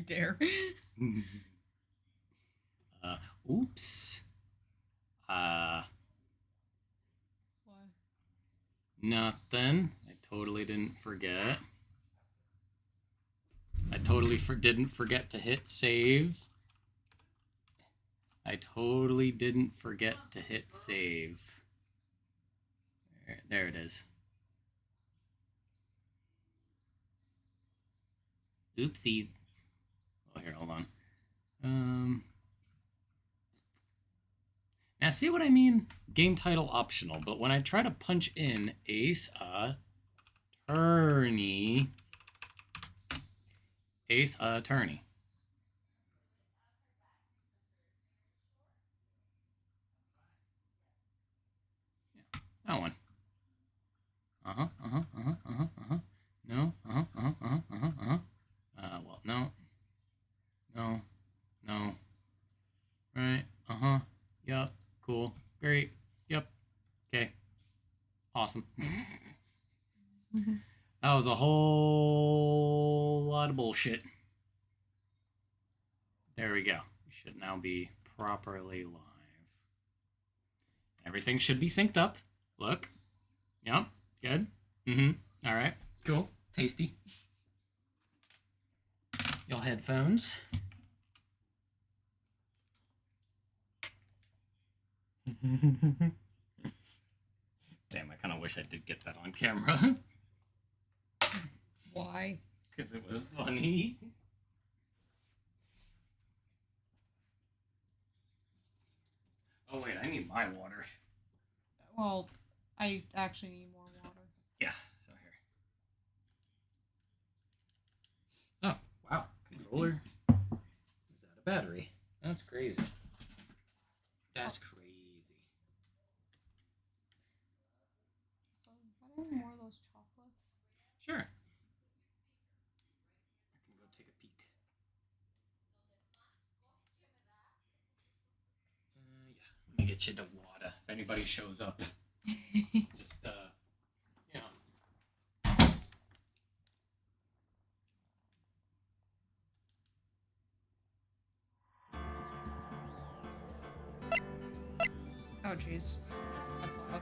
dare. Oops. What? Nothing. I totally didn't forget. I totally didn't forget to hit save. I totally didn't forget to hit save. There it is. Oopsies. Oh, here, hold on. Now, see what I mean? Game title optional, but when I try to punch in Ace Attorney, Ace Attorney. Yeah, that one. No, well, no. No. Right, yep, cool, great, yep, okay, awesome. That was a whole lot of bullshit. There we go. We should now be properly live. Everything should be synced up. Look. Yep, good. All right, cool, tasty. Your headphones. Damn, I kind of wish I did get that on camera. Why? Because it was funny. Oh wait, I need my water. Well, I actually need more water. Yeah, so here. Oh, wow. Controller is out of battery. That's crazy. That's crazy. So, can I have more of those chocolates? Sure. I can go take a peek. Yeah. Let me get you the water. If anybody shows up, just, you know. Oh, jeez. That's loud.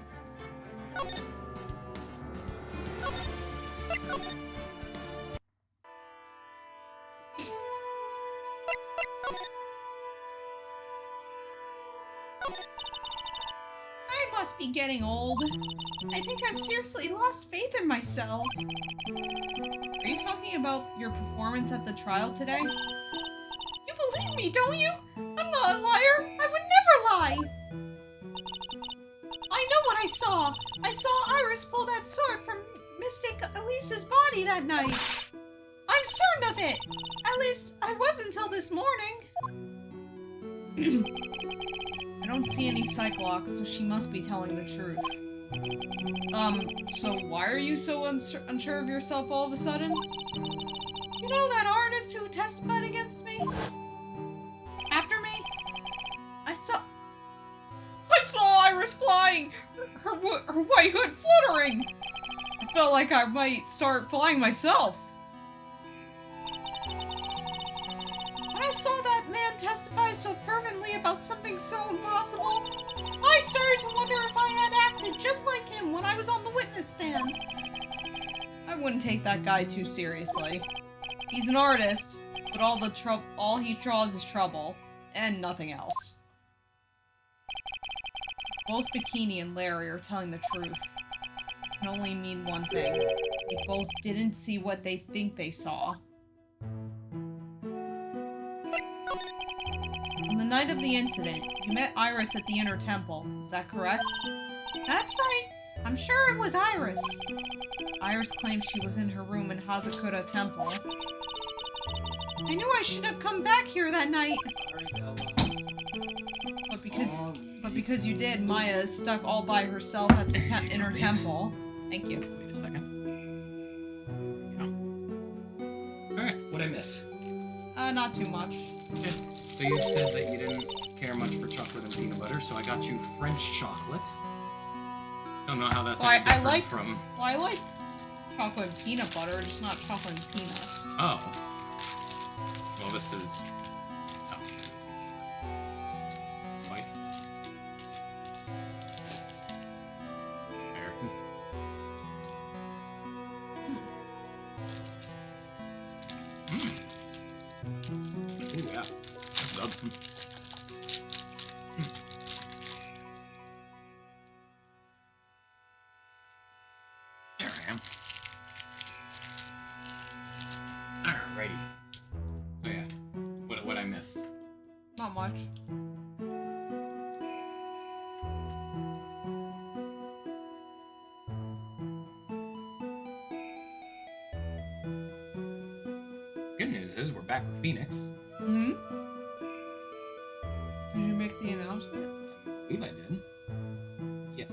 I must be getting old. I think I've seriously lost faith in myself. Are you talking about your performance at the trial today? You believe me, don't you? I'm not a liar. I would never lie. I know what I saw. I saw Iris pull that sword from Mystic Elise's body that night. I'm certain of it. At least I was until this morning. I don't see any psych locks, so she must be telling the truth. So why are you so unsure of yourself all of a sudden? You know that artist who testified against me? After me? I saw Iris flying! Her white hood fluttering! I felt like I might start flying myself. When I saw that man testify so fervently about something so impossible, I started to wonder if I had acted just like him when I was on the witness stand. I wouldn't take that guy too seriously. He's an artist, but all he draws is trouble, and nothing else. Both Bikini and Larry are telling the truth. It can only mean one thing. They both didn't see what they think they saw. On the night of the incident, you met Iris at the Inner Temple. Is that correct? That's right. I'm sure it was Iris. Iris claims she was in her room in Hazakura Temple. I knew I should have come back here that night. But because you did, Maya is stuck all by herself at the Inner Temple. Thank you. Wait a second. Alright, what'd I miss? Not too much. Okay. So you said that you didn't care much for chocolate and peanut butter, so I got you French chocolate. Don't know how that's any different from... Well, I like chocolate and peanut butter, just not chocolate and peanuts. Oh. Well, this is... Oh. Bite. There. Ooh, yeah. That's up. There I am. Alrighty. So yeah, what I miss? Not much. Good news is we're back with Phoenix. Hmm? Did you make the announcement? I believe I did. Yes.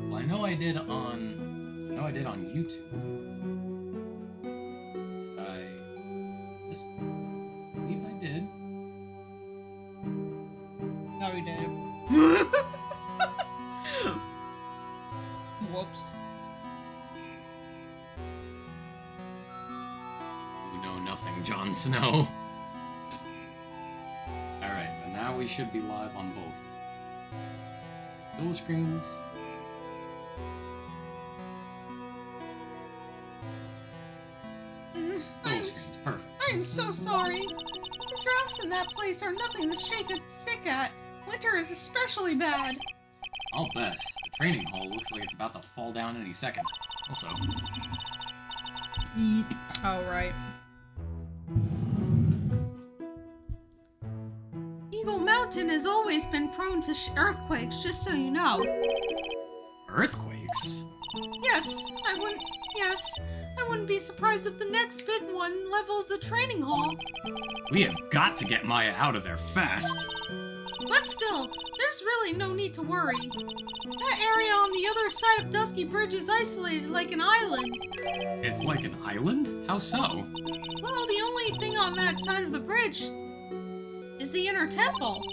Well, I know I did on YouTube. I believe I did. No, you didn't. Whoops. You know nothing, Jon Snow. Alright, and now we should be live on both dual screens. Perfect. I'm so sorry. The drafts in that place are nothing to shake a stick at. Winter is especially bad. I'll bet. The training hall looks like it's about to fall down any second. Also. Oh, right. Eagle Mountain has always been prone to earthquakes, just so you know. Earthquakes? Yes, I wouldn't be surprised if the next big one levels the training hall. We have got to get Maya out of there fast. But still, there's really no need to worry. That area on the other side of Dusky Bridge is isolated like an island. It's like an island? How so? Well, the only thing on that side of the bridge is the inner temple.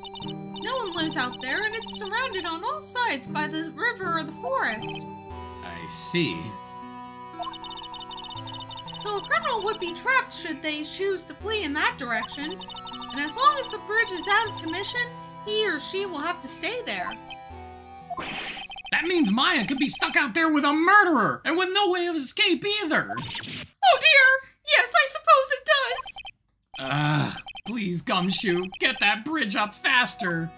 No one lives out there, and it's surrounded on all sides by the river or the forest. I see. So a criminal would be trapped should they choose to flee in that direction. And as long as the bridge is out of commission, he or she will have to stay there. That means Maya could be stuck out there with a murderer, and with no way of escape either. Oh dear! Yes, I suppose it does! Please, Gumshoe, get that bridge up faster.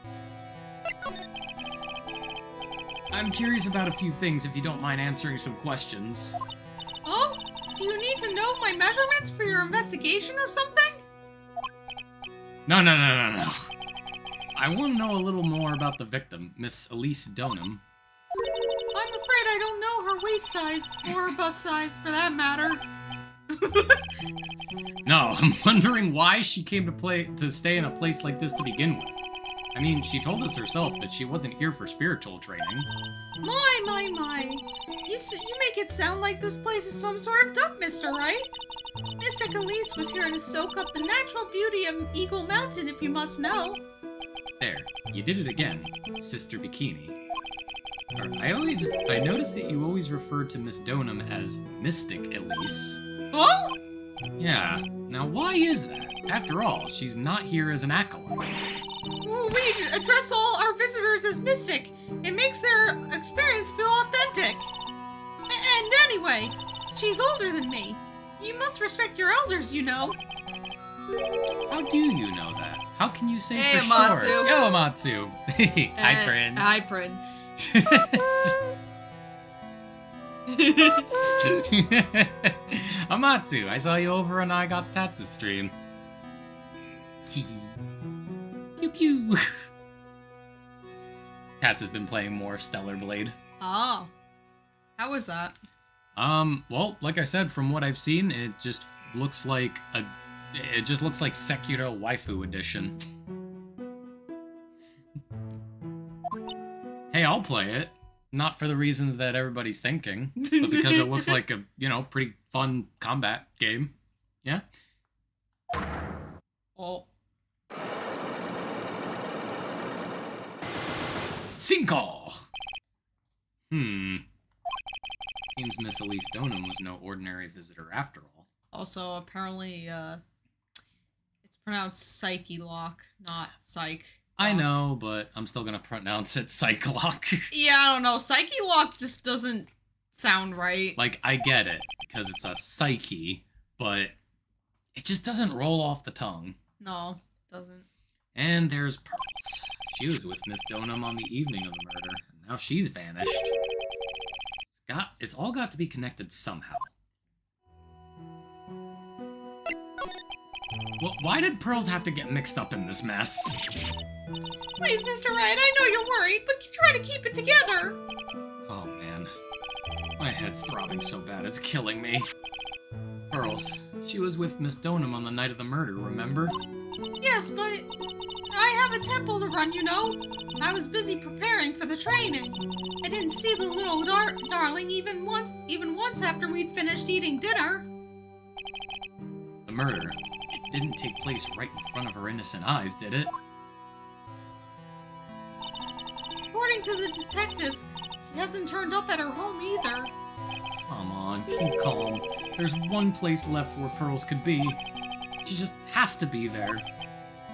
I'm curious about a few things if you don't mind answering some questions. Oh? Do you need to know my measurements for your investigation or something? No. I want to know a little more about the victim, Miss Elise Donham. I'm afraid I don't know her waist size, or her bust size, for that matter. No, I'm wondering why she came to stay in a place like this to begin with. I mean, she told us herself that she wasn't here for spiritual training. My. You make it sound like this place is some sort of dump, Mr. Wright. Mystic Elise was here to soak up the natural beauty of Eagle Mountain, if you must know. There, you did it again, Sister Bikini. I noticed that you always referred to Miss Donham as Mystic Elise. Oh? Yeah, now why is that? After all, she's not here as an acolyte. We address all our visitors as Mystic. It makes their experience feel authentic. And anyway, she's older than me. You must respect your elders, you know. How do you know that? How can you say Hey, for Amatsu. sure? Yo, Amatsu. Hi, Prince. Hi, Prince. Amatsu, I saw you over on I Got Tats' stream. Pew pew. Tats has been playing more Stellar Blade. Oh. How was that? Well, like I said, from what I've seen, it just looks like Sekiro Waifu Edition. Hey, I'll play it. Not for the reasons that everybody's thinking, but because it looks like a, pretty fun combat game. Yeah? Oh. Cinco! Seems Miss Elise Donham was no ordinary visitor after all. Also, apparently, it's pronounced Psyche Lock, not Psych. I know, but I'm still gonna pronounce it Psyche-Lock. Yeah, I don't know. Psyche Lock just doesn't sound right. Like, I get it, because it's a psyche, but it just doesn't roll off the tongue. No, it doesn't. And there's Pearls. She was with Miss Donham on the evening of the murder, and now she's vanished. It's all got to be connected somehow. Well, why did Pearls have to get mixed up in this mess? Please, Mr. Wright, I know you're worried, but try to keep it together. Oh, man. My head's throbbing so bad, it's killing me. Pearls, she was with Miss Donham on the night of the murder, remember? Yes, but I have a temple to run, you know. I was busy preparing for the training. I didn't see the little darling even once after we'd finished eating dinner. The murder, it didn't take place right in front of her innocent eyes, did it? According to the detective, she hasn't turned up at her home either. Come on, keep calm. There's one place left where Pearls could be. She just has to be there.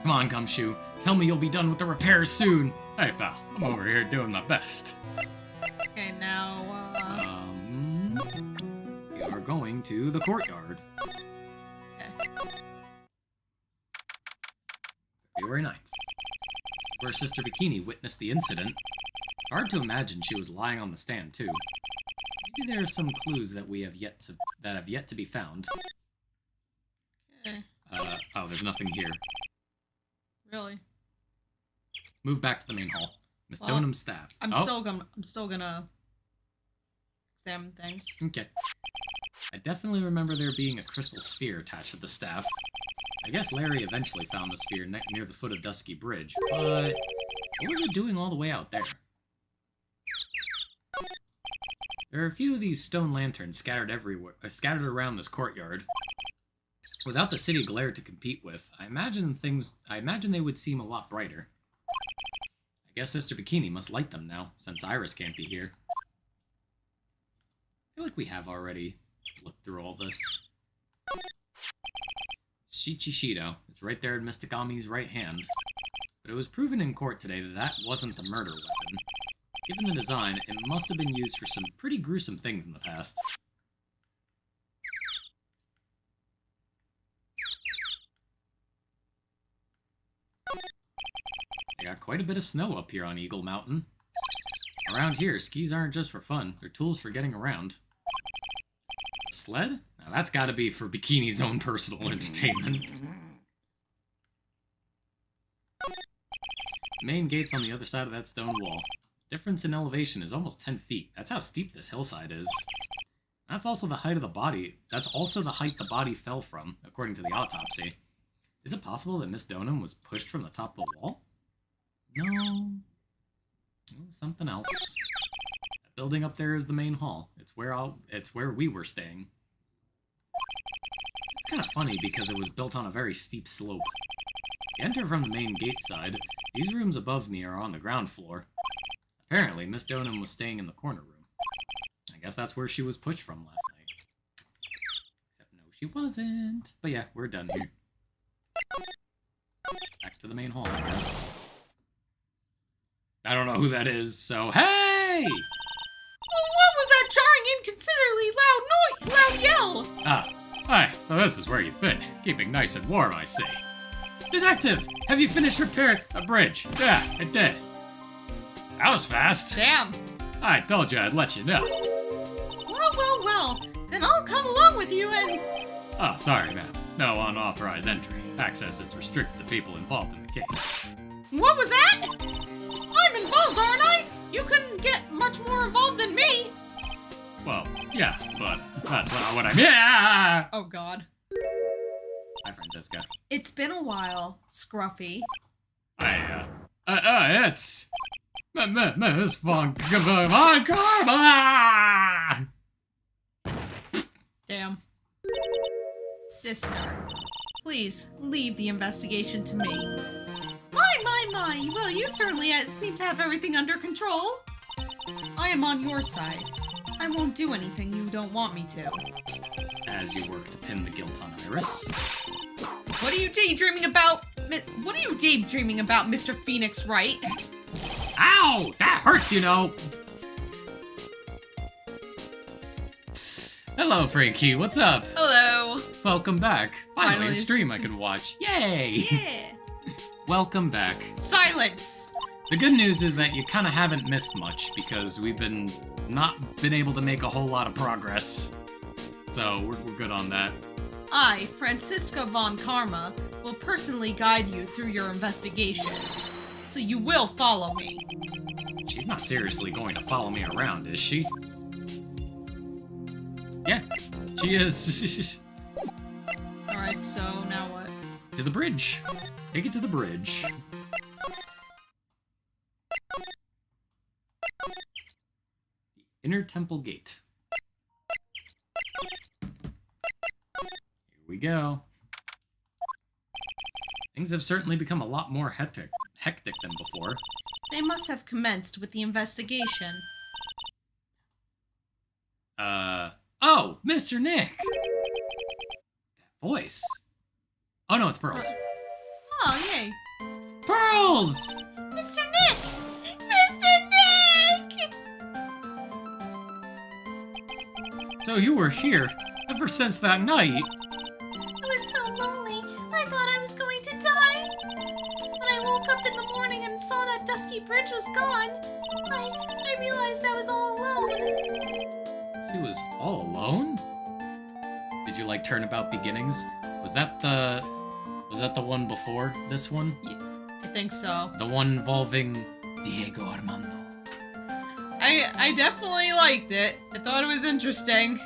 Come on, Gumshoe. Tell me you'll be done with the repairs soon. Hey, pal. I'm over here doing my best. Okay, now, We are going to the courtyard. Okay. February 9th. Where Sister Bikini witnessed the incident. Hard to imagine she was lying on the stand, too. Maybe there are some clues that have yet to be found. Okay. Oh, there's nothing here. Really? Move back to the main hall. Miss Donham's staff. I'm still gonna examine things. Okay. I definitely remember there being a crystal sphere attached to the staff. I guess Larry eventually found the sphere near the foot of Dusky Bridge, but what was it doing all the way out there? There are a few of these stone lanterns scattered around this courtyard. Without the city glare to compete with, I imagine they would seem a lot brighter. I guess Sister Bikini must light them now, since Iris can't be here. I feel like we have already looked through all this. Shichishido is right there in Mystigami's right hand, but it was proven in court today that that wasn't the murder weapon. Given the design, it must have been used for some pretty gruesome things in the past. They got quite a bit of snow up here on Eagle Mountain. Around here, skis aren't just for fun, they're tools for getting around. A sled? Now that's gotta be for Bikini's own personal entertainment. The main gate's on the other side of that stone wall. Difference in elevation is almost 10 feet. That's how steep this hillside is. That's also the height of the body. That's also the height the body fell from, according to the autopsy. Is it possible that Miss Donham was pushed from the top of the wall? No. Something else. That building up there is the main hall. It's where we were staying. It's kind of funny because it was built on a very steep slope. You enter from the main gate side. These rooms above me are on the ground floor. Apparently, Miss Donham was staying in the corner room. I guess that's where she was pushed from last night. Except no, she wasn't. But yeah, we're done here. Back to the main hall, I guess. I don't know who that is, so hey! Well, what was that jarring, inconsiderately loud yell? Ah, hi, so this is where you've been. Keeping nice and warm, I see. Detective, have you finished repairing a bridge? Yeah, I did. That was fast. Damn. I told you I'd let you know. Well. Then I'll come along with you and... Oh, sorry, ma'am. No unauthorized entry. Access is restricted to people involved in the case. What was that? I'm involved, aren't I? You couldn't get much more involved than me. Well, yeah, but that's not what I mean. Yeah! Oh, God. Hi, Francesca. It's been a while, Scruffy. It's... Miss Von Karma! Damn. Sister, please leave the investigation to me. My. Well, you certainly seem to have everything under control. I am on your side. I won't do anything you don't want me to. As you work to pin the guilt on Iris. What are you daydreaming about? What are you daydreaming about, Mr. Phoenix Wright? Ow! That hurts, you know! Hello, Frankie. What's up? Hello. Welcome back. Finally, a Finally. stream I can watch. Yay! Yeah. Welcome back. Silence! The good news is that you kind of haven't missed much because we've not been able to make a whole lot of progress. So we're good on that. I, Francisca von Karma, will personally guide you through your investigation. So you will follow me. She's not seriously going to follow me around, is she? Yeah, she is. Alright, so now what? To the bridge. Take it to the bridge. The Inner Temple Gate. Here we go. Things have certainly become a lot more hectic than before. They must have commenced with the investigation. Oh, Mr. Nick! That voice. Oh no, it's Pearls. Oh, yay. Pearls! Mr. Nick! Mr. Nick! So you were here ever since that night. I was so lonely, I thought I was going to die. When I woke up in the morning and saw that dusky bridge was gone, I realized I was all alone. She was all alone? Did you like Turnabout Beginnings? Was that the one before this one? I think so. The one involving Diego Armando. I definitely liked it. I thought it was interesting.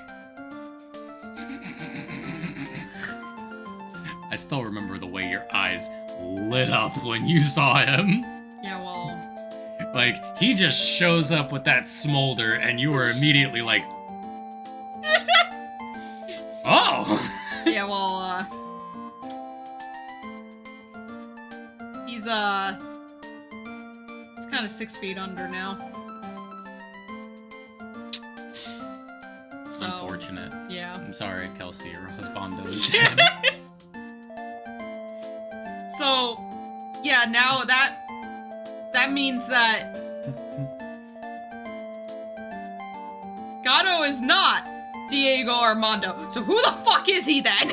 I still remember the way your eyes lit up when you saw him. Yeah, well... Like, he just shows up with that smolder and you were immediately like... Oh! Yeah, well, he's kind of 6 feet under now. So, unfortunate. yeah. I'm sorry, Kelsey, your husbando is dead. So, yeah, now that means that Gato is not Diego Armando. So who the fuck is he then?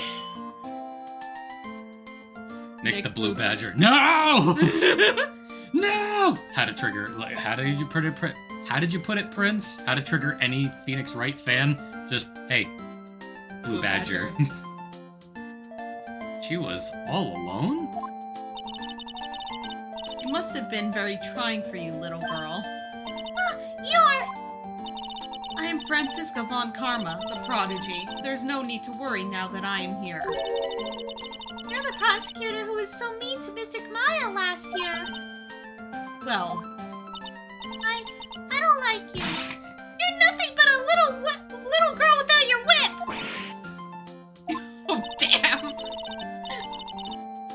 Nick the Blue Badger. No! No! How to trigger, like, how did you put it, Prince? How to trigger any Phoenix Wright fan? Just, hey, Blue Badger. She was all alone? It must have been very trying for you, little girl. I am Francisca von Karma, the prodigy. There's no need to worry now that I am here. You're the prosecutor who was so mean to Mystic Maya last year. Well, I don't like you. You're nothing but a little girl without your whip. Oh, damn.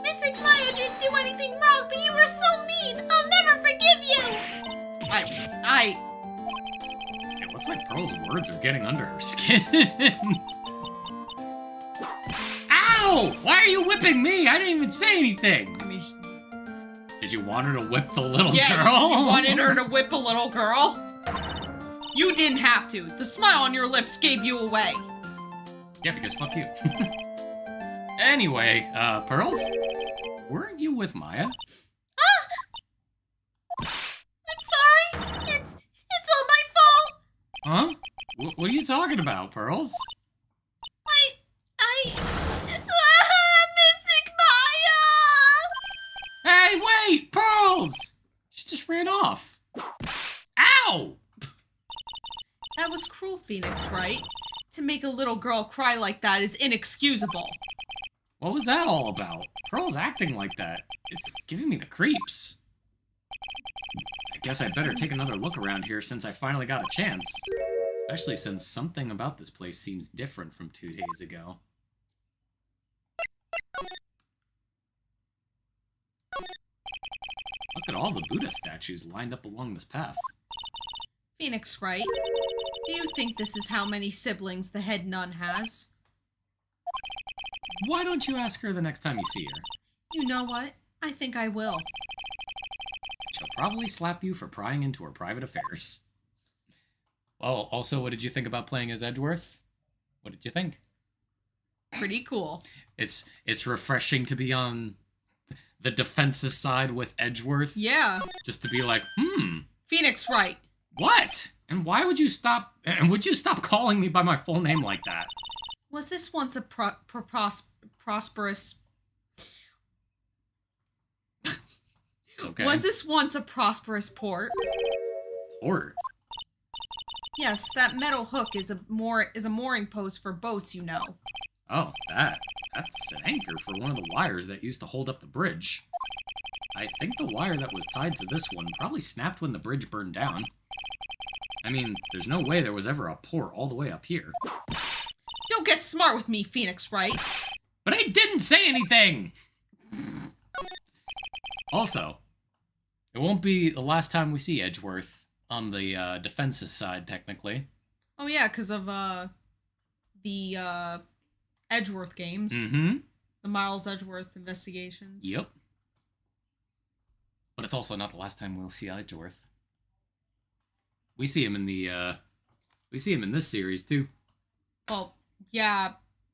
Mystic Maya didn't do anything wrong, but you were so mean. I'll never forgive you. It looks like Pearl's words are getting under her skin. Ow! Why are you whipping me? I didn't even say anything. I mean, did you want her to whip the little girl? Yeah, you wanted her to whip a little girl? You didn't have to. The smile on your lips gave you away. Yeah, because fuck you. Anyway, Pearls? Weren't you with Maya? I'm sorry. It's all my fault. Huh? What are you talking about, Pearls? Mystic Maya! Hey, wait! Pearls! She just ran off. Ow! That was cruel, Phoenix, right? To make a little girl cry like that is inexcusable. What was that all about? Pearl's acting like that. It's giving me the creeps. I guess I better take another look around here since I finally got a chance. Especially since something about this place seems different from 2 days ago. Look at all the Buddha statues lined up along this path. Phoenix Wright, do you think this is how many siblings the head nun has? Why don't you ask her the next time you see her? You know what? I think I will. She'll probably slap you for prying into her private affairs. Well, also, what did you think about playing as Edgeworth? What did you think? Pretty cool. It's refreshing to be on the defensive side with Edgeworth. Yeah. Just to be like, Phoenix Wright. What? And why would you stop? And would you stop calling me by my full name like that? Was this once a prosperous... It's okay. Was this once a prosperous port? Port? Yes, that metal hook is a mooring post for boats, you know. Oh, that's an anchor for one of the wires that used to hold up the bridge. I think the wire that was tied to this one probably snapped when the bridge burned down. I mean, there's no way there was ever a port all the way up here. Don't get smart with me, Phoenix Wright. But I didn't say anything! Also, it won't be the last time we see Edgeworth on the defensive side, technically. Oh yeah, because of the Edgeworth games. Mm-hmm. The Miles Edgeworth investigations. Yep. But it's also not the last time we'll see Edgeworth. We see him in the we see him in this series too. Well, yeah,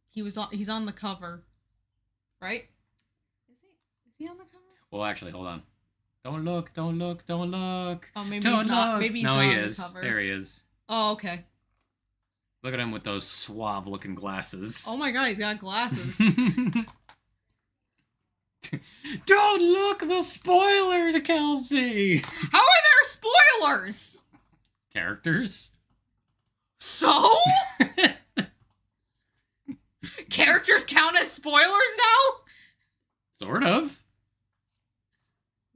he's on the cover. Right? Is he on the cover? Well, actually, hold on. Don't look, don't look, don't look. Oh, maybe don't he's not. look. Maybe he's no, not he on is. the cover. There he is. Oh, okay. Look at him with those suave-looking glasses. Oh my god, he's got glasses. Don't look the spoilers, Kelsey! How are there spoilers? Characters? So? Characters count as spoilers now? Sort of.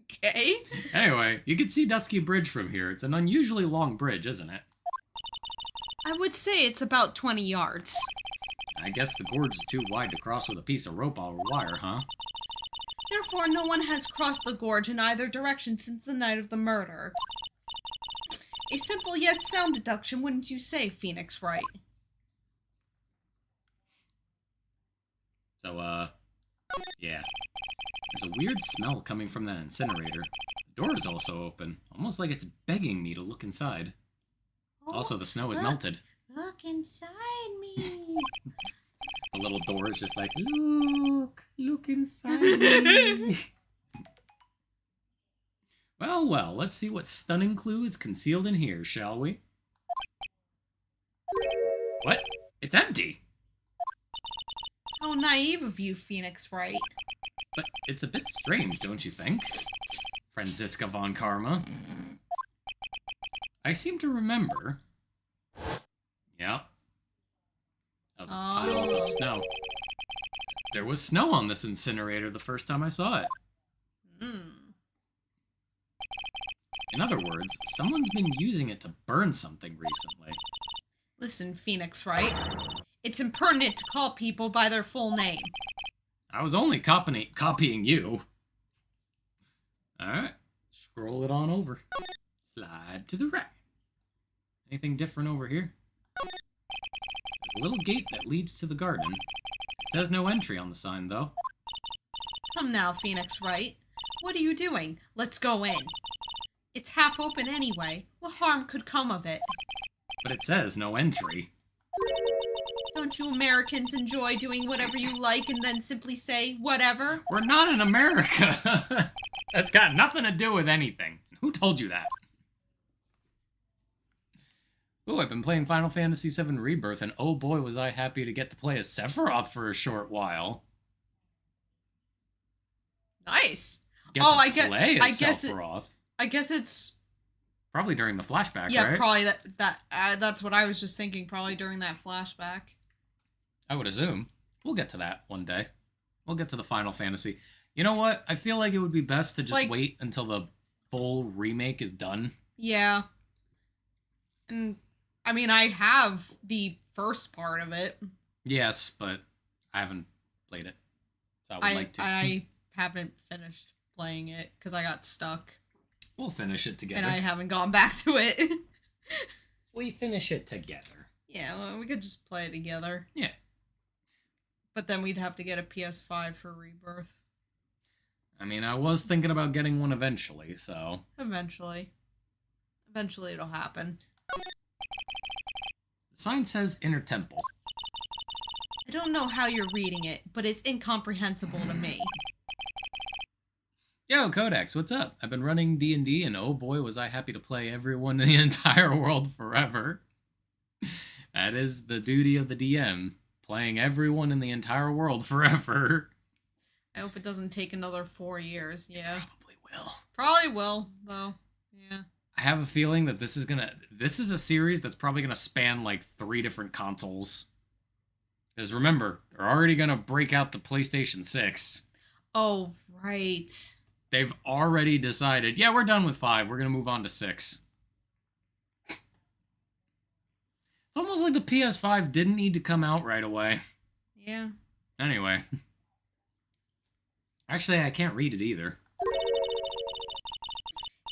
Okay. Anyway, you can see Dusky Bridge from here. It's an unusually long bridge, isn't it? I would say it's about 20 yards. I guess the gorge is too wide to cross with a piece of rope or wire, huh? Therefore, no one has crossed the gorge in either direction since the night of the murder. A simple yet sound deduction, wouldn't you say, Phoenix Wright? So, yeah. There's a weird smell coming from that incinerator. The door is also open, almost like it's begging me to look inside. Also, the snow is melted. Look inside me. The little door is just like, look inside me. Well, let's see what stunning clue is concealed in here, shall we? What? It's empty! How naive of you, Phoenix Wright. But it's a bit strange, don't you think? Franziska von Karma. I seem to remember. Yeah. That was a pile of snow. There was snow on this incinerator the first time I saw it. In other words, someone's been using it to burn something recently. Listen, Phoenix Wright. It's impertinent to call people by their full name. I was only copying you. Alright. Scroll it on over. Slide to the right. Anything different over here? There's a little gate that leads to the garden. It says no entry on the sign, though. Come now, Phoenix Wright. What are you doing? Let's go in. It's half open anyway. What harm could come of it? But it says no entry. Don't you Americans enjoy doing whatever you like and then simply say, whatever? We're not in America! That's got nothing to do with anything. Who told you that? Ooh, I've been playing Final Fantasy VII Rebirth, and oh boy was I happy to get to play as Sephiroth for a short while. Nice. I guess it's probably during the flashback, yeah, right? probably that's what I was just thinking. Probably during that flashback. I would assume. We'll get to that one day. We'll get to the Final Fantasy. You know what? I feel like it would be best to just wait until the full remake is done. Yeah. And I mean, I have the first part of it. Yes, but I haven't played it. So I would like to. I haven't finished playing it because I got stuck. We'll finish it together. And I haven't gone back to it. We finish it together. Yeah, well, we could just play it together. Yeah. But then we'd have to get a PS5 for Rebirth. I mean, I was thinking about getting one eventually, so... Eventually. Eventually it'll happen. The sign says Inner Temple. I don't know how you're reading it, but it's incomprehensible to me. Yo, Codex, what's up? I've been running D&D, and oh boy, was I happy to play everyone in the entire world forever. That is the duty of the DM, playing everyone in the entire world forever. I hope it doesn't take another 4 years, yeah. It probably will. Probably will, though. Yeah. I have a feeling that this is a series that's probably gonna span like 3 different consoles. Because remember, they're already gonna break out the PlayStation 6. Oh, right. They've already decided, yeah, we're done with 5, we're gonna move on to 6. It's almost like the PS5 didn't need to come out right away. Yeah. Anyway. Actually, I can't read it either.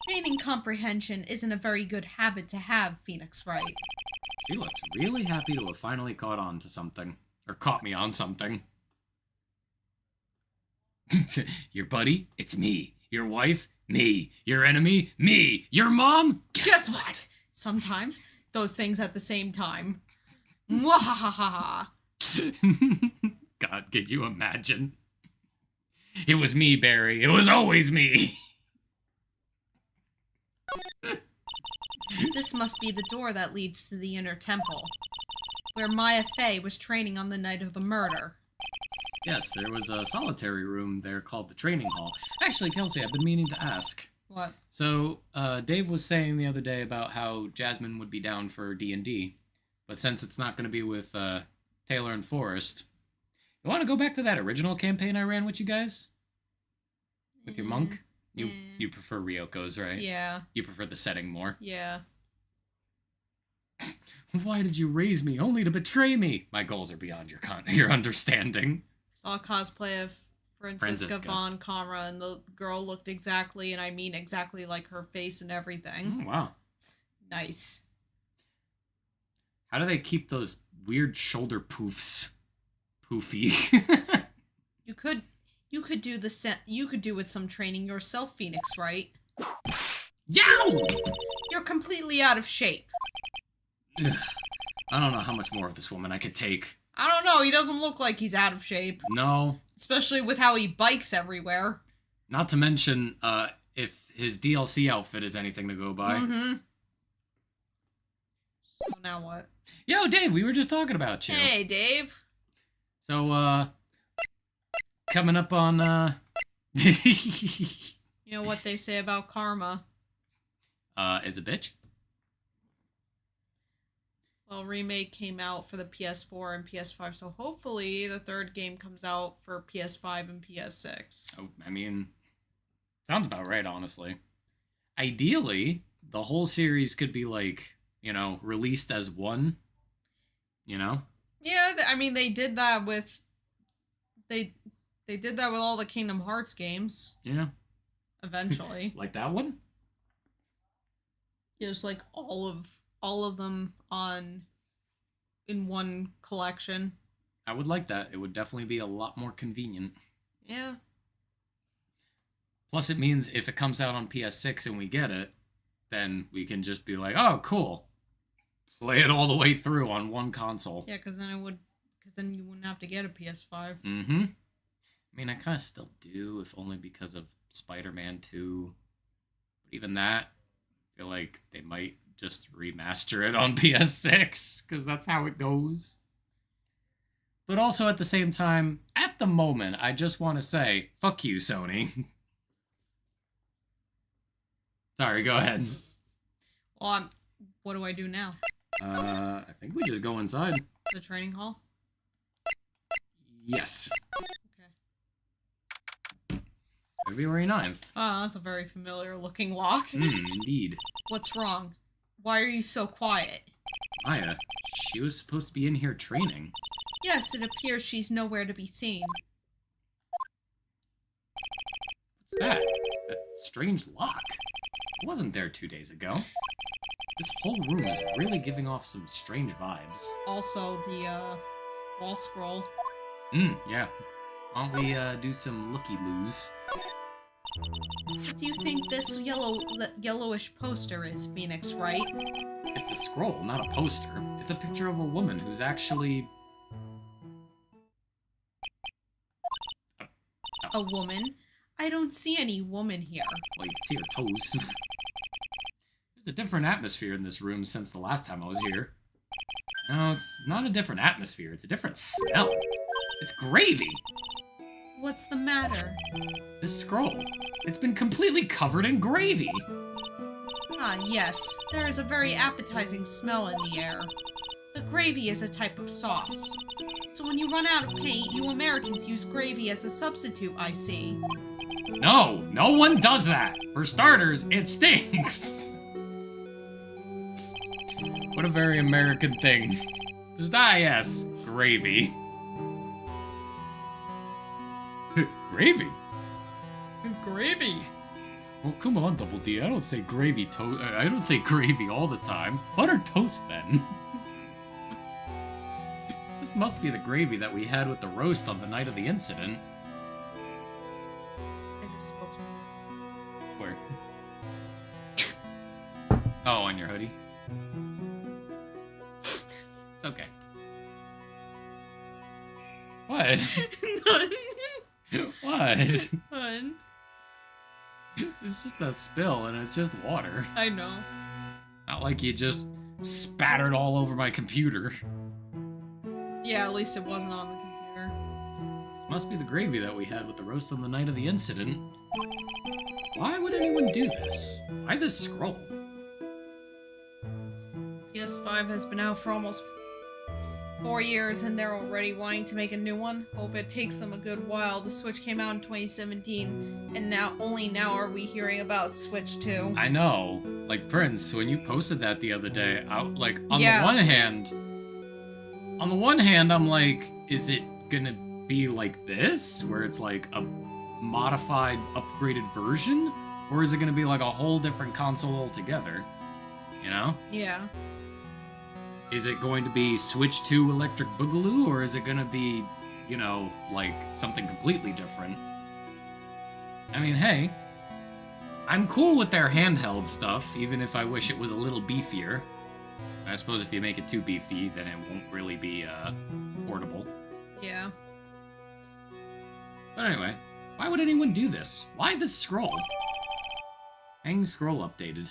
Gaining comprehension isn't a very good habit to have, Phoenix Wright. She looks really happy to have finally caught on to something. Or caught me on something. Your buddy? It's me. Your wife? Me. Your enemy? Me. Your mom? Guess what? Sometimes, those things at the same time. Mwahahaha. God, could you imagine? It was me, Barry. It was always me. This must be the door that leads to the Inner Temple, where Maya Fey was training on the night of the murder. Yes, there was a solitary room there called the training hall. Actually, Kelsey, I've been meaning to ask. What? So, Dave was saying the other day about how Jasmine would be down for D&D, but since it's not going to be with Taylor and Forrest, you want to go back to that original campaign I ran with you guys? With your monk? You prefer Ryoko's, right? Yeah. You prefer the setting more? Yeah. Why did you raise me only to betray me? My goals are beyond your understanding. Saw a cosplay of Franziska Franziska. von Kamra, and the girl looked exactly, and I mean exactly like her face and everything. Oh, wow. Nice. How do they keep those weird shoulder poofs poofy? You could do with some training yourself, Phoenix, right? Yow! You're completely out of shape. Ugh. I don't know how much more of this woman I could take. I don't know, he doesn't look like he's out of shape. No. Especially with how he bikes everywhere. Not to mention, if his DLC outfit is anything to go by. Mm-hmm. So now what? Yo, Dave, we were just talking about you. Hey, Dave. So, coming up on, You know what they say about karma? it's a bitch. Well, Remake came out for the PS4 and PS5, so hopefully the third game comes out for PS5 and PS6. Oh, I mean, sounds about right, honestly. Ideally, the whole series could be, like, you know, released as one, you know? Yeah, I mean, they did that with... They did that with all the Kingdom Hearts games. Yeah. Eventually. Like that one? Just like all of them in one collection. I would like that. It would definitely be a lot more convenient. Yeah. Plus, it means if it comes out on PS6 and we get it, then we can just be like, oh, cool. Play it all the way through on one console. Yeah, because then you wouldn't have to get a PS5. Mm-hmm. I mean, I kind of still do, if only because of Spider-Man 2. But even that, I feel like they might just remaster it on PS6, because that's how it goes. But also at the same time, at the moment, I just want to say, fuck you, Sony. Sorry, go ahead. Well, what do I do now? I think we just go inside. The training hall? Yes. Okay. February 9th. Oh, that's a very familiar looking lock. Indeed. What's wrong? Why are you so quiet? Maya, she was supposed to be in here training. Yes, it appears she's nowhere to be seen. What's that? That strange lock. It wasn't there 2 days ago. This whole room is really giving off some strange vibes. Also, the, wall scroll. Yeah. Why don't we, do some looky-loos? What do you think this yellowish poster is, Phoenix, Wright? It's a scroll, not a poster. It's a picture of a woman who's actually... A woman? I don't see any woman here. Well, you can see her toes. There's a different atmosphere in this room since the last time I was here. No, it's not a different atmosphere. It's a different smell. It's gravy. What's the matter? This scroll. It's been completely covered in gravy. Ah, yes. There is a very appetizing smell in the air. But gravy is a type of sauce. So when you run out of paint, you Americans use gravy as a substitute, I see. No, no one does that. For starters, it stinks. What a very American thing. Just, yes, gravy. Gravy? Gravy? Well, come on, Double D. I don't say gravy I don't say gravy all the time. Butter toast, then. This must be the gravy that we had with the roast on the night of the incident. I just spilled some. Where? Oh, on your hoodie? Okay. What? None. What? None. It's just a spill, and it's just water. I know. Not like you just spattered all over my computer. Yeah, at least it wasn't on the computer. This must be the gravy that we had with the roast on the night of the incident. Why would anyone do this? Why this scroll? PS5 has been out for almost 4 years and they're already wanting to make a new one. Hope it takes them a good while. The Switch came out in 2017 and only now are we hearing about Switch 2. I know. Like, Prince, when you posted that the other day, on Yeah. the one hand, I'm like, is it gonna be like this? Where it's like a modified, upgraded version? Or is it gonna be like a whole different console altogether? You know? Yeah. Is it going to be Switch 2 Electric Boogaloo, or is it going to be, you know, like, something completely different? I mean, hey, I'm cool with their handheld stuff, even if I wish it was a little beefier. I suppose if you make it too beefy, then it won't really be, portable. Yeah. But anyway, why would anyone do this? Why this scroll? Hang scroll updated.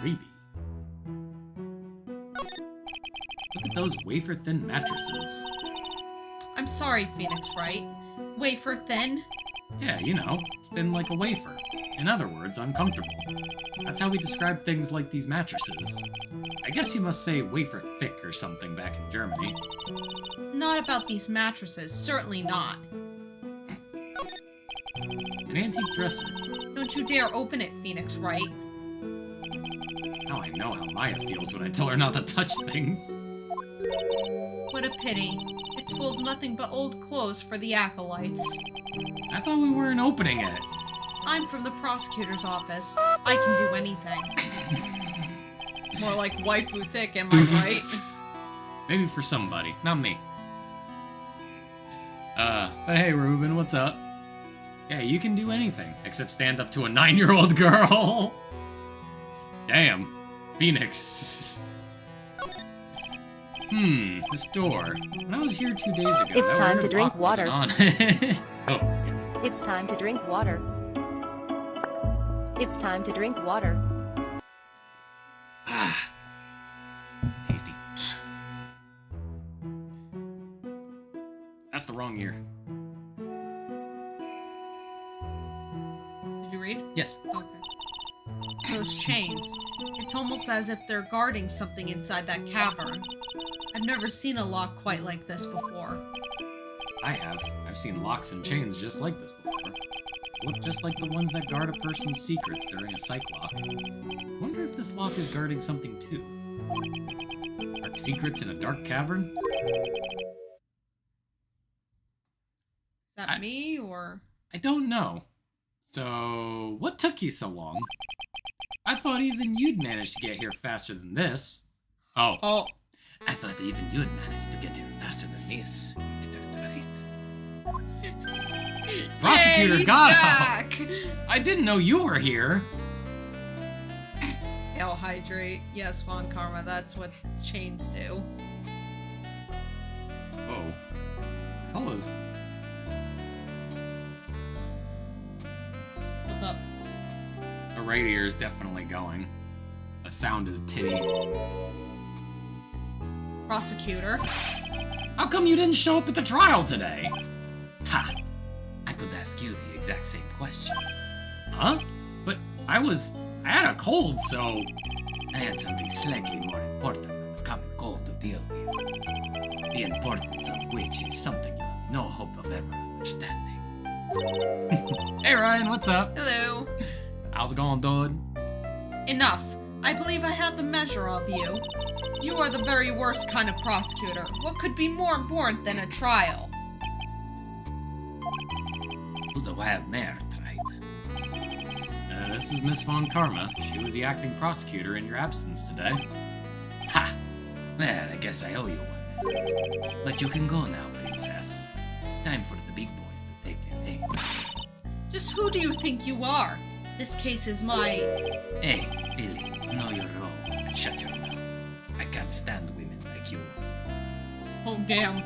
Gravy. Look at those wafer-thin mattresses. I'm sorry, Phoenix, Wright. Wafer thin? Yeah, you know, thin like a wafer. In other words, uncomfortable. That's how we describe things like these mattresses. I guess you must say wafer thick or something back in Germany. Not about these mattresses, certainly not. It's an antique dresser. Don't you dare open it, Phoenix, Wright. Now I know how Maya feels when I tell her not to touch things. What a pity. It's full of nothing but old clothes for the acolytes. I thought we weren't opening it. I'm from the prosecutor's office. I can do anything. More like waifu thick, am I right? Maybe for somebody, not me. But hey, Ruben, what's up? Yeah, you can do anything, except stand up to a 9-year-old girl. Damn. Phoenix. This door. When I was here 2 days ago, It's that time weird to drink lock wasn't water. on it. Oh, yeah. It's time to drink water. It's time to drink water. Ah. Tasty. That's the wrong ear. Did you read? Yes. Okay. Those chains. It's almost as if they're guarding something inside that cavern. I've never seen a lock quite like this before. I have. I've seen locks and chains just like this before. Look just like the ones that guard a person's secrets during a psych lock. Wonder if this lock is guarding something too. Dark secrets in a dark cavern? Is that me, or...? I don't know. So, what took you so long? I thought even you'd managed to get here faster than this. Oh. I thought even you'd managed to get here faster than this, Mr. Wright. Prosecutor back! I didn't know you were here. I'll hydrate. Yes, Von Karma, that's what chains do. Oh. Hello's. What's up? The right ear is definitely going. The sound is titty. Prosecutor. How come you didn't show up at the trial today? Ha! I could ask you the exact same question. Huh? But I had a cold, so... I had something slightly more important than the common cold to deal with. The importance of which is something you have no hope of ever understanding. Hey Ryan, what's up? Hello. How's it going, dude? Enough. I believe I have the measure of you. You are the very worst kind of prosecutor. What could be more important than a trial? Who's the wild mare, right? This is Miss Von Karma. She was the acting prosecutor in your absence today. Ha! Well, I guess I owe you one. But you can go now, princess. It's time for the big boys to take their names. Just who do you think you are? This case is my... Hey, Billy, know your role and shut your mouth. I can't stand women like you. Oh, damn.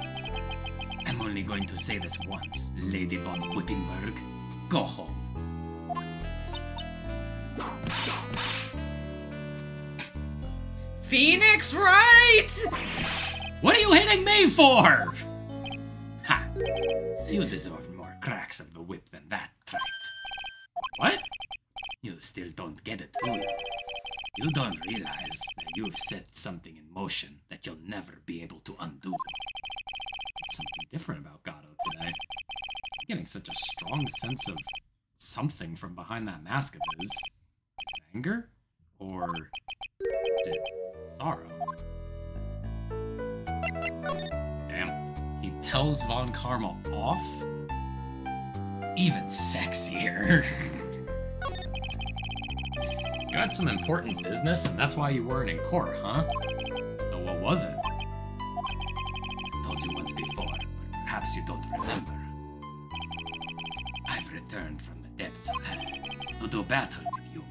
I'm only going to say this once, Lady von Whippingberg. Go home. Phoenix Wright! What are you hitting me for? Ha! You deserve more cracks of the whip than that, Trite. What? You still don't get it, do you? You don't realize that you've set something in motion that you'll never be able to undo. Something different about Gato today. I'm getting such a strong sense of something from behind that mask of his. Is it anger? Or is it sorrow? Damn. He tells Von Karma off? Even sexier. You had some important business, and that's why you weren't in court, huh? So what was it? I told you once before, but perhaps you don't remember. I've returned from the depths of hell to do battle with you.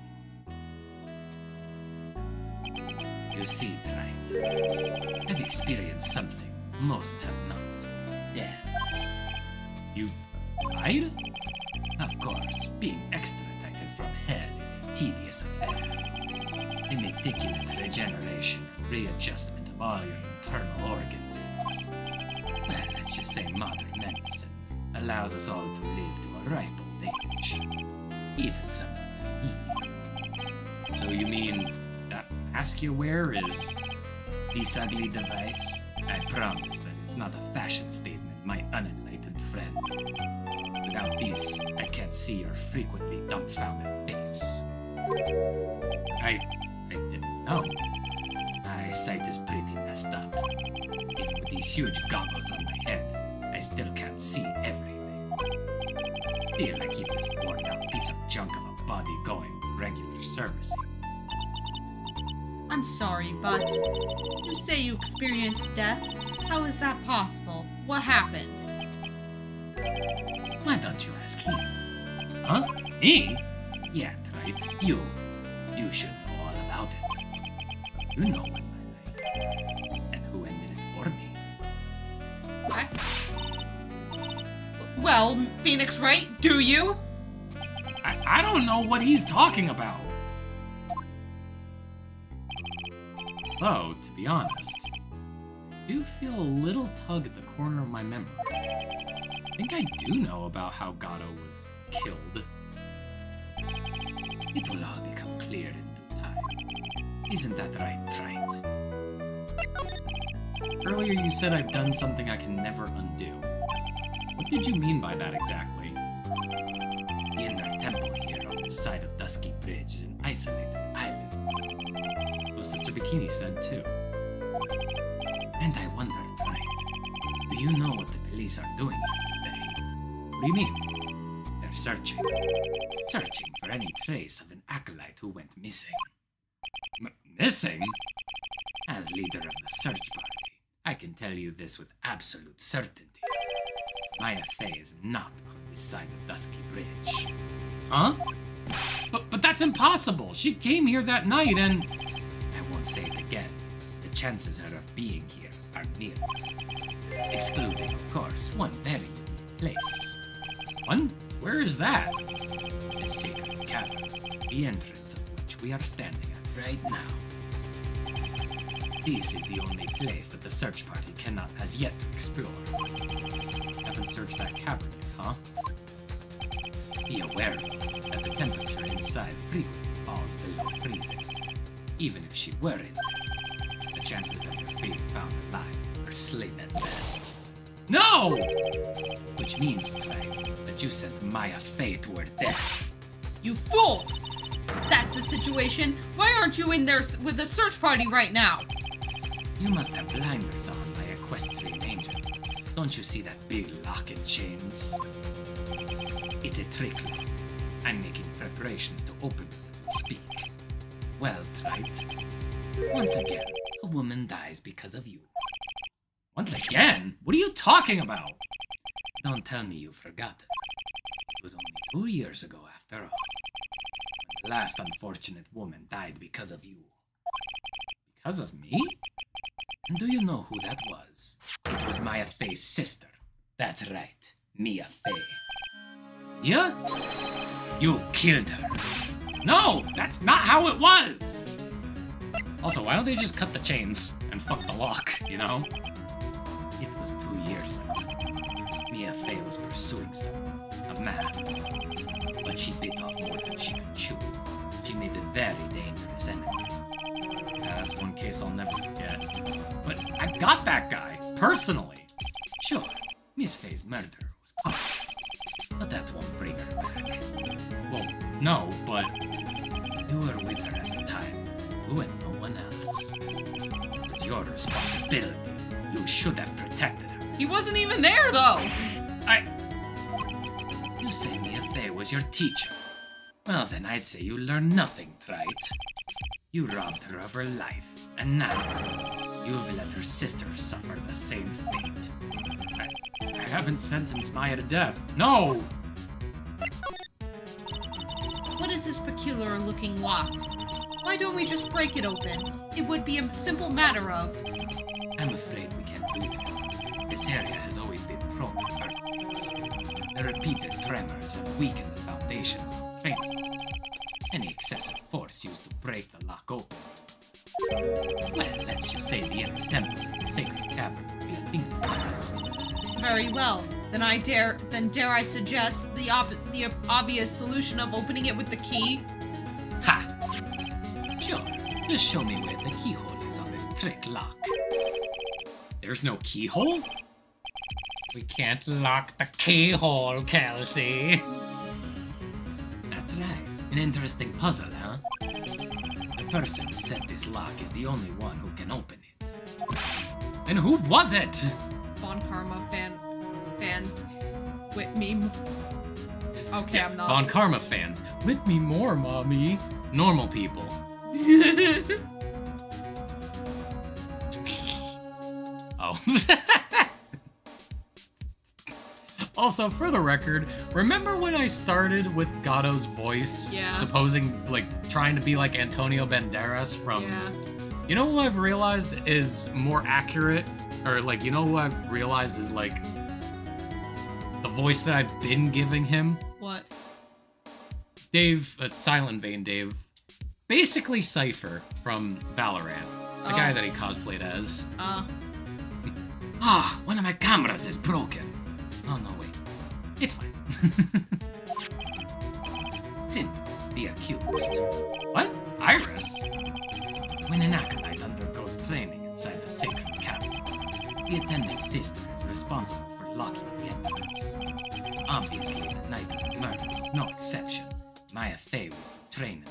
You see, Wright, I've experienced something most have not. Death. You died? Of course, being extradited from hell is a tedious affair. The meticulous regeneration and readjustment of all your internal organs is, well, let's just say modern medicine allows us all to live to a ripe old age. Even someone like me. So you mean that mask you wear is this ugly device? I promise that it's not a fashion statement, my unenlightened friend. Without this, I can't see your frequently dumbfounded face. I didn't know. My sight is pretty messed up. Even with these huge goggles on my head, I still can't see everything. Still, I keep this worn-out piece of junk of a body going with regular servicing. I'm sorry, but you say you experienced death? How is that possible? What happened? Why don't you ask him? Huh? Me? Yeah, right. You should know all about it. You know what my life and who ended it for me. Well, Phoenix Wright, do you? I don't know what he's talking about. Though, to be honest, I do feel a little tug at the corner of my memory. I think I do know about how Gato was killed. It will all become clear in due time. Isn't that right, Wright? Earlier you said I've done something I can never undo. What did you mean by that exactly? The inner temple here on the side of Dusky Bridge is an isolated island. So Sister Bikini said too. And I wondered, Wright, do you know what the police are doing here today? What do you mean? They're searching. Searching for any trace of an acolyte who went missing. Missing? As leader of the search party, I can tell you this with absolute certainty. Maya Fey is not on this side of Dusky Bridge. Huh? But that's impossible! She came here that night and... I won't say it again. The chances of her being here are nil. Excluding, of course, one very unique place. One? Where is that? The sacred cavern, the entrance of which we are standing at right now. This is the only place that the search party cannot as yet explore. Haven't searched that cavern yet, huh? Be aware that the temperature inside frequently falls below freezing. Even if she were in there, the chances of her being found alive are slim at best. No! Which means, Wright, that you sent Maya Fey to her death. You fool! That's the situation. Why aren't you in there with the search party right now? You must have blinders on, my equestrian angel. Don't you see that big lock and chains? It's a trick lock. I'm making preparations to open it as we speak. Well, Wright, once again, a woman dies because of you. Once again? What are you talking about? Don't tell me you've forgotten. It was only 2 years ago, after all. When the last unfortunate woman died because of you. Because of me? And do you know who that was? It was Maya Fey's sister. That's right, Mia Fey. Yeah? You killed her. No, that's not how it was! Also, why don't they just cut the chains and fuck the lock, you know? It was 2 years ago. Mia Fey was pursuing someone, a man. But she bit off more than she could chew. She made a very dangerous enemy. Yeah, that's one case I'll never forget. But I got that guy, personally. Sure, Miss Fey's murderer was caught. But that won't bring her back. Well, no, but... You were with her at the time. You and no one else. It was your responsibility. You should have protected her. He wasn't even there, though! You say Mia Fey was your teacher. Well, then I'd say you learned nothing, right? You robbed her of her life, and now you've let her sister suffer the same fate. I haven't sentenced Maya to death. No! What is this peculiar-looking lock? Why don't we just break it open? It would be a simple matter of... I'm afraid we can't do that. This area has always been prone to earthquakes. The repeated tremors have weakened the foundations of the train. Any excessive force used to break the lock open. Well, let's just say the inner temple in the sacred cavern would be a thing of the past. Very well. Then dare I suggest the obvious solution of opening it with the key? Ha! Sure. Just show me where the keyhole is on this trick lock. There's no keyhole? We can't lock the keyhole, Kelsey. That's right. An interesting puzzle, huh? The person who set this lock is the only one who can open it. And who was it? Von Karma fans with me. Okay, I'm not. Von Karma fans, with me more, mommy. Normal people. Oh. Also, for the record, remember when I started with Gatto's voice? Yeah. Trying to be like Antonio Banderas from... Yeah. You know who I've realized is more accurate? Or, you know who I've realized is, the voice that I've been giving him? What? Dave, Silent Vein Dave. Basically Cypher from Valorant. The guy that he cosplayed as. One of my cameras is broken. Oh, no, wait. It's fine. Simple. The accused. What? Iris? When an acolyte undergoes training inside a sacred cavern, the attending sister is responsible for locking the entrance. Obviously, the night of the murder was no exception. Maya Fey was to train in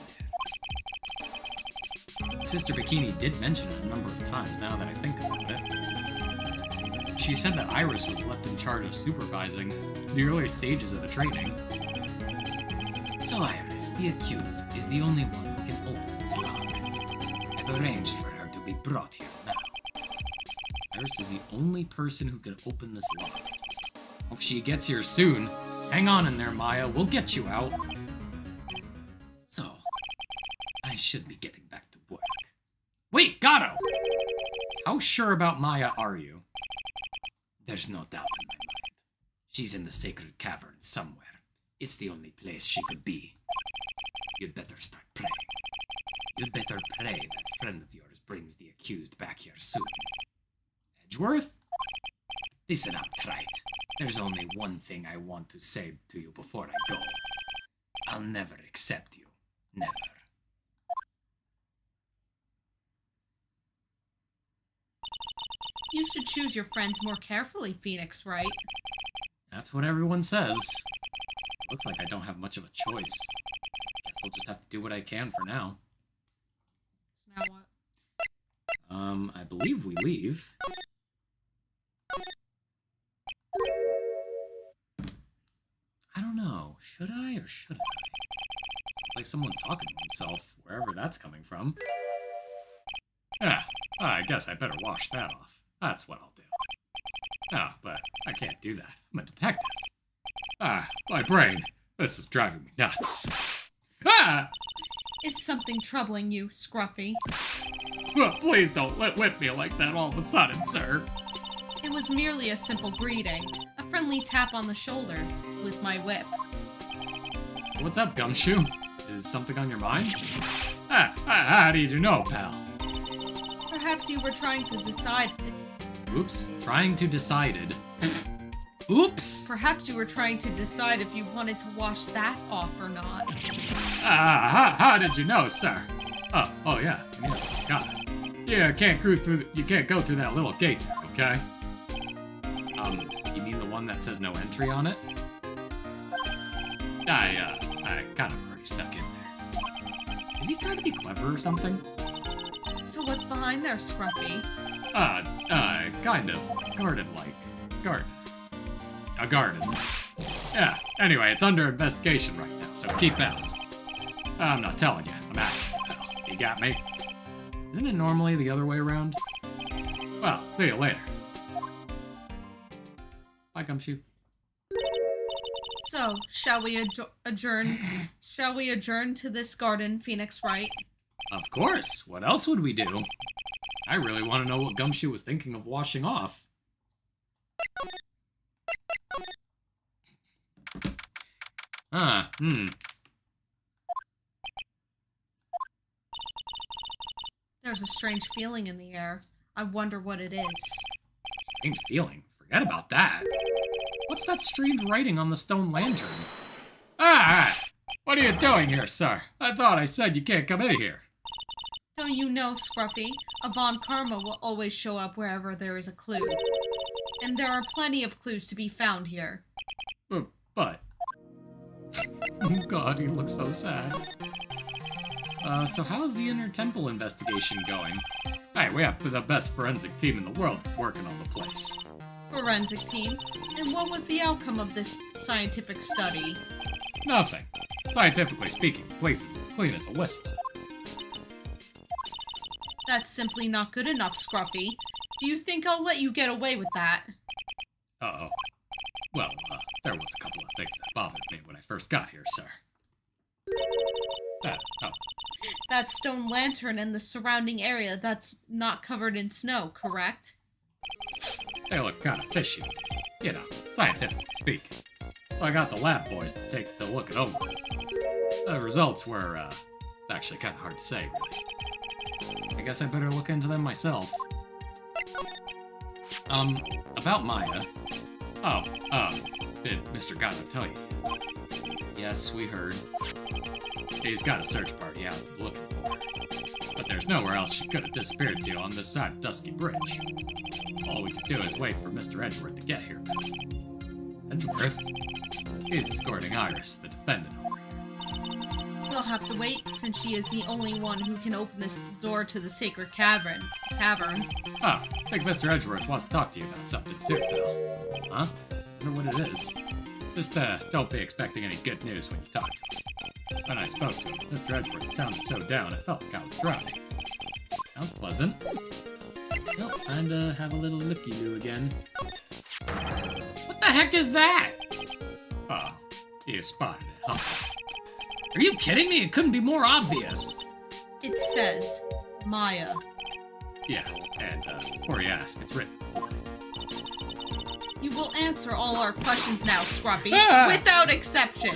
there. Sister Bikini did mention it a number of times now that I think about it. She said that Iris was left in charge of supervising the early stages of the training. Iris, the accused, is the only one who can open this lock. I've arranged for her to be brought here now. Iris is the only person who can open this lock. Hope she gets here soon. Hang on in there, Maya. We'll get you out. So, I should be getting back to work. Wait, Gato! How sure about Maya are you? There's no doubt in my mind. She's in the sacred cavern somewhere. It's the only place she could be. You'd better start praying. You'd better pray that friend of yours brings the accused back here soon. Edgeworth? Listen up, Wright. There's only one thing I want to say to you before I go. I'll never accept you. Never. You should choose your friends more carefully, Phoenix, Wright? That's what everyone says. Looks like I don't have much of a choice. Guess I'll just have to do what I can for now. So now what? I believe we leave. I don't know. Should I or shouldn't I? Like someone's talking to himself, wherever that's coming from. I guess I better wash that off. That's what I'll do. But I can't do that. I'm a detective. My brain. This is driving me nuts. Is something troubling you, Scruffy? Please don't whip me like that all of a sudden, sir. It was merely a simple greeting. A friendly tap on the shoulder with my whip. What's up, Gumshoe? Is something on your mind? How did you know, pal? Perhaps you were trying to decide... Oops. Trying to decided. Oops! Perhaps you were trying to decide if you wanted to wash that off or not. How did you know, sir? Oh yeah. Got it. Yeah, you can't go through that little gate there, okay? You mean the one that says no entry on it? I kind of already stuck in there. Is he trying to be clever or something? So what's behind there, Scruffy? Kind of garden-like. Garden. A garden. Yeah, anyway, it's under investigation right now, so keep out. I'm not telling you, I'm asking you, pal. You got me? Isn't it normally the other way around? Well, see you later. Bye, Gumshoe. So, shall we adjourn? Shall we adjourn to this garden, Phoenix, Wright? Of course. What else would we do? I really want to know what Gumshoe was thinking of washing off. There's a strange feeling in the air. I wonder what it is. Strange feeling? Forget about that. What's that strange writing on the stone lantern? What are you doing here, sir? I thought I said you can't come in here. Don't you know, Scruffy, Avant Karma will always show up wherever there is a clue. And there are plenty of clues to be found here. But... Oh god, he looks so sad. So how's the Inner Temple investigation going? Hey, we have the best forensic team in the world working on the place. Forensic team? And what was the outcome of this scientific study? Nothing. Scientifically speaking, the place is as clean as a whistle. That's simply not good enough, Scruffy. Do you think I'll let you get away with that? Uh-oh. Well, there was a couple of things that bothered me when I first got here, sir. That stone lantern and the surrounding area that's not covered in snow, correct? They look kind of fishy. You know, scientifically speaking. So I got the lab boys to look it over. The results were, it's actually kind of hard to say, really. I guess I better look into them myself. About Maya. Did Mr. Gato tell you? Yes, we heard. He's got a search party out looking for her. But there's nowhere else she could have disappeared to on this side of Dusky Bridge. All we can do is wait for Mr. Edgeworth to get here. Edgeworth? He's escorting Iris, the defendant, over here. We'll have to wait, since she is the only one who can open this door to the sacred cavern. I think Mr. Edgeworth wants to talk to you about something too, pal. Huh? I wonder what it is. Just, don't be expecting any good news when you talk to him. When I spoke to him, Mr. Edgeworth sounded so down it felt like I was drowning. Sounds pleasant. Well, time to have a little looky-loo again. What the heck is that? Oh, you spotted it, huh? Are you kidding me? It couldn't be more obvious. It says, Maya. Yeah, and before you ask, it's written. You will answer all our questions now, Scruffy, without exception.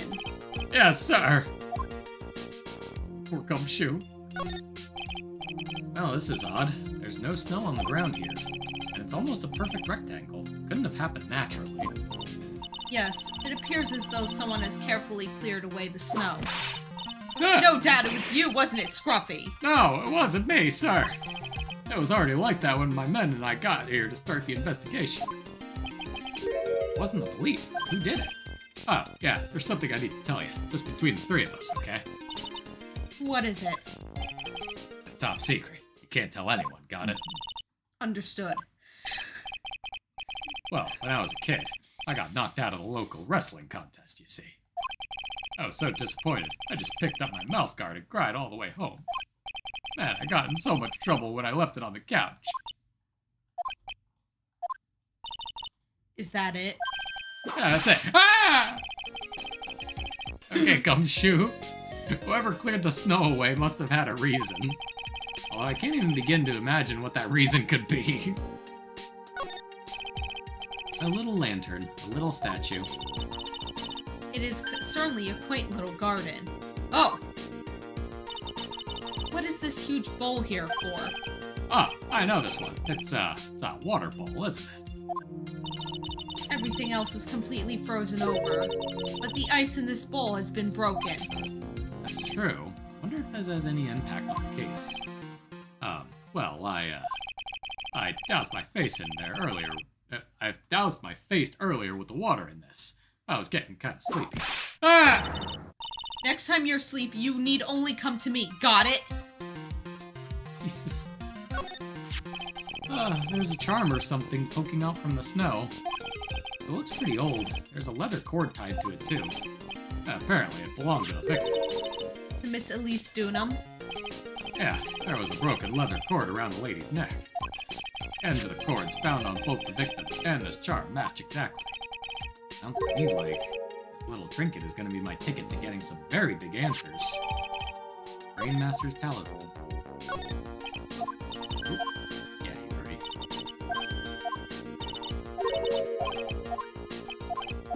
Yes, sir. Poor Gumshoe. Oh, this is odd. There's no snow on the ground here, and it's almost a perfect rectangle. Couldn't have happened naturally. Yes, it appears as though someone has carefully cleared away the snow. No doubt it was you, wasn't it, Scruffy? No, it wasn't me, sir. It was already like that when my men and I got here to start the investigation. It wasn't the police. Who did it? Oh, yeah, there's something I need to tell you. Just between the three of us, okay? What is it? It's top secret. You can't tell anyone, got it? Understood. Well, when I was a kid, I got knocked out of the local wrestling contest, you see. I was so disappointed, I just picked up my mouth guard and cried all the way home. Man, I got in so much trouble when I left it on the couch. Is that it? Yeah, that's it. Ah! Okay, Gumshoe. Whoever cleared the snow away must have had a reason. Well, I can't even begin to imagine what that reason could be. A little lantern, a little statue. It is certainly a quaint little garden. Oh! What is this huge bowl here for? Oh, I know this one. It's a water bowl, isn't it? Everything else is completely frozen over, but the ice in this bowl has been broken. That's true. Wonder if this has any impact on the case. Well, I doused my face in there earlier. I doused my face earlier with the water in this. I was getting kind of sleepy. Ah! Next time you're asleep, you need only come to me. Got it? Jesus. There's a charm or something poking out from the snow. It looks pretty old. There's a leather cord tied to it, too. Apparently, it belonged to the victim. To Miss Elise Dunham? Yeah, there was a broken leather cord around the lady's neck. Ends of the cords found on both the victim and this charm match exactly. Sounds to me like this little trinket is going to be my ticket to getting some very big answers. Rainmaster's talisman. Oop. Yeah, you hurry.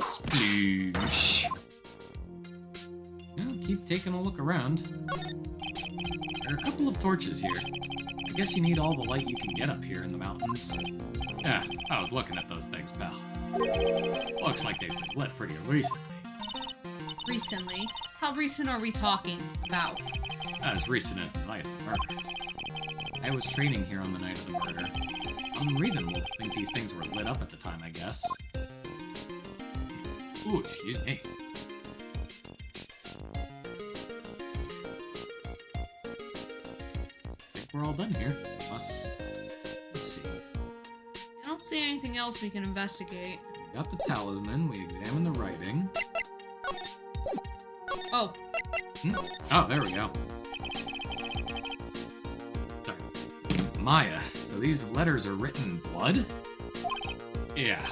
Sploosh. Well, keep taking a look around. There are a couple of torches here. I guess you need all the light you can get up here in the mountains. Yeah, I was looking at those things, pal. Looks like they've been lit pretty recently. Recently? How recent are we talking about? As recent as the night of the murder. I was training here on the night of the murder. Unreasonable to think these things were lit up at the time, I guess. Ooh, excuse me. I think we're all done here. Let's see. I don't see anything else we can investigate. We got the talisman, we examined the writing. Oh. Oh, there we go. Sorry. Maya, so these letters are written in blood? Yeah.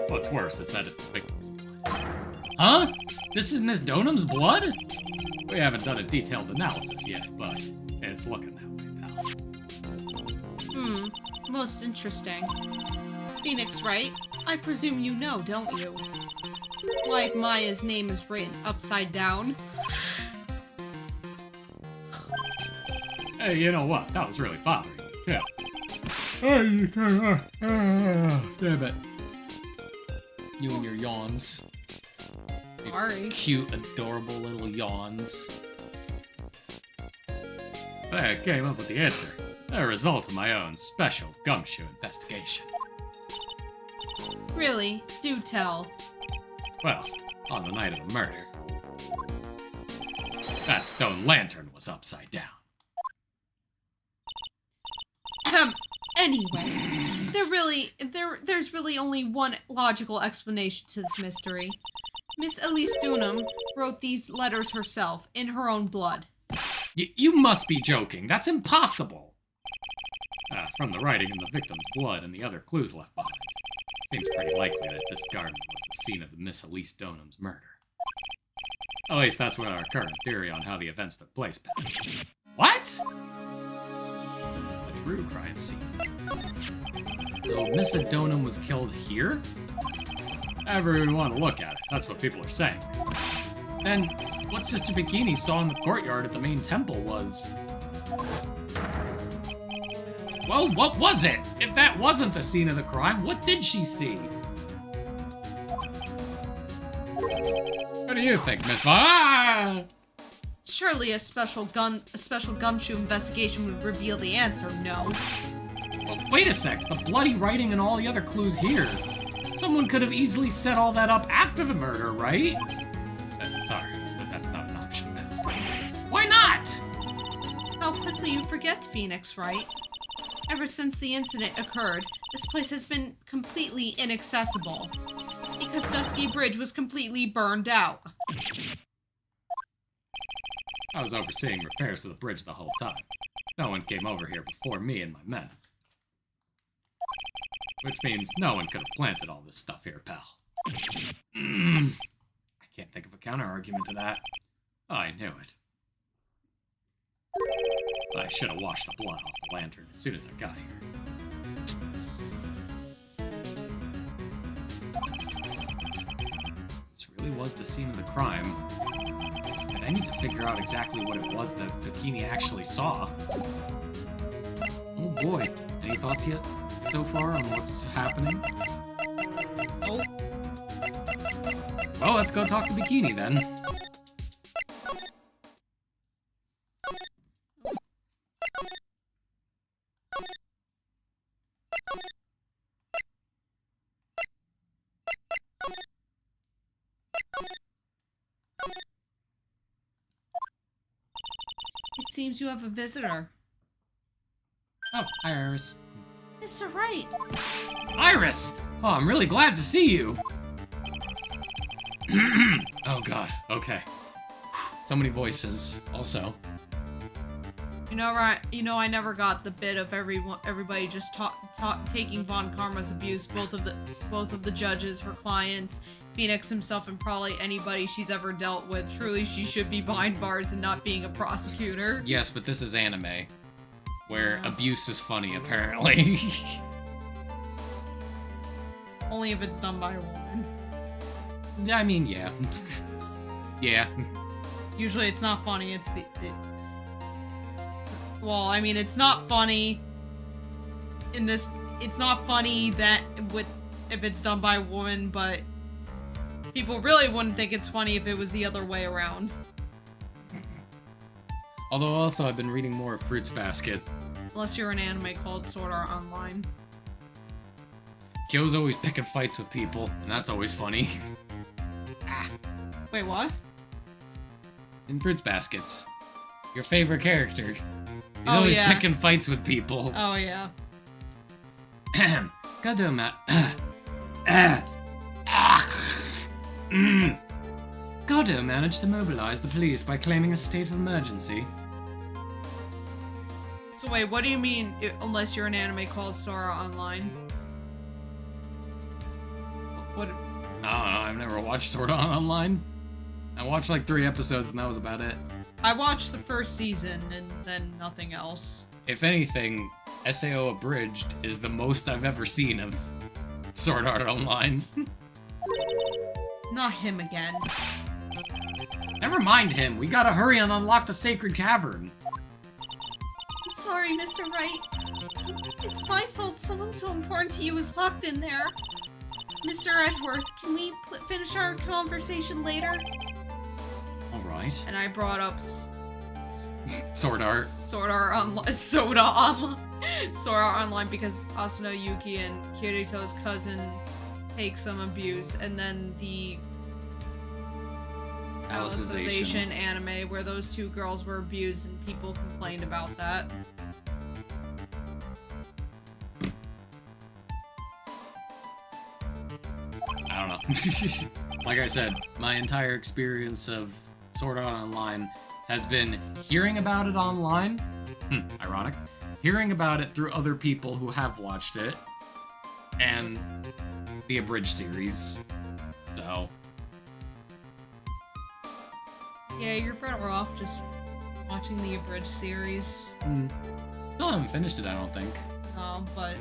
What's worse is that it's the victim's blood. Huh? This is Miss Donham's blood? We haven't done a detailed analysis yet, but it's looking that way, pal. Most interesting. Phoenix, Wright? I presume you know, don't you? Why Maya's name is written upside down? Hey, you know what? That was really bothering me, too. Damn it. You and your yawns. Sorry. Cute, adorable little yawns. But I came up with the answer. A result of my own special gumshoe investigation. Really? Do tell. Well, on the night of the murder, that stone lantern was upside down. Anyway, there's really only one logical explanation to this mystery. Miss Elise Dunham wrote these letters herself, in her own blood. You must be joking. That's impossible. From the writing and the victim's blood and the other clues left behind, seems pretty likely that this garden was the scene of the Miss Elise Dunham's murder. At least that's what our current theory on how the events took place. What? A true crime scene. So Miss Dunham was killed here? However we want to look at it, that's what people are saying. Then, what Sister Bikini saw in the courtyard at the main temple was... Well, what was it? If that wasn't the scene of the crime, what did she see? What do you think, Miss Surely a special gumshoe investigation would reveal the answer, no? Well, wait a sec. The bloody writing and all the other clues here. Someone could have easily set all that up after the murder, right? Sorry, but that's not an option. Why not? How quickly you forget, Phoenix, right? Ever since the incident occurred, this place has been completely inaccessible. Because Dusky Bridge was completely burned out. I was overseeing repairs to the bridge the whole time. No one came over here before me and my men. Which means no one could have planted all this stuff here, pal. I can't think of a counter-argument to that. I knew it. I should have washed the blood off the lantern as soon as I got here. This really was the scene of the crime. And I need to figure out exactly what it was that Bikini actually saw. Oh boy. Any thoughts yet so far on what's happening? Oh. Well, let's go talk to Bikini then. It seems you have a visitor. Oh, hi, Iris. Mr. Wright! Iris! Oh, I'm really glad to see you! Oh god, okay. So many voices, also. You know, right? You know, I never got the bit of everybody just taking Von Karma's abuse. Both of the judges, her clients, Phoenix himself, and probably anybody she's ever dealt with. Truly, she should be behind bars and not being a prosecutor. Yes, but this is anime, where abuse is funny, apparently. Only if it's done by a woman. I mean, yeah. Yeah. Usually, it's not funny. Well, I mean, it's not funny in this. It's not funny that if it's done by a woman, but people really wouldn't think it's funny if it was the other way around. Although, also, I've been reading more of Fruits Basket. Unless you're an anime called Sword Art Online. Kyo's always picking fights with people, and that's always funny. Wait, what? In Fruits Baskets, your favorite character. He's always picking fights with people. Oh, yeah. Goddamn Godo managed to mobilize the police by claiming a state of emergency. So wait, what do you mean, unless you're an anime called Sora Online? What? I don't know, I've never watched Sword Art Online. I watched like 3 episodes and that was about it. I watched the first season and then nothing else. If anything, SAO Abridged is the most I've ever seen of Sword Art Online. Not him again. Never mind him, we gotta hurry and unlock the Sacred Cavern. I'm sorry, Mr. Wright. It's my fault someone so important to you is locked in there. Mr. Edgeworth, can we finish our conversation later? Alright. And I brought up Sword Art. Sword Art Online. Sword Art Online because Asano Yuki and Kirito's cousin take some abuse, and then the Alicization anime where those 2 girls were abused and people complained about that. I don't know. Like I said, my entire experience of Sword Art Online has been hearing about it online. Ironic. Hearing about it through other people who have watched it. And the abridged series. So. Yeah, you're better off just watching the abridged series. Still haven't finished it, I don't think. But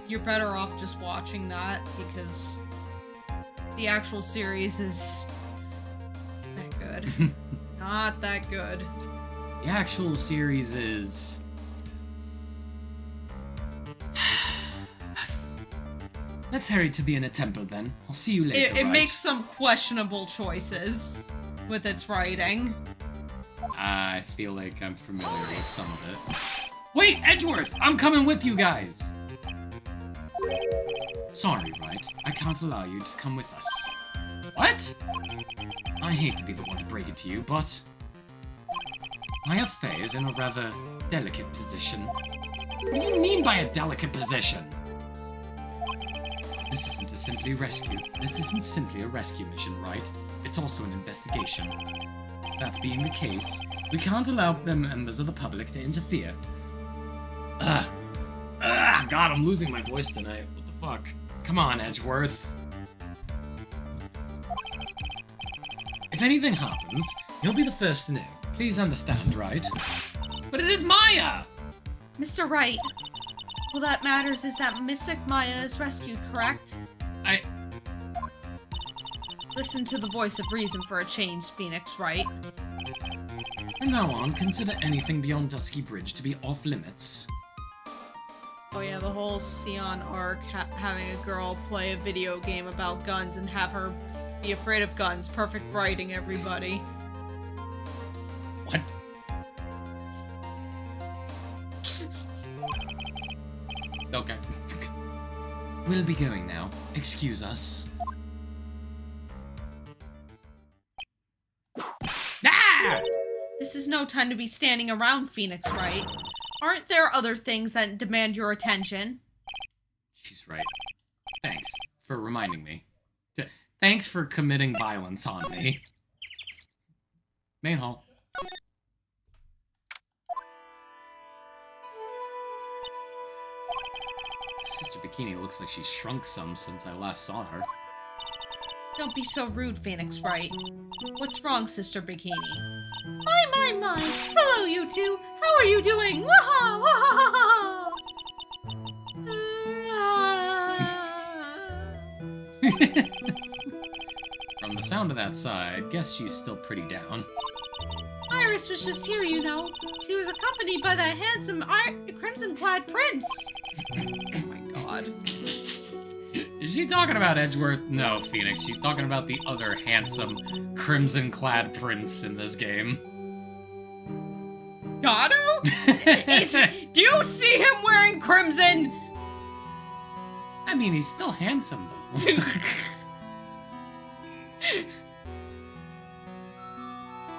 you're better off just watching that because the actual series is that good. Not that good. The actual series is... Let's hurry to the inner temple then. I'll see you later, It Wright. makes some questionable choices with its writing. I feel like I'm familiar with some of it. Wait, Edgeworth! I'm coming with you guys! Sorry, Wright. I can't allow you to come with us. What? I hate to be the one to break it to you, but... Maya Fey is in a rather delicate position. What do you mean by a delicate position? This isn't simply a rescue mission, right? It's also an investigation. That being the case, we can't allow members of the public to interfere. God, I'm losing my voice tonight. What the fuck? Come on, Edgeworth. If anything happens, you'll be the first to know. Please understand, right? But it is Maya! Mr. Wright, all that matters is that Mystic Maya is rescued, correct? Listen to the voice of reason for a change, Phoenix Wright. From now on, consider anything beyond Dusky Bridge to be off limits. Oh yeah, the whole Sion arc, having a girl play a video game about guns and have her be afraid of guns. Perfect writing, everybody. What? Okay. We'll be going now. Excuse us. Ah! This is no time to be standing around, Phoenix Wright. Aren't there other things that demand your attention? She's right. Thanks for reminding me. Thanks for committing violence on me. Main hall. Sister Bikini looks like she's shrunk some since I last saw her. Don't be so rude, Phoenix Wright. What's wrong, Sister Bikini? My. Hello, you two. How are you doing? Waha, waha, From the sound of that sigh, I guess she's still pretty down. Iris was just here, you know. She was accompanied by that handsome crimson-clad prince. Oh my god. Is she talking about Edgeworth? No, Phoenix. She's talking about the other handsome, crimson-clad prince in this game. Gato? Do you see him wearing crimson? I mean, he's still handsome, though.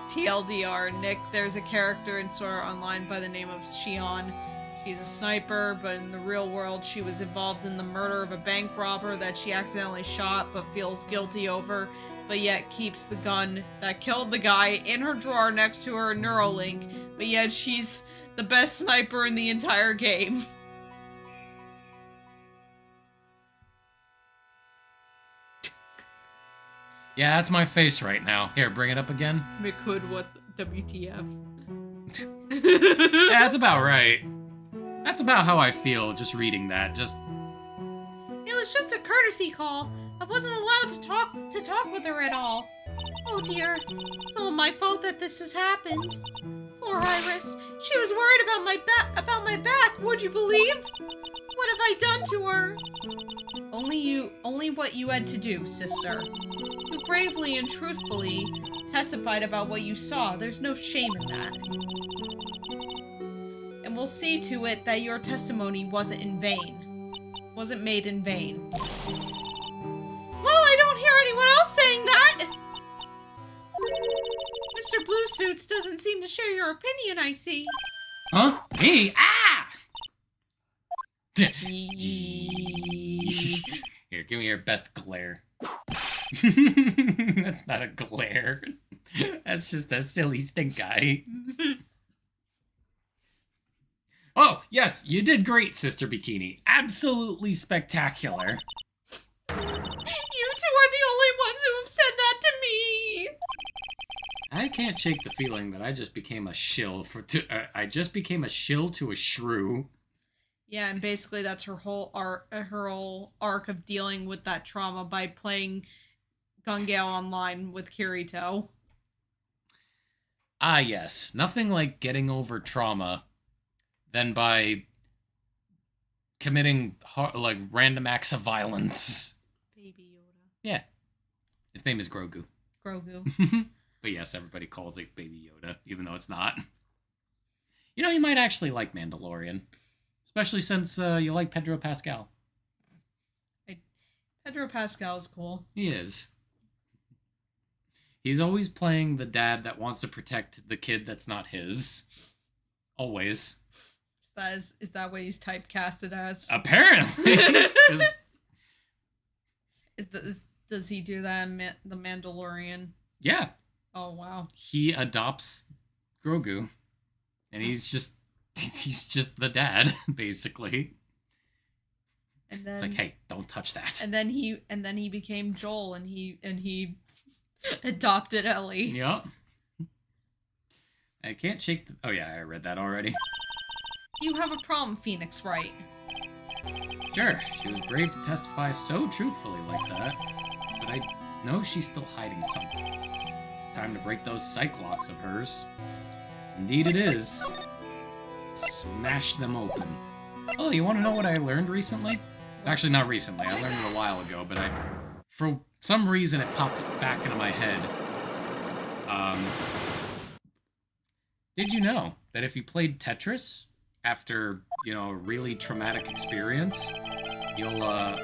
TLDR, Nick, there's a character in Sword Art Online by the name of Shion. She's a sniper, but in the real world, she was involved in the murder of a bank robber that she accidentally shot but feels guilty over, but yet keeps the gun that killed the guy in her drawer next to her Neuralink, but yet she's the best sniper in the entire game. Yeah, that's my face right now. Here, bring it up again. McHood, what WTF? Yeah, that's about right. That's about how I feel just reading that. It was just a courtesy call. I wasn't allowed to talk with her at all. Oh dear, it's all my fault that this has happened. Poor Iris. She was worried about my back. Would you believe? What have I done to her? Only what you had to do, sister. You bravely and truthfully testified about what you saw. There's no shame in that. And we'll see to it that your testimony wasn't in vain. Wasn't made in vain. Well, I don't hear anyone else saying that! Mr. Blue Suits doesn't seem to share your opinion, I see. Huh? Me? Ah! Here, give me your best glare. That's not a glare. That's just a silly stink eye. Oh, yes, you did great, Sister Bikini. Absolutely spectacular. You two are the only ones who have said that to me. I can't shake the feeling that I just became a shill I just became a shill to a shrew. Yeah, and basically that's her whole arc of dealing with that trauma by playing Gun Gale Online with Kirito. Ah, yes. Nothing like getting over trauma than by committing random acts of violence. Baby Yoda. Yeah. His name is Grogu. Grogu. But yes, everybody calls it Baby Yoda, even though it's not. You know, you might actually like Mandalorian. Especially since you like Pedro Pascal. Pedro Pascal is cool. He is. He's always playing the dad that wants to protect the kid that's not his. Always. Is that what he's typecasted as? Apparently. Does he do that in The Mandalorian? Yeah. Oh, wow. He adopts Grogu. And he's just the dad, basically. And then it's like, hey, don't touch that. And then he became Joel, and he adopted Ellie. Yep. I can't shake the... Oh yeah, I read that already. You have a problem, Phoenix Wright. Sure, she was brave to testify so truthfully like that, but I know she's still hiding something. Time to break those psych locks of hers. Indeed it is. Smash them open. Oh, you want to know what I learned recently? Actually, not recently. I learned it a while ago, but for some reason, it popped back into my head. Did you know that if you played Tetris after, you know, a really traumatic experience, you won't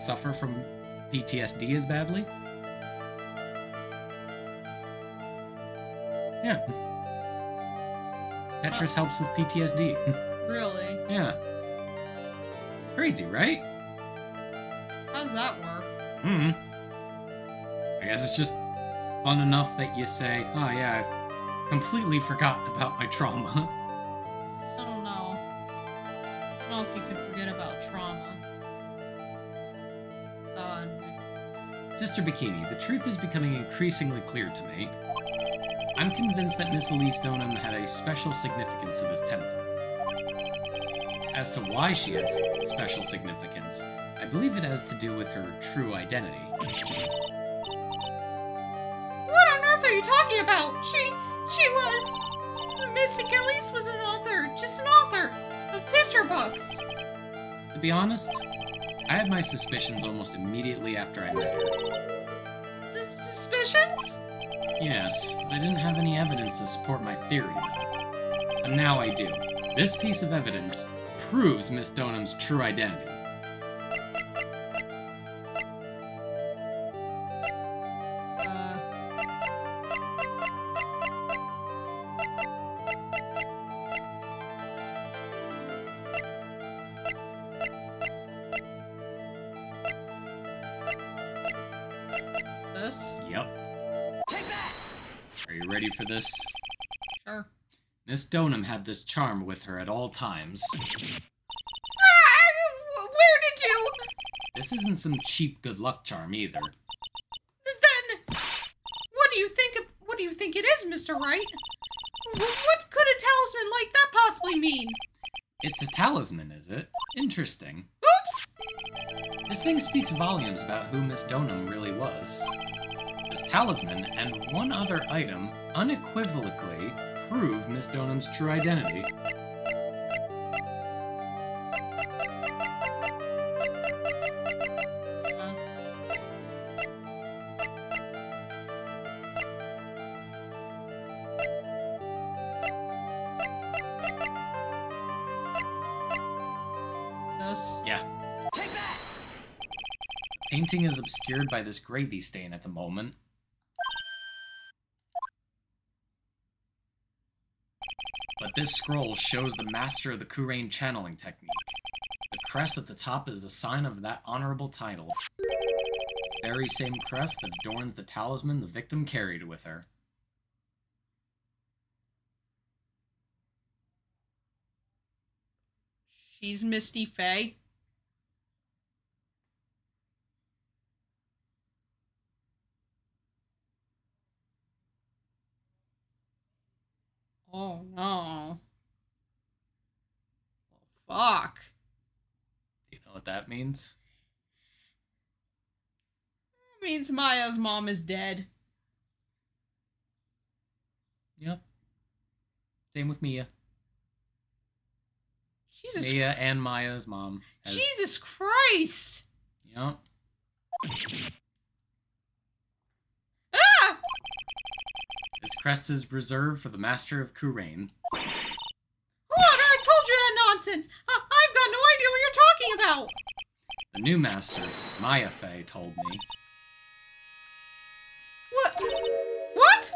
suffer from PTSD as badly? Yeah. Tetris helps with PTSD. Really? Yeah. Crazy, right? How does that work? I guess it's just fun enough that you say, oh yeah, I've completely forgotten about my trauma. I don't know. I don't know if you could forget about trauma. Sister Bikini, the truth is becoming increasingly clear to me. I'm convinced that Miss Elise Donham had a special significance to this temple. As to why she has special significance, I believe it has to do with her true identity. What on earth are you talking about? She was... Mystic Elise was an author, just an author of picture books. To be honest, I had my suspicions almost immediately after I met her. Suspicions? Yes, I didn't have any evidence to support my theory. But now I do. This piece of evidence proves Miss Donham's true identity. This? Yep. Take that! Are you ready for this? Sure. Miss Donham had this charm with her at all times. Where did you... This isn't some cheap good luck charm either. Then, what do you think it is, Mr. Wright? What could a talisman like that possibly mean? It's a talisman, is it? Interesting. Oops! This thing speaks volumes about who Miss Donham really was. This talisman and one other item unequivocally prove Miss Donham's true identity. This? Yeah. Take that! Painting is obscured by this gravy stain at the moment. But this scroll shows the master of the Kurain channeling technique. The crest at the top is the sign of that honorable title. very same crest that adorns the talisman the victim carried with her. She's Misty Faye. Oh no. Well, fuck. Do you know what that means? It means Maya's mom is dead. Yep. Same with Mia. Jesus. Mia and Maya's mom. Jesus Christ! Yep. Ah! This crest is reserved for the Master of Kurain. Who on earth told you that nonsense? I've got no idea what you're talking about! The new master, Maya Faye, told me. What? What?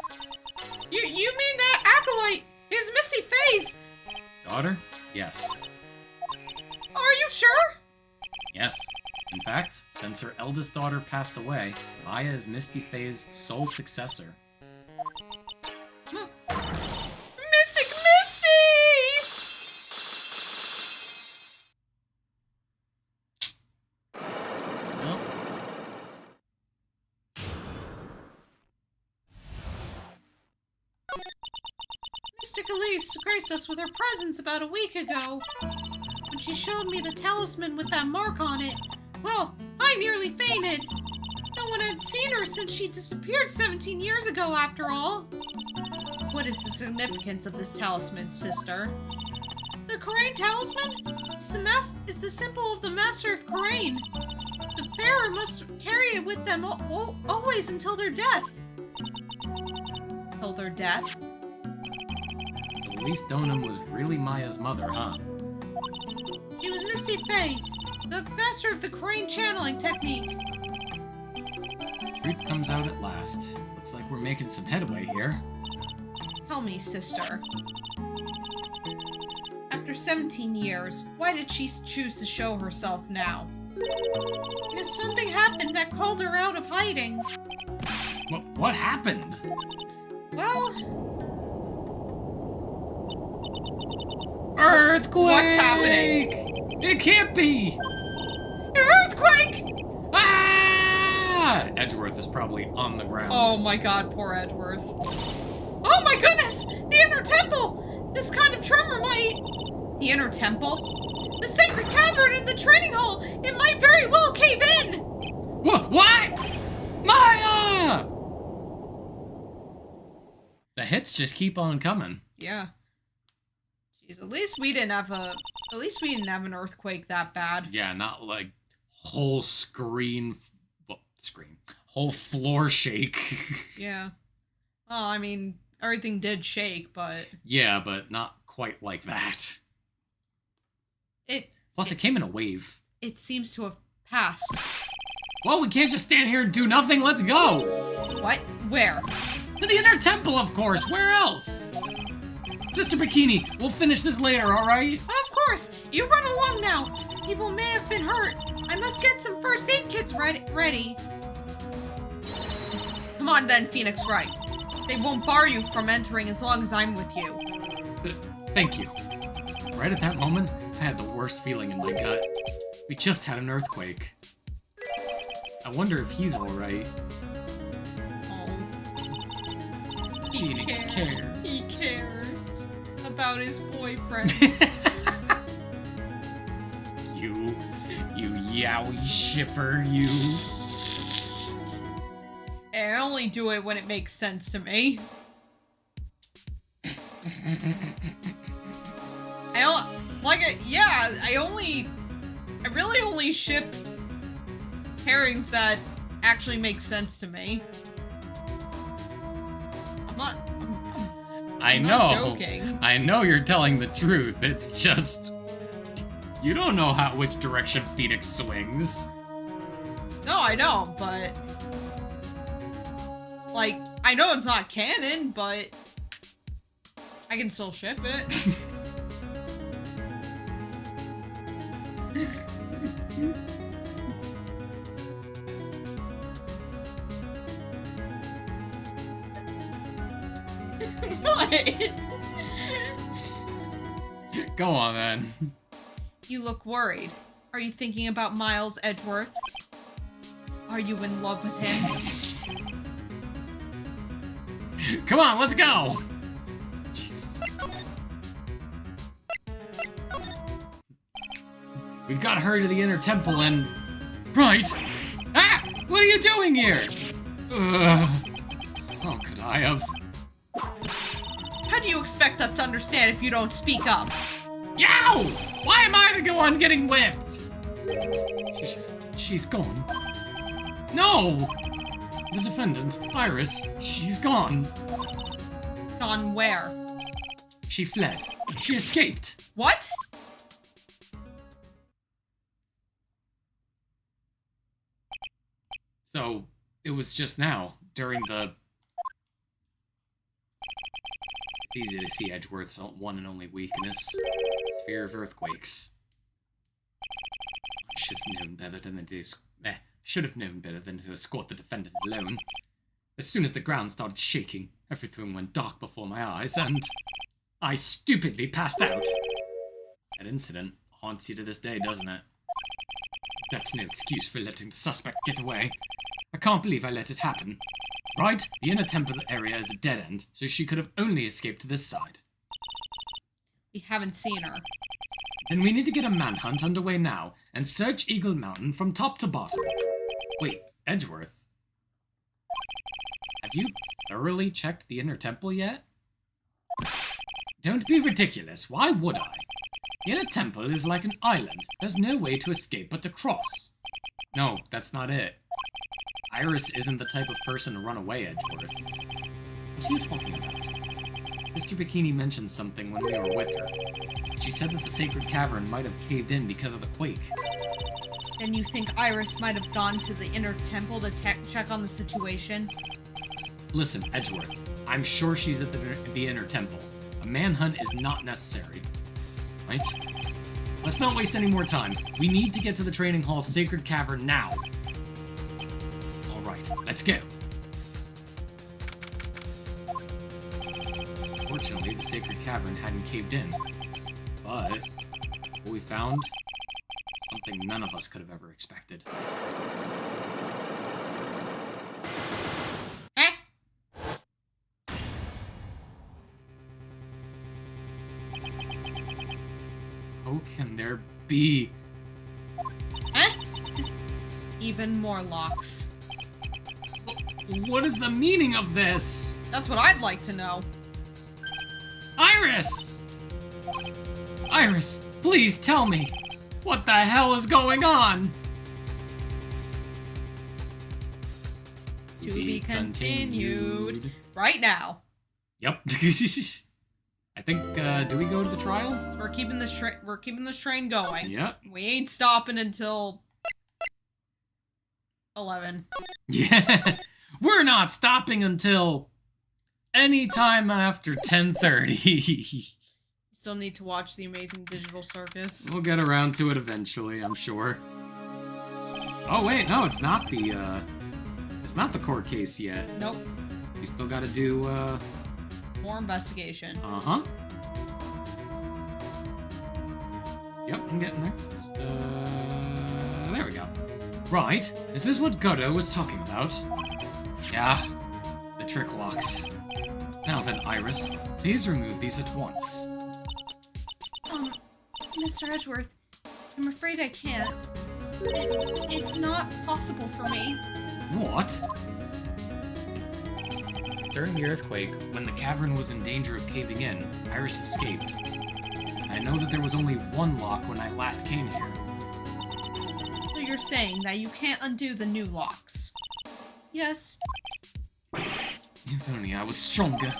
You mean that acolyte is Misty Faye's? Daughter? Yes. Are you sure? Yes. In fact, since her eldest daughter passed away, Maya is Misty Faye's sole successor. Mystic Misty! Nope. Mystic Elise graced us with her presence about a week ago. When she showed me the talisman with that mark on it, well, I nearly fainted. No one had seen her since she disappeared 17 years ago, after all. What is the significance of this talisman, sister? The Kurain talisman? It's the symbol of the Master of Kurain. The bearer must carry it with them always until their death. Till their death? So Elise Donham was really Maya's mother, huh? She was Misty Faye, the master of the Kurain channeling technique. Truth comes out at last. Looks like we're making some headway here. Tell me, sister. After 17 years, why did she choose to show herself now? Because something happened that called her out of hiding. What happened? Well... Earthquake! What's happening? It can't be! Earthquake! Ah! Edgeworth is probably on the ground. Oh my god, poor Edgeworth. Oh my goodness! The inner temple! This kind of tremor might... The inner temple? The sacred cavern in the training hall! It might very well cave in! What? Maya! The hits just keep on coming. Yeah. Jeez, at least we didn't have an earthquake that bad. Yeah, not like whole whole floor shake. Yeah. Well, I mean, everything did shake, but... Yeah, but not quite like that. Plus, it came in a wave. It seems to have passed. Well, we can't just stand here and do nothing. Let's go! What? Where? To the inner temple, of course. Where else? Sister Bikini, we'll finish this later, alright? Of course! You run along now! People may have been hurt. I must get some first aid kits ready. Come on then, Phoenix Wright. They won't bar you from entering as long as I'm with you. Thank you. Right at that moment, I had the worst feeling in my gut. We just had an earthquake. I wonder if he's alright. Oh. Phoenix cares. He cares about his boyfriend. You yaoi shipper, you. Hey, I only do it when it makes sense to me. I really only ship pairings that actually make sense to me. I'm not joking. I know you're telling the truth. It's just you don't know which direction Phoenix swings. No, I know, but like I know it's not canon, but I can still ship it. What? Go on, then. You look worried. Are you thinking about Miles Edgeworth? Are you in love with him? Come on, let's go! We've got to hurry to the inner temple and... Right! Ah! What are you doing here? How could I have... How do you expect us to understand if you don't speak up? Yow! Why am I to go on getting whipped? She's gone. No! The defendant, Iris, she's gone. Gone where? She fled. She escaped. What? So, it was just now, during the... It's easy to see Edgeworth's one and only weakness. Fear of earthquakes. I should have known better than to escort the defendant alone. As soon as the ground started shaking, everything went dark before my eyes, and I stupidly passed out. That incident haunts you to this day, doesn't it? That's no excuse for letting the suspect get away. I can't believe I let it happen. Right? The inner temple area is a dead end, so she could have only escaped to this side. We haven't seen her. Then we need to get a manhunt underway now, and search Eagle Mountain from top to bottom. Wait, Edgeworth? Have you thoroughly checked the inner temple yet? Don't be ridiculous, why would I? The inner temple is like an island. There's no way to escape but to cross. No, that's not it. Iris isn't the type of person to run away, Edgeworth. What are you talking about? Sister Bikini mentioned something when we were with her. She said that the sacred cavern might have caved in because of the quake. Then you think Iris might have gone to the inner temple to check on the situation? Listen, Edgeworth, I'm sure she's at the inner temple. A manhunt is not necessary. Right? Let's not waste any more time. We need to get to the training hall's sacred cavern now. Alright, let's go. Fortunately, the sacred cavern hadn't caved in. But what we found, something none of us could have ever expected. How can there be... Even more locks. What is the meaning of this? That's what I'd like to know. Iris! Iris, please tell me. What the hell is going on? To be continued. Right now. Yep. I think, do we go to the trial? We're keeping this train going. Yep. We ain't stopping until 11. Yeah. We're not stopping until any time after 10:30. Still need to watch The Amazing Digital Circus. We'll get around to it eventually, I'm sure. Oh wait, no, it's not the court case yet. Nope. We still gotta do, More investigation. Uh-huh. Yep, I'm getting there. Just, there we go. Right, is this what Godot was talking about? Yeah, the trick locks. Now then, Iris, please remove these at once. Mr. Edgeworth, I'm afraid I can't. It's not possible for me. What? During the earthquake, when the cavern was in danger of caving in, Iris escaped. I know that there was only one lock when I last came here. So you're saying that you can't undo the new locks? Yes. If only I was stronger.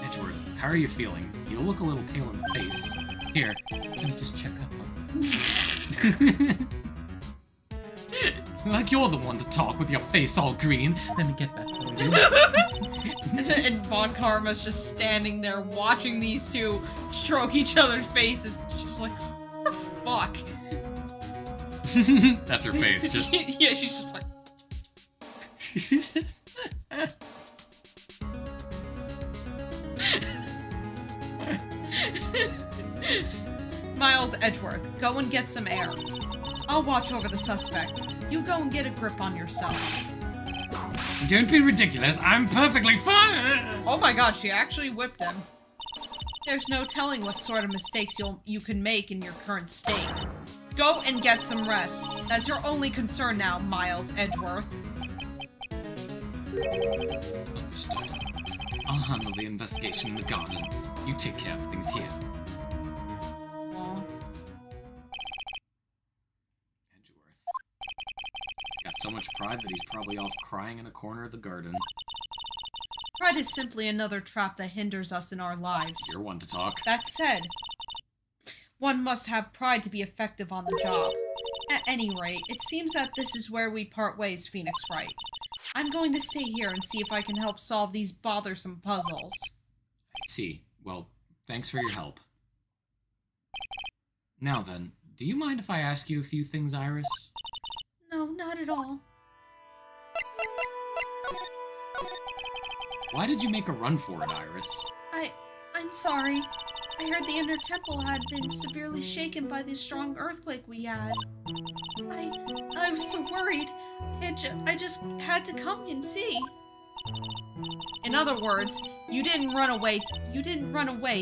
Edgeworth, how are you feeling? You look a little pale in the face. Here, let me just check up on... Like you're the one to talk with your face all green. Let me get that for you. And Von Karma's just standing there watching these two stroke each other's faces. She's like, what the fuck? That's her face, just... Yeah, she's just like... Miles Edgeworth, go and get some air. I'll watch over the suspect. You go and get a grip on yourself. Don't be ridiculous. I'm perfectly fine. Oh my god, she actually whipped him. There's no telling what sort of mistakes you can make in your current state. Go and get some rest. That's your only concern now, Miles Edgeworth. Understood. I'll handle the investigation in the garden. You take care of things here. Edgeworth. He's got so much pride that he's probably off crying in a corner of the garden. Pride is simply another trap that hinders us in our lives. You're one to talk. That said, one must have pride to be effective on the job. At any rate, it seems that this is where we part ways, Phoenix Wright. I'm going to stay here and see if I can help solve these bothersome puzzles. I see. Well, thanks for your help. Now then, do you mind if I ask you a few things, Iris? No, not at all. Why did you make a run for it, Iris? I'm sorry. I heard the inner temple had been severely shaken by the strong earthquake we had. I was so worried. I just had to come and see. In other words, you didn't run away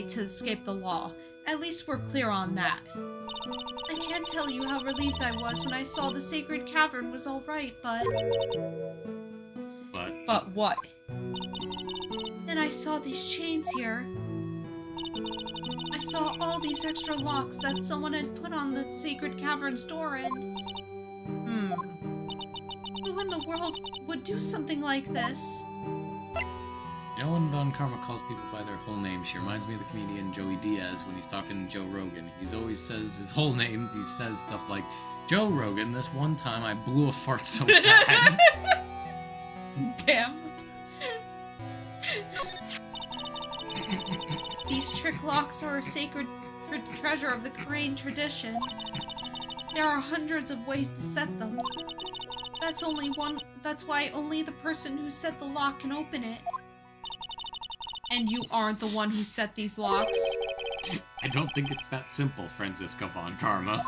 to escape the law. At least we're clear on that. I can't tell you how relieved I was when I saw the sacred cavern was all right, but... But what? And I saw these chains here. I saw all these extra locks that someone had put on the sacred cavern's door and... Who in the world would do something like this? You know when Von Karma calls people by their whole name, she reminds me of the comedian Joey Diaz when he's talking to Joe Rogan. He always says his whole names. He says stuff like, Joe Rogan, this one time I blew a fart so bad. Damn. These trick locks are a sacred treasure of the Crane tradition. There are hundreds of ways to set them. That's why only the person who set the lock can open it. And you aren't the one who set these locks? I don't think it's that simple, Francisco Von Karma.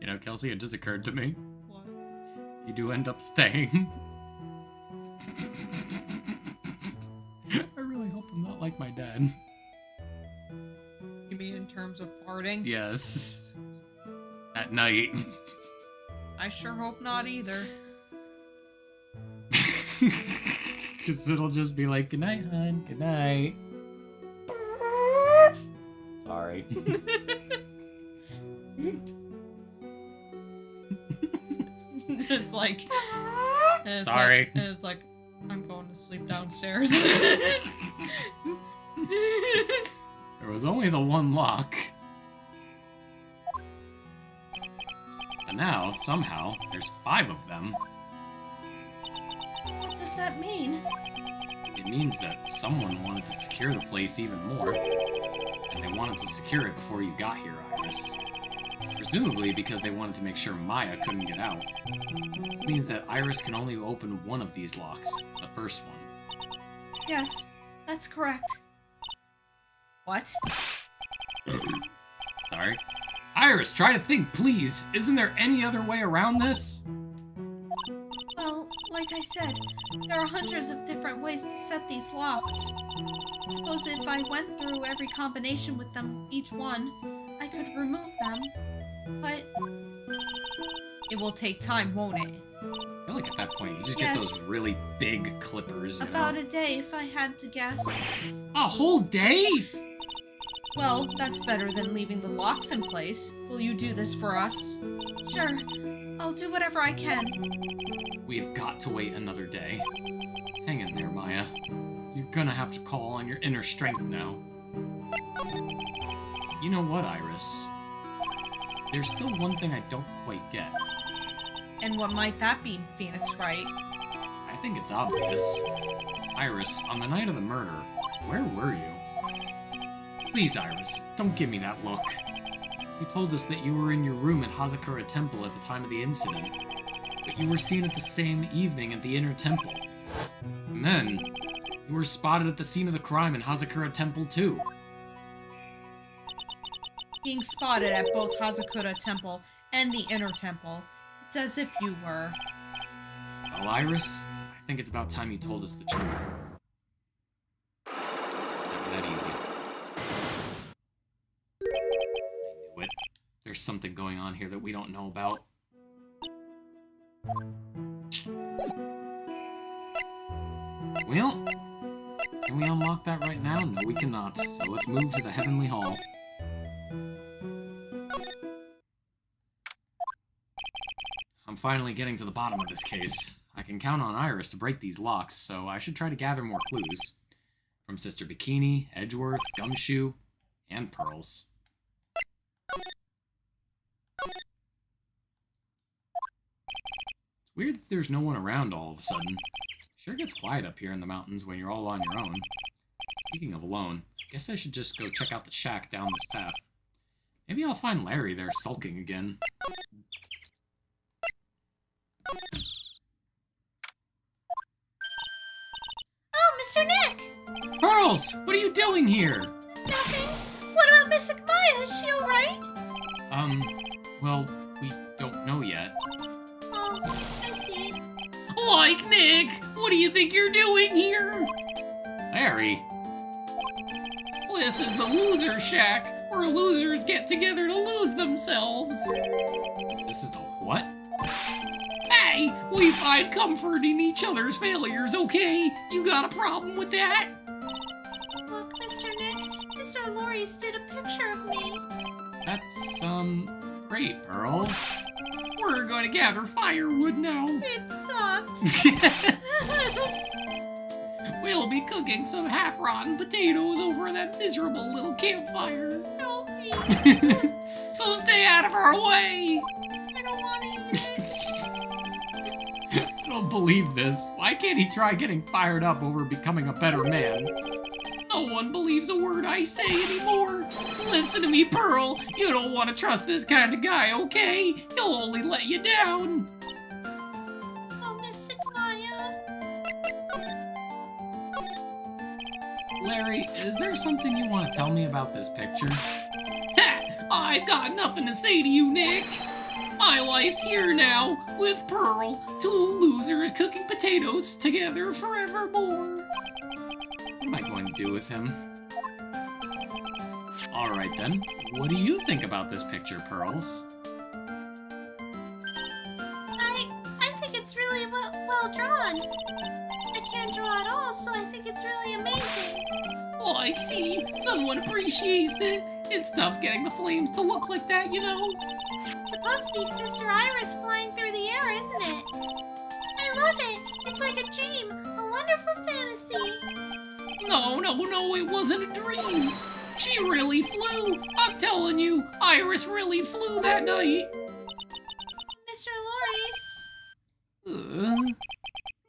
You know, Kelsey, it just occurred to me. What? You do end up staying. I really hope I'm not like my dad. You mean in terms of farting? Yes. At night. I sure hope not either. Because it'll just be like, good night, hon, good night. Sorry. It's like... Sorry. It's like, I'm going to sleep downstairs. There was only the one lock. And now, somehow, there's 5 of them. What does that mean? It means that someone wanted to secure the place even more. And they wanted to secure it before you got here, Iris. Presumably because they wanted to make sure Maya couldn't get out. This means that Iris can only open one of these locks, the first one. Yes, that's correct. What? Sorry. Iris, try to think, please! Isn't there any other way around this? Well, like I said, there are hundreds of different ways to set these locks. I suppose if I went through every combination with them, each one, I could remove them. But it will take time, won't it? I feel like at that point you just Yes. get those really big clippers, you About know? a day, if I had to guess. A whole day? Well, that's better than leaving the locks in place. Will you do this for us? Sure. I'll do whatever I can. We've got to wait another day. Hang in there, Maya. You're gonna have to call on your inner strength now. You know what, Iris? There's still one thing I don't quite get. And what might that be, Phoenix Wright? I think it's obvious. Iris, on the night of the murder, where were you? Please, Iris, don't give me that look. You told us that you were in your room at Hazakura Temple at the time of the incident, but you were seen at the same evening at the Inner Temple. And then, you were spotted at the scene of the crime in Hazakura Temple too. being spotted at both Hazakura Temple and the Inner Temple. It's as if you were. Well, Iris, I think it's about time you told us the truth. Not that easy. I knew it. There's something going on here that we don't know about. Well, can we unlock that right now? No, we cannot. So let's move to the Heavenly Hall. I'm finally getting to the bottom of this case. I can count on Iris to break these locks, so I should try to gather more clues. From Sister Bikini, Edgeworth, Gumshoe, and Pearls. It's weird that there's no one around all of a sudden. Sure gets quiet up here in the mountains when you're all on your own. Speaking of alone, I guess I should just go check out the shack down this path. Maybe I'll find Larry there sulking again. Oh, Mr. Nick! Pearls! What are you doing here? Nothing. What about Miss Maya? Is she alright? Well, we don't know yet. Oh, I see. Like Nick! What do you think you're doing here? Larry? This is the loser shack, where losers get together to lose themselves. This is the what? Hey, we find comfort in each other's failures, okay? You got a problem with that? Look, Mr. Nick, Mr. Loris did a picture of me. That's, great, Pearls. We're going to gather firewood now. It sucks. We'll be cooking some half-rotten potatoes over that miserable little campfire. Help me. So stay out of our way. I don't want to eat it. I don't believe this. Why can't he try getting fired up over becoming a better man? No one believes a word I say anymore. Listen to me, Pearl. You don't want to trust this kind of guy, okay? He'll only let you down. Oh, Miss Maya. Larry, is there something you want to tell me about this picture? Ha! I've got nothing to say to you, Nick. My life's here now, with Pearl, two losers cooking potatoes together forevermore. What am I going to do with him? Alright then, what do you think about this picture, Pearls? I think it's really well drawn. I can't draw at all, so I think it's really amazing. Oh, I see. Someone appreciates it. It's tough getting the flames to look like that, you know? It's supposed to be Sister Iris flying through the air, isn't it? I love it. It's like a dream, a wonderful fantasy. No, it wasn't a dream. She really flew. I'm telling you, Iris really flew that night. Mr. Loris.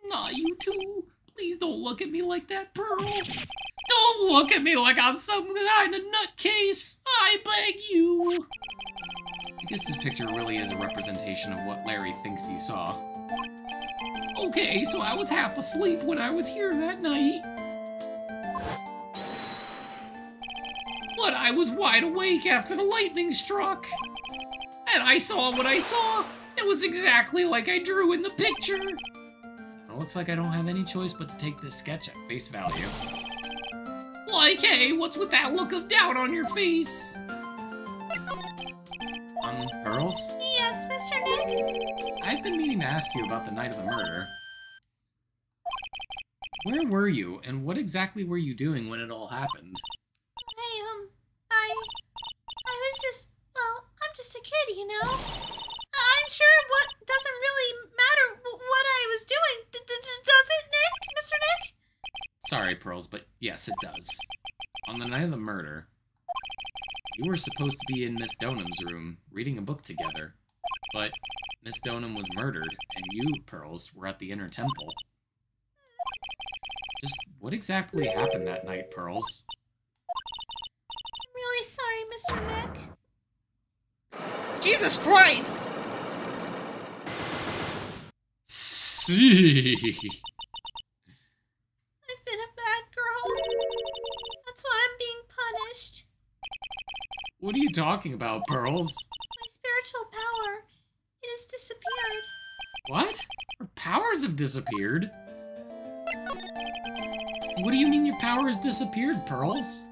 Not you two. Please don't look at me like that, Pearl. Don't look at me like I'm some kind of nutcase. I beg you. I guess this picture really is a representation of what Larry thinks he saw. Okay, so I was half asleep when I was here that night. But I was wide awake after the lightning struck. And I saw what I saw. It was exactly like I drew in the picture. It looks like I don't have any choice but to take this sketch at face value. Like, hey, what's with that look of doubt on your face? Pearls? Yes, Mr. Nick? I've been meaning to ask you about the night of the murder. Where were you, and what exactly were you doing when it all happened? I was just, well, I'm just a kid, you know? I'm sure what doesn't really matter what I was doing. Does it, Nick? Mr. Nick? Sorry, Pearls, but yes, it does. On the night of the murder, you were supposed to be in Miss Donham's room, reading a book together. But Miss Donham was murdered, and you, Pearls, were at the Inner Temple. Just what exactly happened that night, Pearls? I'm really sorry, Mr. Nick. Jesus Christ! See. I've been a bad girl. That's why I'm being punished. What are you talking about, Pearls? My spiritual power, it has disappeared. What? Our powers have disappeared? What do you mean your power has disappeared, Pearls?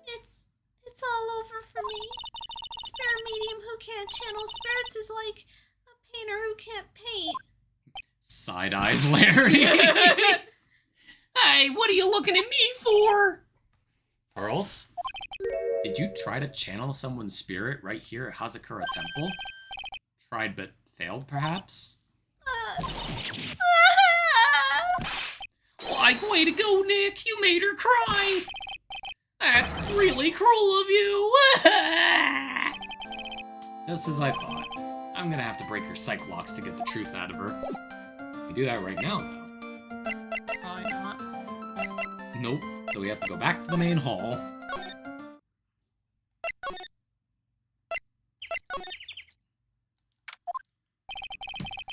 It's all over for me. Spirit medium who can't channel spirits is like a painter who can't paint. Side eyes, Larry. Hey, what are you looking at me for? Pearls? Did you try to channel someone's spirit right here at Hazakura Temple? Tried but failed, perhaps? Like, way to go, Nick. You made her cry. That's really cruel of you. Just as I thought. I'm gonna have to break her psych locks to get the truth out of her. We do that right now, though. Probably not. Nope. So we have to go back to the main hall.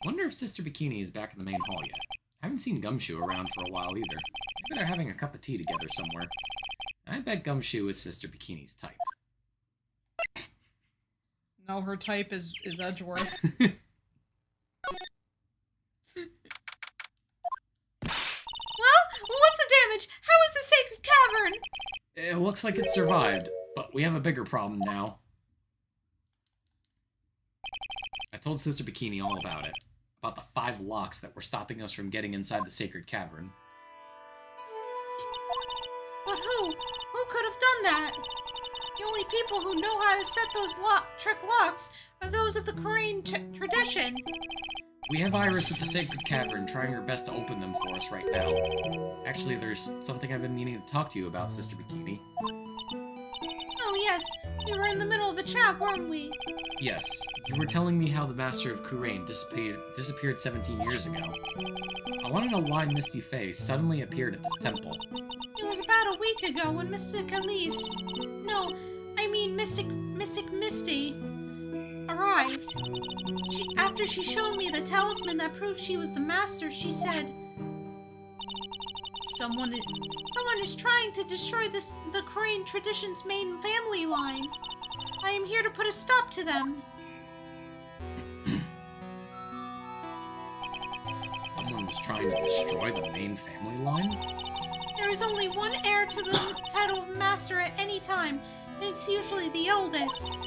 Wonder if Sister Bikini is back in the main hall yet. Haven't seen Gumshoe around for a while either. Maybe they're having a cup of tea together somewhere. I bet Gumshoe is Sister Bikini's type. No, her type is Edgeworth. Well, what's the damage? How is the sacred cavern? It looks like it survived, but we have a bigger problem now. I told Sister Bikini all about it. About the 5 locks that were stopping us from getting inside the sacred cavern. But who? Who could have done that? The only people who know how to set those trick locks are those of the Korean tradition. We have Iris at the sacred cavern trying her best to open them for us right now. Actually, there's something I've been meaning to talk to you about, Sister Bikini. Oh yes, we were in the middle of a chat, weren't we? Yes, you were telling me how the Master of Kurain disappeared 17 years ago. I want to know why Misty Faye suddenly appeared at this temple. It was about a week ago when Mystic Elise... No, I mean Mystic Misty... arrived. After she showed me the talisman that proved she was the Master, she said... Someone is trying to destroy the Korean tradition's main family line. I am here to put a stop to them. Someone was trying to destroy the main family line? There is only one heir to the title of Master at any time, and it's usually the eldest.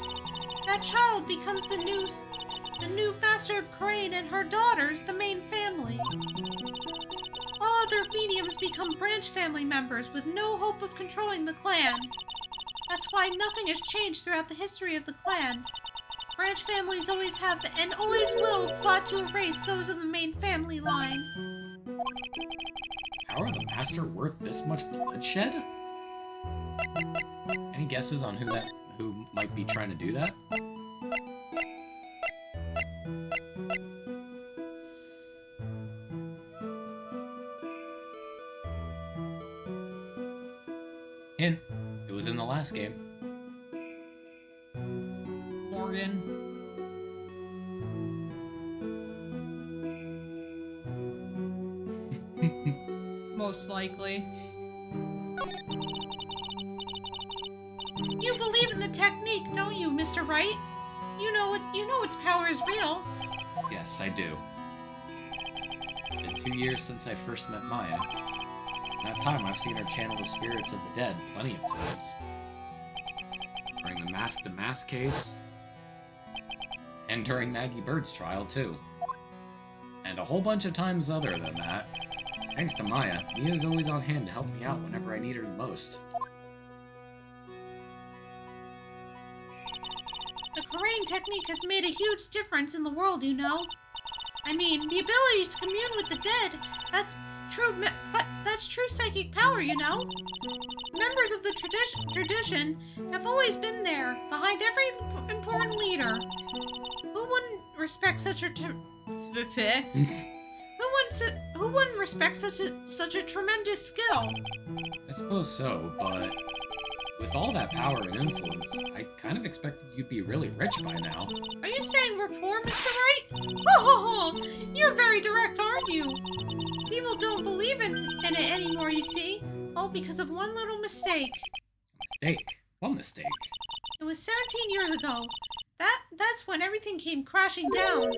That child becomes the new Master of Korean, and her daughters the main family. All other mediums become branch family members with no hope of controlling the clan. That's why nothing has changed throughout the history of the clan. Branch families always have and always will plot to erase those of the main family line. How are the Master worth this much bloodshed? Any guesses on who might be trying to do that? Hint. It was in the last game. Morgan. Most likely. You believe in the technique, don't you, Mr. Wright? You know its power is real. Yes, I do. It's been 2 years since I first met Maya. In that time, I've seen her channel the spirits of the dead plenty of times. During the Mask to Mask case, and during Maggie Bird's trial, too. And a whole bunch of times other than that. Thanks to Maya, Mia's always on hand to help me out whenever I need her the most. The Korean technique has made a huge difference in the world, you know. I mean, the ability to commune with the dead, that's true psychic power, you know. Members of the tradition have always been there, behind every important leader. Who wouldn't respect such a who wouldn't respect such a tremendous skill? I suppose so, but with all that power and influence, I kind of expected you'd be really rich by now. Are you saying we're poor, Mr. Wright? Oh, you're very direct, aren't you? People don't believe in it anymore, you see. All because of one little mistake. Mistake? What mistake? It was 17 years ago. That's when everything came crashing down.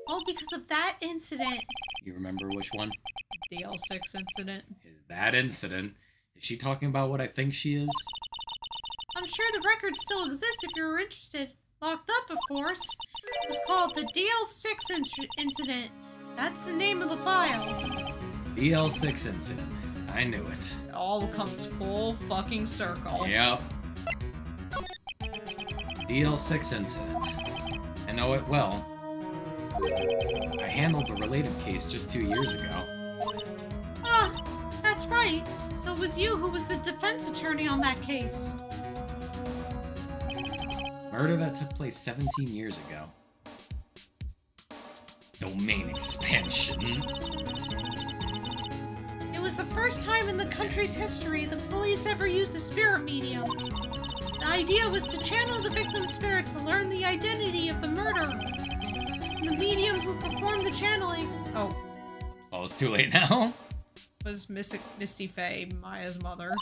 All because of that incident. You remember which one? The L6 incident. That incident. Is she talking about what I think she is? I'm sure the records still exist if you're interested. Locked up, of course. It was called the DL6 incident. That's the name of the file. DL6 incident. I knew it. It all comes full fucking circle. Yep. DL6 incident. I know it well. I handled the related case just 2 years ago. Ah, that's right. So it was you who was the defense attorney on that case. Murder that took place 17 years ago. Domain expansion. It was the first time in the country's history the police ever used a spirit medium. The idea was to channel the victim's spirit to learn the identity of the murderer. The medium who performed the channeling... Oh, it's too late now. Was Misty Faye, Maya's mother.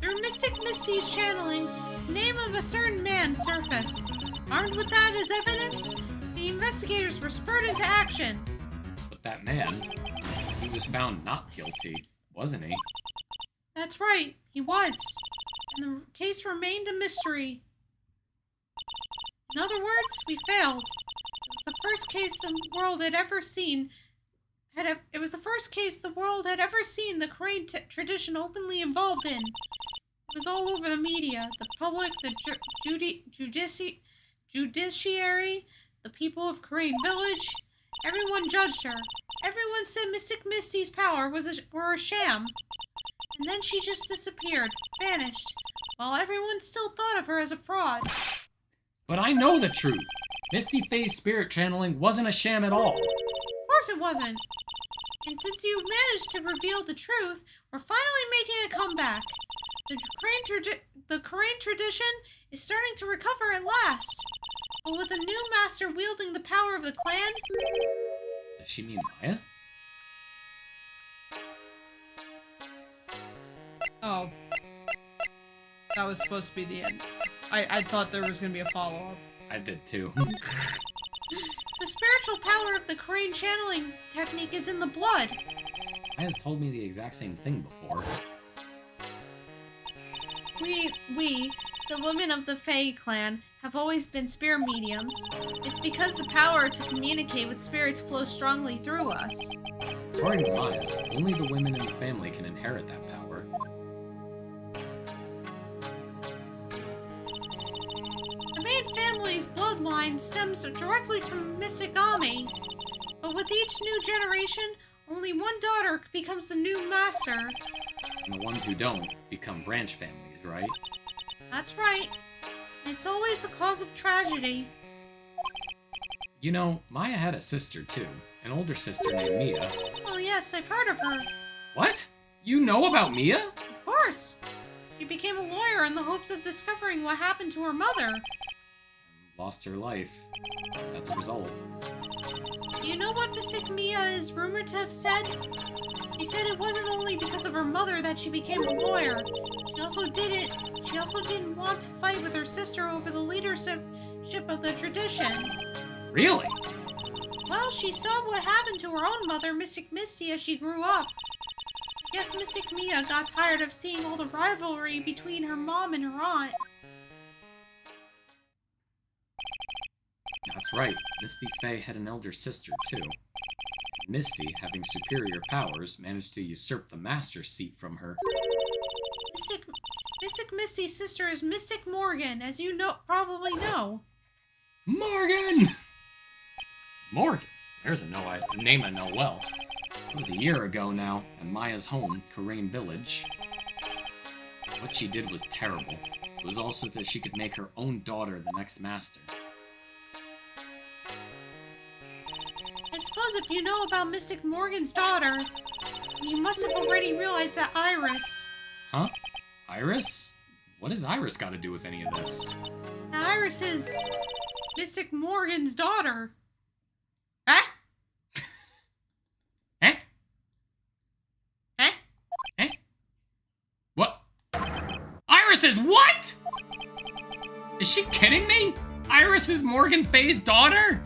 Through Mystic Misty's channeling, the name of a certain man surfaced. Armed with that as evidence, the investigators were spurred into action. But that man, he was found not guilty, wasn't he? That's right, he was. And the case remained a mystery. In other words, we failed. It was the first case the world had ever seen. It was the first case the world had ever seen the Crane tradition openly involved in. It was all over the media, the public, the judiciary, the people of Crane Village. Everyone judged her. Everyone said Mystic Misty's power were a sham. And then she just disappeared, vanished, while everyone still thought of her as a fraud. But I know the truth. Misty Faye's spirit channeling wasn't a sham at all. Of course it wasn't. And since you managed to reveal the truth, we're finally making a comeback. The Crane tradition is starting to recover at last. But with a new master wielding the power of the clan... Does she mean Maya? Oh. That was supposed to be the end. I thought there was going to be a follow-up. I did too. The spiritual power of the Crane channeling technique is in the blood. Maya's told me the exact same thing before. We, the women of the Fae clan, have always been spirit mediums. It's because the power to communicate with spirits flows strongly through us. According to Maya, only the women in the family can inherit that power. The main family's bloodline stems directly from Mistigami. But with each new generation, only one daughter becomes the new master. And the ones who don't become branch families, right? That's right. It's always the cause of tragedy. You know, Maya had a sister too. An older sister named Mia. Oh yes, I've heard of her. What? You know about Mia? Of course. She became a lawyer in the hopes of discovering what happened to her mother. Lost her life as a result. Do you know what Mystic Mia is rumored to have said? She said it wasn't only because of her mother that she became a lawyer. She also didn't want to fight with her sister over the leadership of the tradition. Really? Well, she saw what happened to her own mother, Mystic Misty, as she grew up. I guess Mystic Mia got tired of seeing all the rivalry between her mom and her aunt. That's right. Misty Faye had an elder sister, too. Misty, having superior powers, managed to usurp the master's seat from her. Mystic Misty's sister is Mystic Morgan, as you probably know. Morgan! Morgan? There's a name I know well. It was a year ago now, at Maya's home, Karain Village. What she did was terrible. It was also that she could make her own daughter the next master. I suppose if you know about Mystic Morgan's daughter, you must have already realized that Iris... Huh? Iris? What has Iris got to do with any of this? Now, Iris is Mystic Morgan's daughter. Huh? Eh? Eh? Eh? What? Iris is what? Is she kidding me? Iris is Morgan Fay's daughter?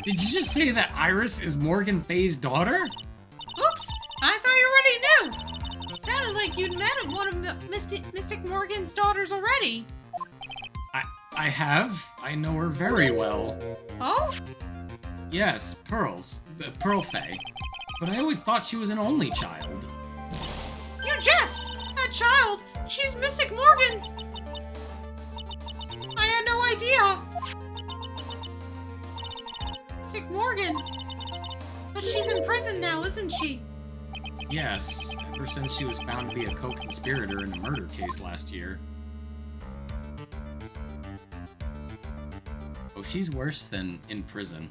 Did you just say that Iris is Morgan Fay's daughter? Oops! I thought you already knew! It sounded like you'd met one of Mystic Morgan's daughters already. I have. I know her very well. Oh? Yes, Pearl Fay. But I always thought she was an only child. You jest! That child! She's Mystic Morgan's! I had no idea! Mystic Morgan! But she's in prison now, isn't she? Yes, ever since she was found to be a co-conspirator in a murder case last year. Oh, she's worse than in prison.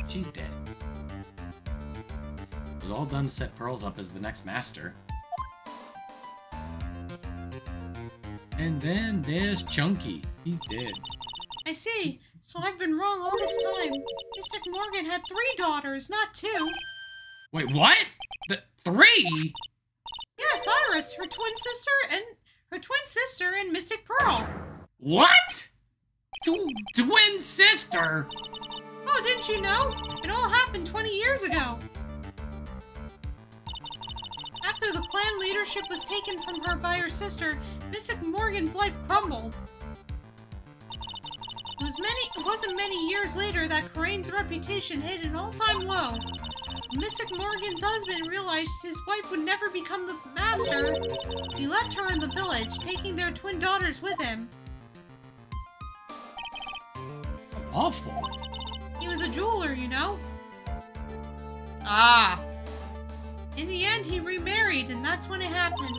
She's dead. It was all done to set Pearls up as the next master. And then there's Chunky. He's dead. I see. So I've been wrong all this time. Mystic Morgan had 3 daughters, not 2. Wait, what? 3? Yes, Iris, her twin sister, and Mystic Pearl. What? Twin sister? Oh, didn't you know? It all happened 20 years ago. After the clan leadership was taken from her by her sister, Mystic Morgan's life crumbled. It wasn't many years later that Corain's reputation hit an all-time low. When Mystic Morgan's husband realized his wife would never become the master, he left her in the village, taking their twin daughters with him. Awful. He was a jeweler, you know? Ah. In the end, he remarried, and that's when it happened.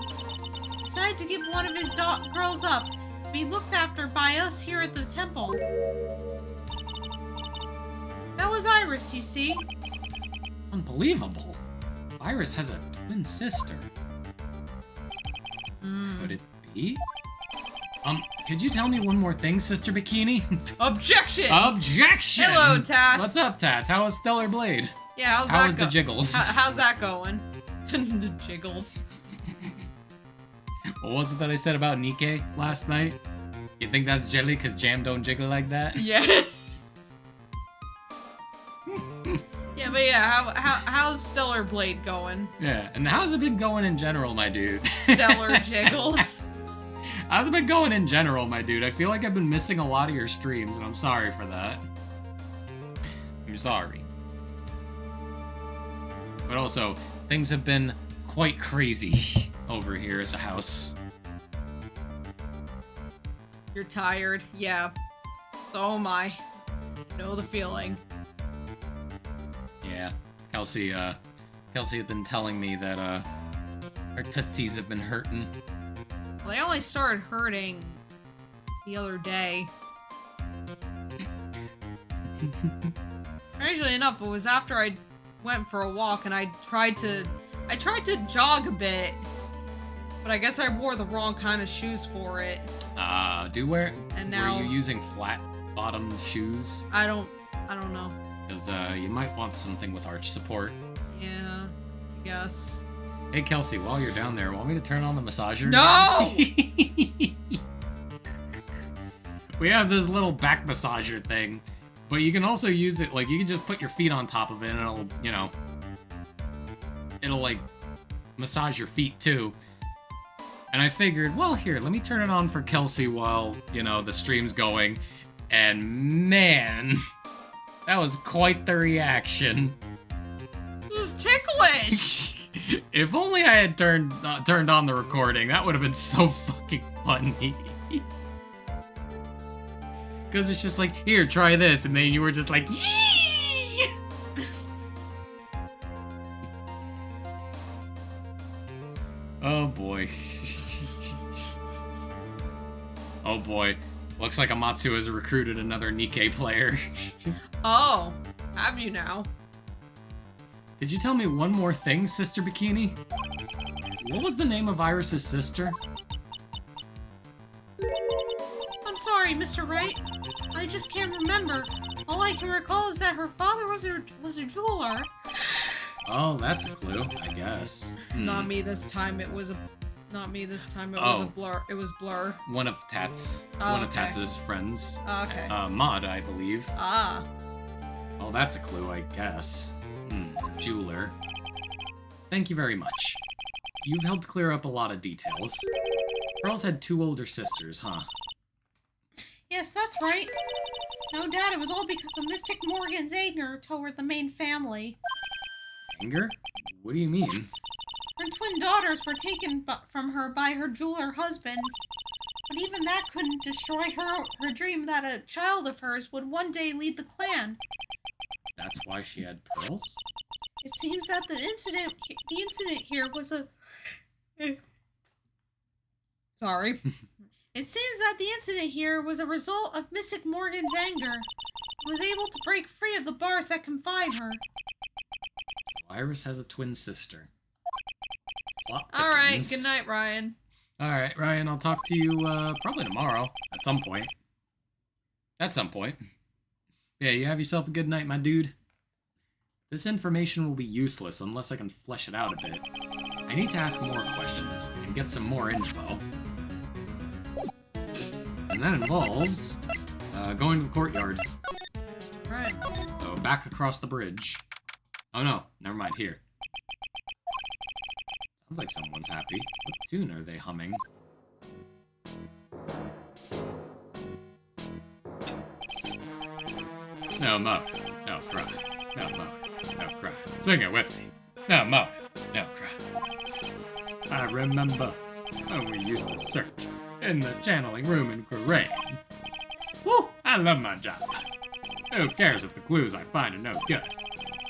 He decided to give one of his girls up, to be looked after by us here at the temple. That was Iris, you see. Unbelievable. Iris has a twin sister. Could it be? Could you tell me one more thing, Sister Bikini? Objection! Objection! Hello, Tats. What's up, Tats? How was Stellar Blade? Yeah, how's How that was the jiggles? How's that going? The jiggles. What was it that I said about Nikke last night? You think that's jelly because jam don't jiggle like that? Yeah. Yeah, but yeah, how's Stellar Blade going? Yeah, and how's it been going in general, my dude? Stellar jiggles. How's it been going in general, my dude? I feel like I've been missing a lot of your streams, and I'm sorry for that. I'm sorry. But also, things have been quite crazy over here at the house. You're tired, yeah. So am I. Know the feeling. Yeah, Kelsey had been telling me that, our tootsies have been hurting. Well, they only started hurting the other day. Strangely enough, it was after I went for a walk and I tried to jog a bit, but I guess I wore the wrong kind of shoes for it. Were now you using flat-bottomed shoes? I don't know. Because, you might want something with arch support. Yeah, I guess. Hey, Kelsey, while you're down there, want me to turn on the massager? No! We have this little back massager thing, but you can also use it, like, you can just put your feet on top of it and it'll, you know, it'll, like, massage your feet, too. And I figured, well, here, let me turn it on for Kelsey while, you know, the stream's going. And, man, that was quite the reaction. It was ticklish! If only I had turned on the recording, that would have been so fucking funny. Because it's just like, here, try this, and then you were just like, yee! Oh boy. Oh boy. Looks like Amatsu has recruited another Nikke player. Oh, have you now? Did you tell me one more thing, Sister Bikini? What was the name of Iris's sister? I'm sorry, Mr. Wright. I just can't remember. All I can recall is that her father was a jeweler. Oh, that's a clue, I guess. Not me this time. It was a. Not me this time. It was a blur. It was Blur. One of Tats. Oh, one of Tats's friends. Okay. Maud, I believe. Ah. Oh, that's a clue, I guess. Jeweler. Thank you very much. You've helped clear up a lot of details. Pearl's had 2 older sisters, huh? Yes, that's right. No doubt it was all because of Mystic Morgan's anger toward the main family. Anger? What do you mean? Her twin daughters were taken from her by her jeweler husband. But even that couldn't destroy her dream that a child of hers would one day lead the clan. That's why she had pearls? It seems that the incident here was a... Sorry. It seems that the incident here was a result of Mystic Morgan's anger. He was able to break free of the bars that confine her. Iris has a twin sister. Alright, good night, Ryan. Alright, Ryan, I'll talk to you probably tomorrow. At some point. Yeah, you have yourself a good night, my dude. This information will be useless unless I can flesh it out a bit. I need to ask more questions and get some more info. And that involves going to the courtyard. Right. So back across the bridge. Oh no, never mind, here. Sounds like someone's happy. What tune are they humming? No mo, no cry. No mo, no cry. Sing it with me. No mo, no cry. I remember when we used to search in the channeling room in Korean. Woo! I love my job. Who cares if the clues I find are no good?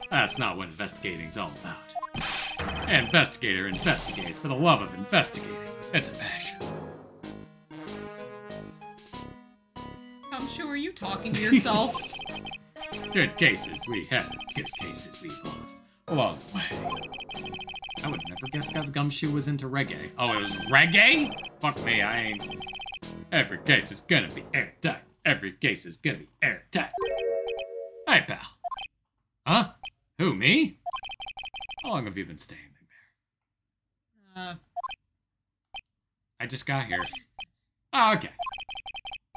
That's not what investigating's all about. An investigator investigates for the love of investigating. It's a passion. I'm sure are you talking to yourself? Good cases we had, good cases we lost. Along the way. I would never guess that Gumshoe was into reggae. Oh, it was reggae? Fuck me, I ain't. Every case is gonna be airtight. Every case is gonna be airtight. Hey, pal. Huh? Who, me? How long have you been staying there? I just got here. Oh, okay.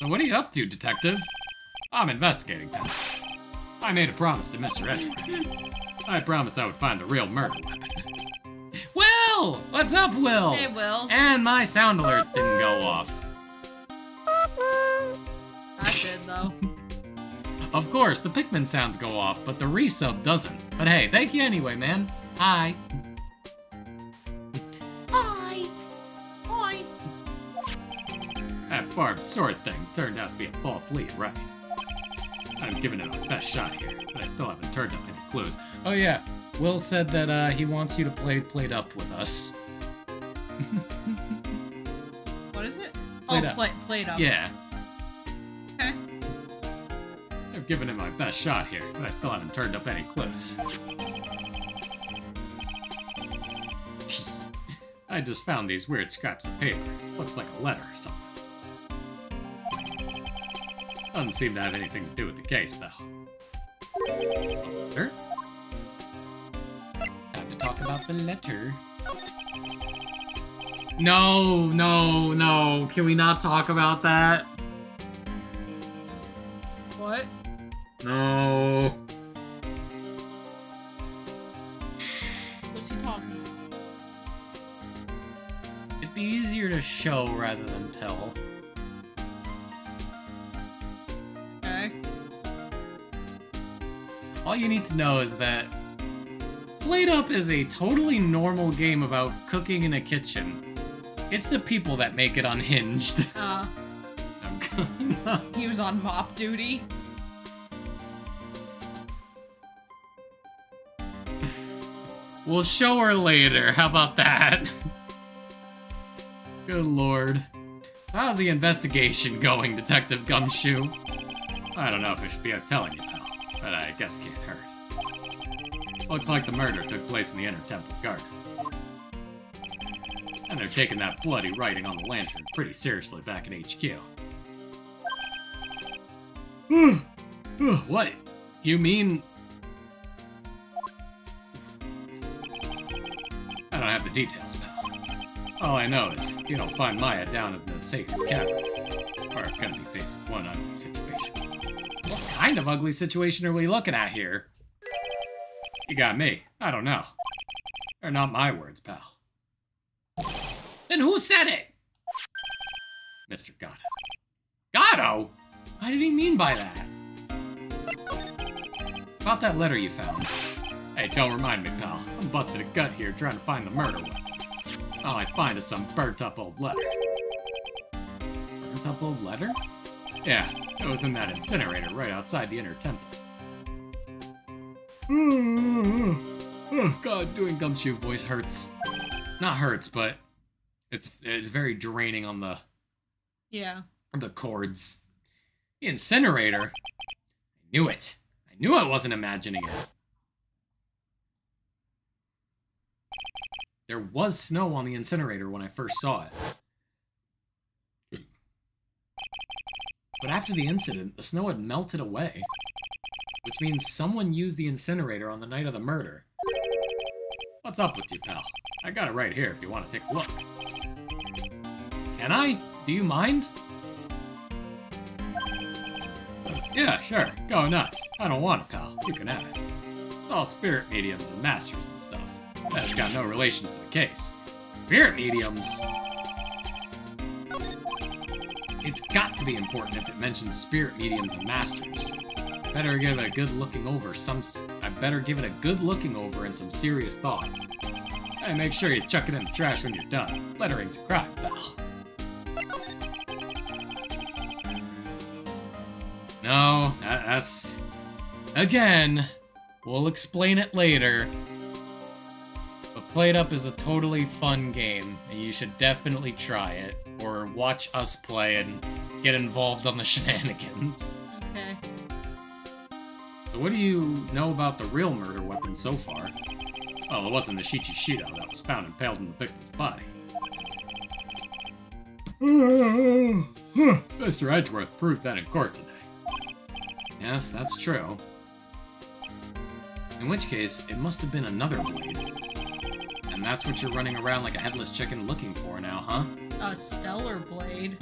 So what are you up to, detective? I'm investigating time. I made a promise to Mr. Edgeworth. I promised I would find the real murder weapon. Will! What's up, Will? Hey, Will. And my sound alerts didn't go off. I did, though. Of course, the Pikmin sounds go off, but the resub doesn't. But hey, thank you anyway, man. Hi. Hi. Hi. That barbed sword thing turned out to be a false lead, right? I'm giving it our best shot here, but I still haven't turned up any clues. Oh yeah, Will said that he wants you to play Played Up with us. What is it? Played Up. Played Up. Yeah. Okay. I've given it my best shot here, but I still haven't turned up any clues. I just found these weird scraps of paper. Looks like a letter or something. Doesn't seem to have anything to do with the case, though. A letter? Time to talk about the letter. No, no, no. Can we not talk about that? What? No. What's he talking about? It'd be easier to show rather than tell. Okay. All you need to know is that Played Up is a totally normal game about cooking in a kitchen. It's the people that make it unhinged. He was on mop duty. We'll show her later. How about that? Good lord. How's the investigation going, Detective Gumshoe? I don't know if I should be out telling you now, but I guess it can't hurt. Looks like the murder took place in the Inner Temple Garden. And they're taking that bloody writing on the lantern pretty seriously back in HQ. What? You mean... don't have the details, pal. All I know is you don't find Maya down in the sacred cavern, we're gonna be faced with one ugly situation. What kind of ugly situation are we looking at here? You got me. I don't know. They're not my words, pal. Then who said it? Mr. Gatto. Gatto? What did he mean by that? About that letter you found. Hey, don't remind me, pal. I'm busted a gut here trying to find the murder weapon. All I find is some burnt-up old letter. Burnt-up old letter? Yeah, it was in that incinerator right outside the inner temple. Oh, God, doing Gumshoe voice hurts. Not hurts, but it's very draining on the chords. The incinerator? I knew it. I knew I wasn't imagining it. There was snow on the incinerator when I first saw it. But after the incident, the snow had melted away. Which means someone used the incinerator on the night of the murder. What's up with you, pal? I got it right here if you want to take a look. Can I? Do you mind? Yeah, sure. Go nuts. I don't want it, pal. You can have it. It's all spirit mediums and masters and stuff. That's got no relation to the case. Spirit mediums? It's got to be important if it mentions spirit mediums and masters. Better give it a good looking over. I better give it a good looking over and some serious thought. Hey, make sure you chuck it in the trash when you're done. Lettering's a crime, pal. No, that's... Again, we'll explain it later. But Played Up is a totally fun game, and you should definitely try it, or watch us play and get involved on the shenanigans. Okay. So what do you know about the real murder weapon so far? Well, it wasn't the Shichishido that was found impaled in the victim's body. Mr. Edgeworth proved that in court today. Yes, that's true. In which case, it must have been another blade. And that's what you're running around like a headless chicken looking for now, huh? A stellar blade.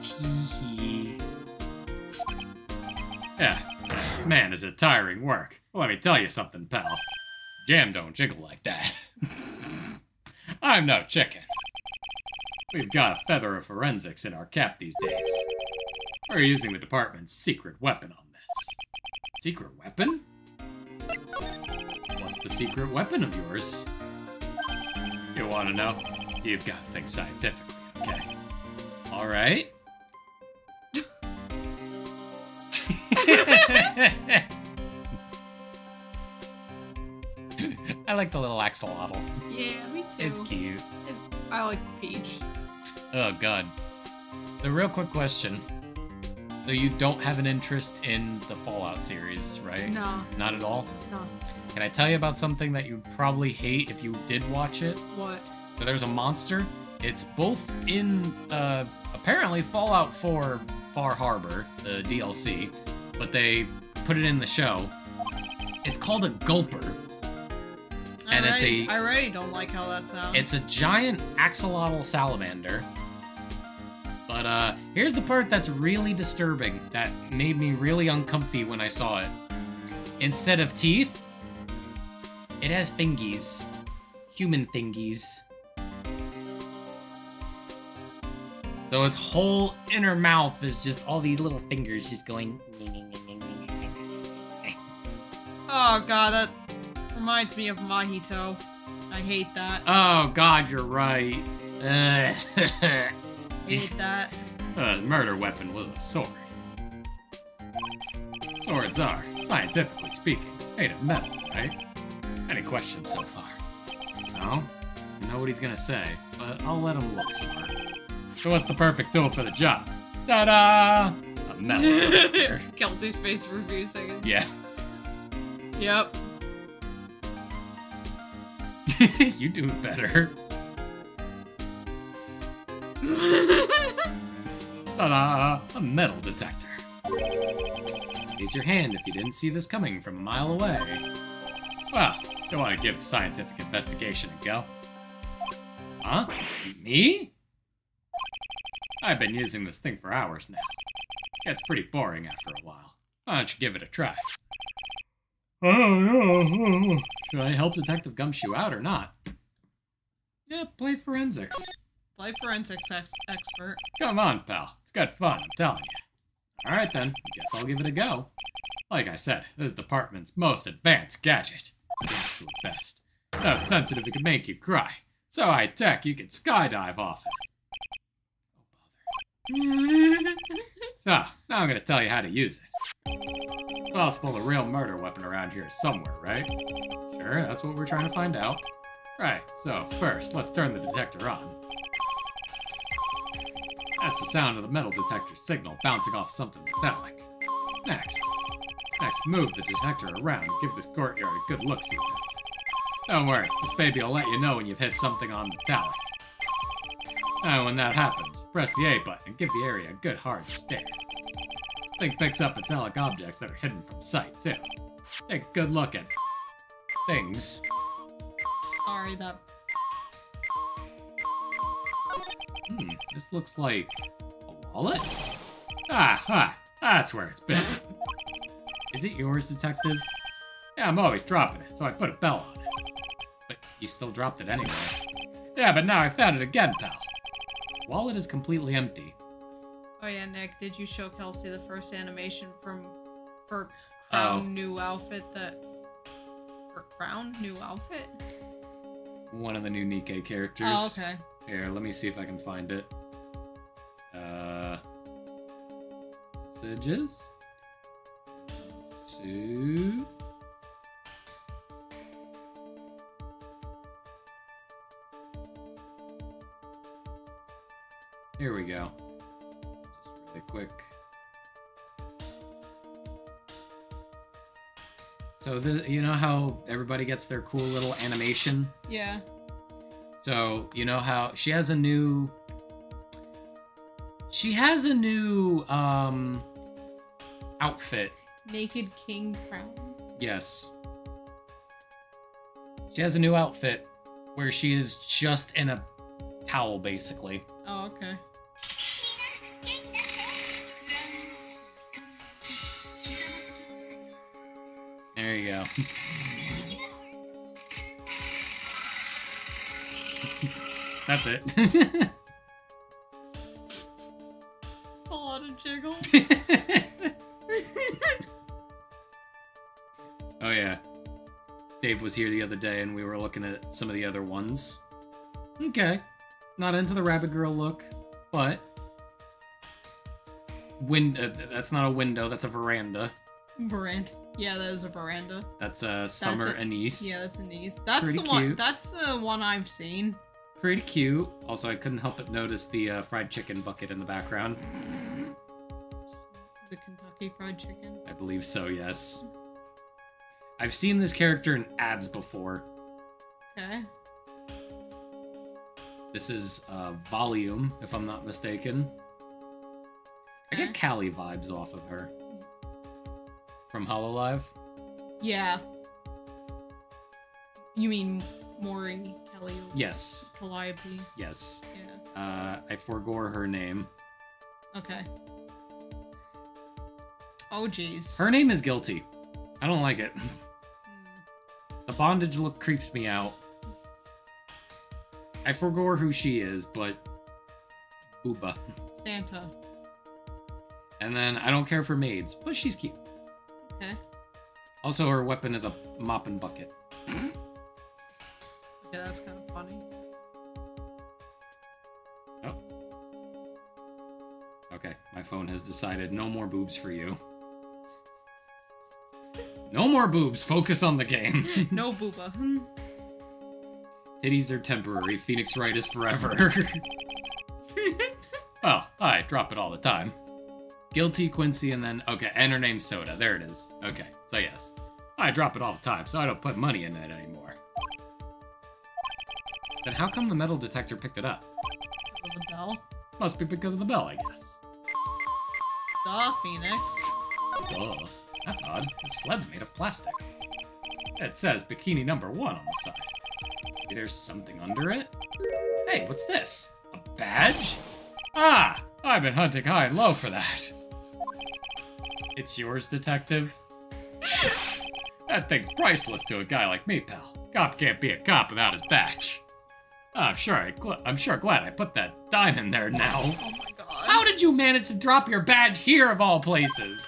Teehee. Yeah, man, is it tiring work. Well, let me tell you something, pal. Jam don't jiggle like that. I'm no chicken. We've got a feather of forensics in our cap these days. We're using the department's secret weapon on this. Secret weapon? What's the secret weapon of yours? You want to know? You've got to think scientifically, okay? Alright. I like the little axolotl. Yeah, me too. It's cute. I like Peach. Oh, God. The real quick question. So you don't have an interest in the Fallout series, right? No. Not at all? No. Can I tell you about something that you'd probably hate if you did watch it? What? So there's a monster. It's both in, apparently Fallout 4 Far Harbor, the DLC, but they put it in the show. It's called a gulper. And I already don't like how that sounds. It's a giant axolotl salamander. But here's the part that's really disturbing, that made me really uncomfy when I saw it. Instead of teeth, it has fingies. Human fingies. So its whole inner mouth is just all these little fingers just going... Oh god, that reminds me of Mahito. I hate that. Oh god, you're right. I hate that. The murder weapon was a sword. Swords are, scientifically speaking, made of metal, right? Any questions so far? No? I know what he's gonna say, but I'll let him look smart. So what's the perfect tool for the job? Ta-da! A metal detector. Kelsey's face for a few seconds. Yeah. Yep. You do it better. Ta-da! A metal detector. Raise your hand if you didn't see this coming from a mile away. Well, You want to give scientific investigation a go? Huh? Me? I've been using this thing for hours now. It's pretty boring after a while. Why don't you give it a try? Should I help Detective Gumshoe out or not? Yeah, play forensics. Play forensics expert. Come on, pal. It's good fun, I'm telling you. Alright then, guess I'll give it a go. Like I said, this department's most advanced gadget. The absolute best. So sensitive it can make you cry. So high tech you can skydive off it. So, now I'm gonna tell you how to use it. It's possible the real murder weapon around here is somewhere, right? Sure, that's what we're trying to find out. Right, so first, let's turn the detector on. That's the sound of the metal detector's signal bouncing off something metallic. Next, move the detector around and give this courtyard a good look-see. Don't worry, this baby will let you know when you've hit something on metallic. Now when that happens, press the A button and give the area a good hard stare. This thing picks up metallic objects that are hidden from sight, too. Take a good look at things. Sorry, that... This looks like a wallet? That's where it's been. Is it yours, Detective? Yeah, I'm always dropping it, so I put a bell on it. But you still dropped it anyway. Yeah, but now I found it again, pal. The wallet is completely empty. Oh yeah, Nick, did you show Kelsey the first animation for Crown new outfit for Crown new outfit? One of the new Nikkei characters. Oh, okay. Here, let me see if I can find it. Messages? Suit? Here we go. Just really quick. So, you know how everybody gets their cool little animation? Yeah. So, you know how she has a new outfit. Naked King Crown. Yes. She has a new outfit where she is just in a towel, basically. Oh, okay. There you go. That's it. It's a lot of jiggle. Oh yeah. Dave was here the other day and we were looking at some of the other ones. Okay. Not into the rabbit girl look, but... that's not a window, that's a veranda. Veranda. Yeah, that is a veranda. That's Summer Anise. Yeah, that's Anise. That's Pretty the one. cute. That's the one I've seen. Pretty cute. Also, I couldn't help but notice the fried chicken bucket in the background. The Kentucky Fried Chicken. I believe so, yes. I've seen this character in ads before. Okay. This is Volume, if I'm not mistaken. I get Callie vibes off of her. From HoloLive? Yeah. You mean Maury Kelly? Yes. Calliope? Yes. Yeah. I forgore her name. Okay. Oh, jeez. Her name is Guilty. I don't like it. The bondage look creeps me out. I forgore who she is, but... Booba. Santa. And then, I don't care for maids, but she's cute. Okay. Also, her weapon is a mop and bucket. Okay, that's kind of funny. Oh. Okay, my phone has decided no more boobs for you. No more boobs, focus on the game. No booba. Titties are temporary, Phoenix Wright is forever. Oh, I drop it all the time. Guilty, Quincy, and then, okay, and her name's Soda. There it is. Okay, so yes. I drop it all the time, so I don't put money in it anymore. Then how come the metal detector picked it up? Because of the bell. Must be because of the bell, I guess. Duh, Phoenix. Oh, that's odd. The sled's made of plastic. It says bikini number 1 on the side. Maybe there's something under it? Hey, what's this? A badge? Ah! I've been hunting high and low for that. It's yours, detective? That thing's priceless to a guy like me, pal. Cop can't be a cop without his badge. I'm sure glad I put that dime in there now. Oh my god. How did you manage to drop your badge here of all places?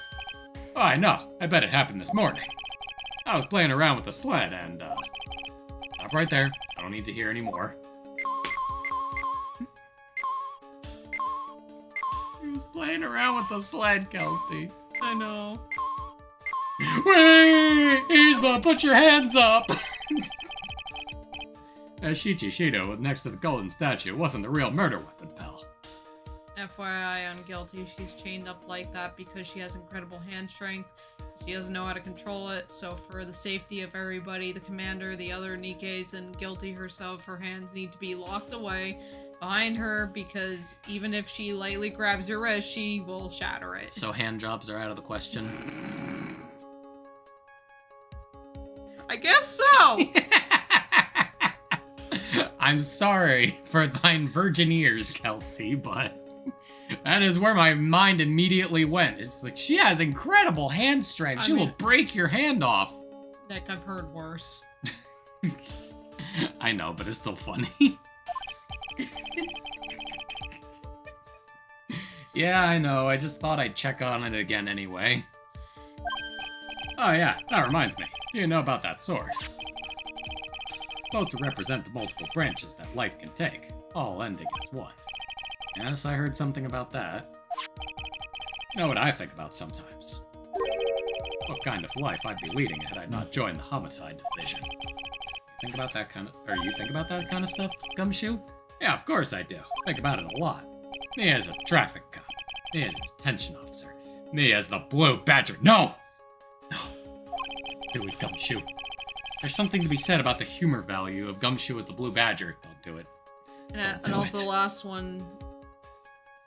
Oh, I know. I bet it happened this morning. I was playing around with the sled and, stop right there. I don't need to hear any more. He was playing around with the sled, Kelsey. I know. Wait! Yzma, put your hands up! That Shichishito next to the golden statue wasn't the real murder weapon, pal. FYI on Guilty, she's chained up like that because she has incredible hand strength. She doesn't know how to control it, so for the safety of everybody, the commander, the other Nikkes, and Guilty herself, her hands need to be locked away behind her because even if she lightly grabs your wrist, she will shatter it. So hand jobs are out of the question? I guess so! I'm sorry for thine virgin ears, Kelsey, but that is where my mind immediately went. It's like, she has incredible hand strength. She will break your hand off. Nick, I've heard worse. I know, but it's still funny. Yeah, I know. I just thought I'd check on it again anyway. Oh yeah, that reminds me. You know about that sword. Supposed to represent the multiple branches that life can take, all ending as one. Yes, I heard something about that. You know what I think about sometimes? What kind of life I'd be leading had I not joined the homicide division. You think about that kind of stuff, Gumshoe? Yeah, of course I do. Think about it a lot. Me as a traffic cop. Me as a detention officer. Me as the Blue Badger. No! No. Do it, Gumshoe. There's something to be said about the humor value of Gumshoe with the Blue Badger. Don't do it. And also the last one,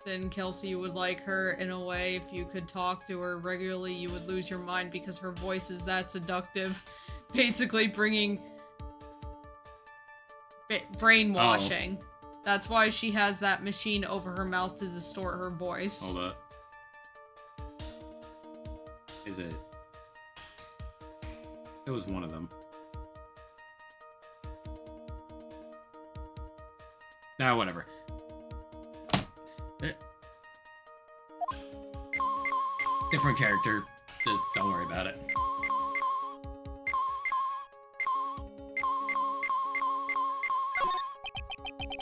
Sin, Kelsey, you would like her in a way. If you could talk to her regularly, you would lose your mind because her voice is that seductive. Basically bringing brainwashing. Oh. That's why she has that machine over her mouth to distort her voice. Hold up. Is it? It was one of them. Nah, whatever. Different character. Just don't worry about it.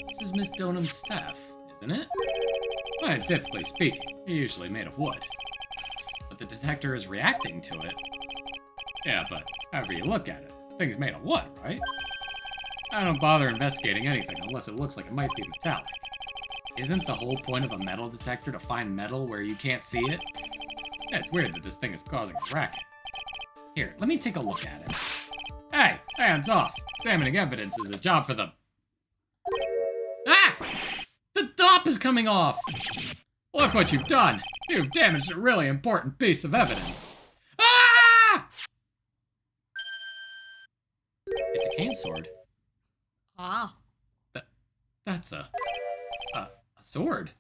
This is Miss Donham's staff, isn't it? Scientifically speaking, they're usually made of wood. But the detector is reacting to it. Yeah, but however you look at it, the thing's made of wood, right? I don't bother investigating anything unless it looks like it might be metallic. Isn't the whole point of a metal detector to find metal where you can't see it? Yeah, it's weird that this thing is causing a racket. Here, let me take a look at it. Hey, hands off! Examining evidence is a job for the... Ah! The top is coming off! Look what you've done! You've damaged a really important piece of evidence. Ah! It's a cane sword. Ah. That's a sword.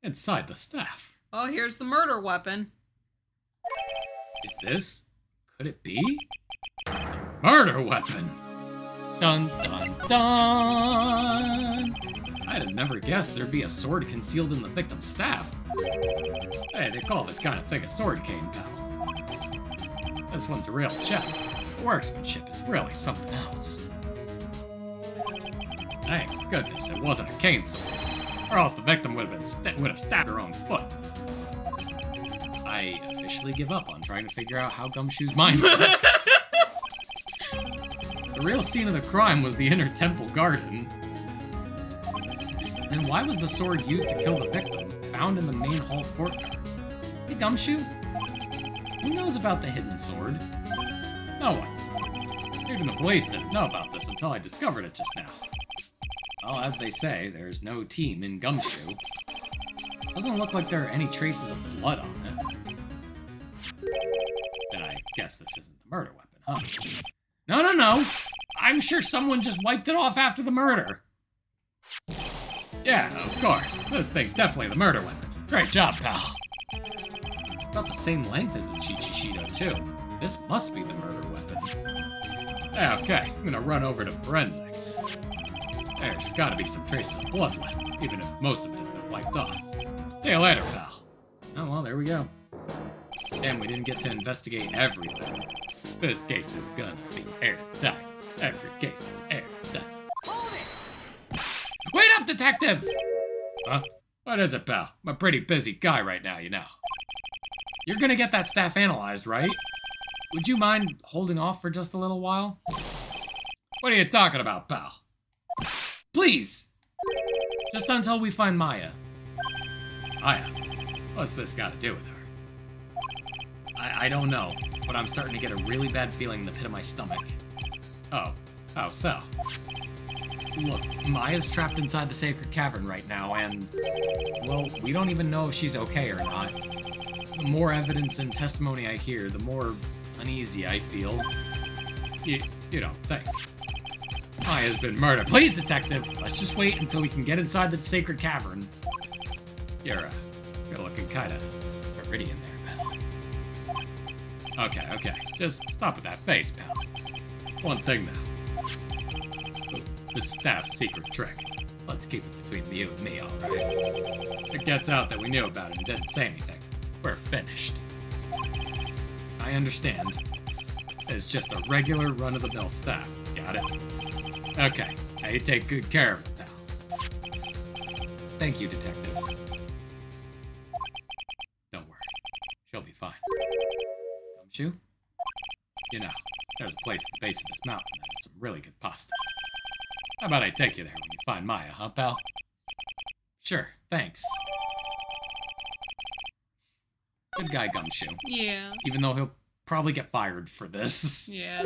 Inside the staff. Oh, here's the murder weapon. Is this? Could it be? Murder weapon! Dun dun dun! I'd have never guessed there'd be a sword concealed in the victim's staff. Hey, they call this kind of thing a sword cane, pal. This one's a real gem. The workmanship is really something else. Thank goodness it wasn't a cane sword, or else the victim would have stabbed her own foot. I officially give up on trying to figure out how Gumshoe's mind works. The real scene of the crime was the inner temple garden. Then why was the sword used to kill the victim found in the main hall courtyard? Hey, Gumshoe? Who knows about the hidden sword? No one. Even the police didn't know about this until I discovered it just now. Well, as they say, there's no team in Gumshoe. Doesn't look like there are any traces of blood on it. Then I guess this isn't the murder weapon. huh? No. I'm sure someone just wiped it off after the murder. Yeah, of course. This thing's definitely the murder weapon. Great job, pal. About the same length as the Shichishido, too. This must be the murder weapon. Okay, I'm gonna run over to forensics. There's gotta be some traces of blood left, even if most of it has been wiped off. See you later, pal. Oh, well, there we go. Damn, we didn't get to investigate everything. This case is gonna be airtight. Every case is airtight. Hold it! Wait up, detective! Huh? What is it, pal? I'm a pretty busy guy right now, you know. You're gonna get that staff analyzed, right? Would you mind holding off for just a little while? What are you talking about, pal? Please! Just until we find Maya. Maya? What's this got to do with her? I don't know, but I'm starting to get a really bad feeling in the pit of my stomach. Oh, so? Look, Maya's trapped inside the sacred cavern right now, and, well, we don't even know if she's okay or not. The more evidence and testimony I hear, the more uneasy I feel. You don't think. Maya's been murdered. Please, detective! Let's just wait until we can get inside the sacred cavern. You're looking kinda Meridian there, pal. Okay. Just stop with that face, pal. One thing now. Ooh, this staff's secret trick. Let's keep it between you and me, alright? If it gets out that we knew about it and didn't say anything, we're finished. I understand. It's just a regular run-of-the-mill staff. Got it? Okay, I take good care of it, pal. Thank you, detective. Don't worry. She'll be fine. Gumshoe? You know, there's a place at the base of this mountain that has some really good pasta. How about I take you there when you find Maya, huh, pal? Sure, thanks. Good guy, Gumshoe. Yeah. Even though he'll probably get fired for this. Yeah.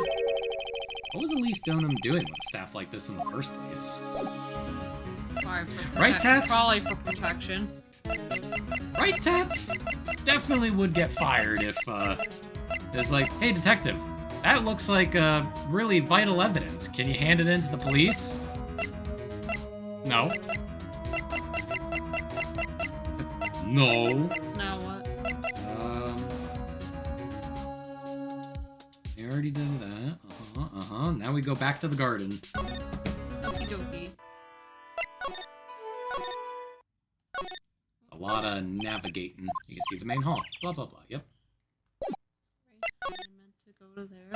What was Elise Donham doing with staff like this in the first place? Right, Tats? Probably for protection. Right, Tats? Definitely would get fired if, it's like, hey, detective, that looks like, really vital evidence. Can you hand it in to the police? No. No. So now what? We already did that. Now we go back to the garden. Okie dokie. A lot of navigating. You can see the main hall. Blah, blah, blah. Yep. I meant to go to there.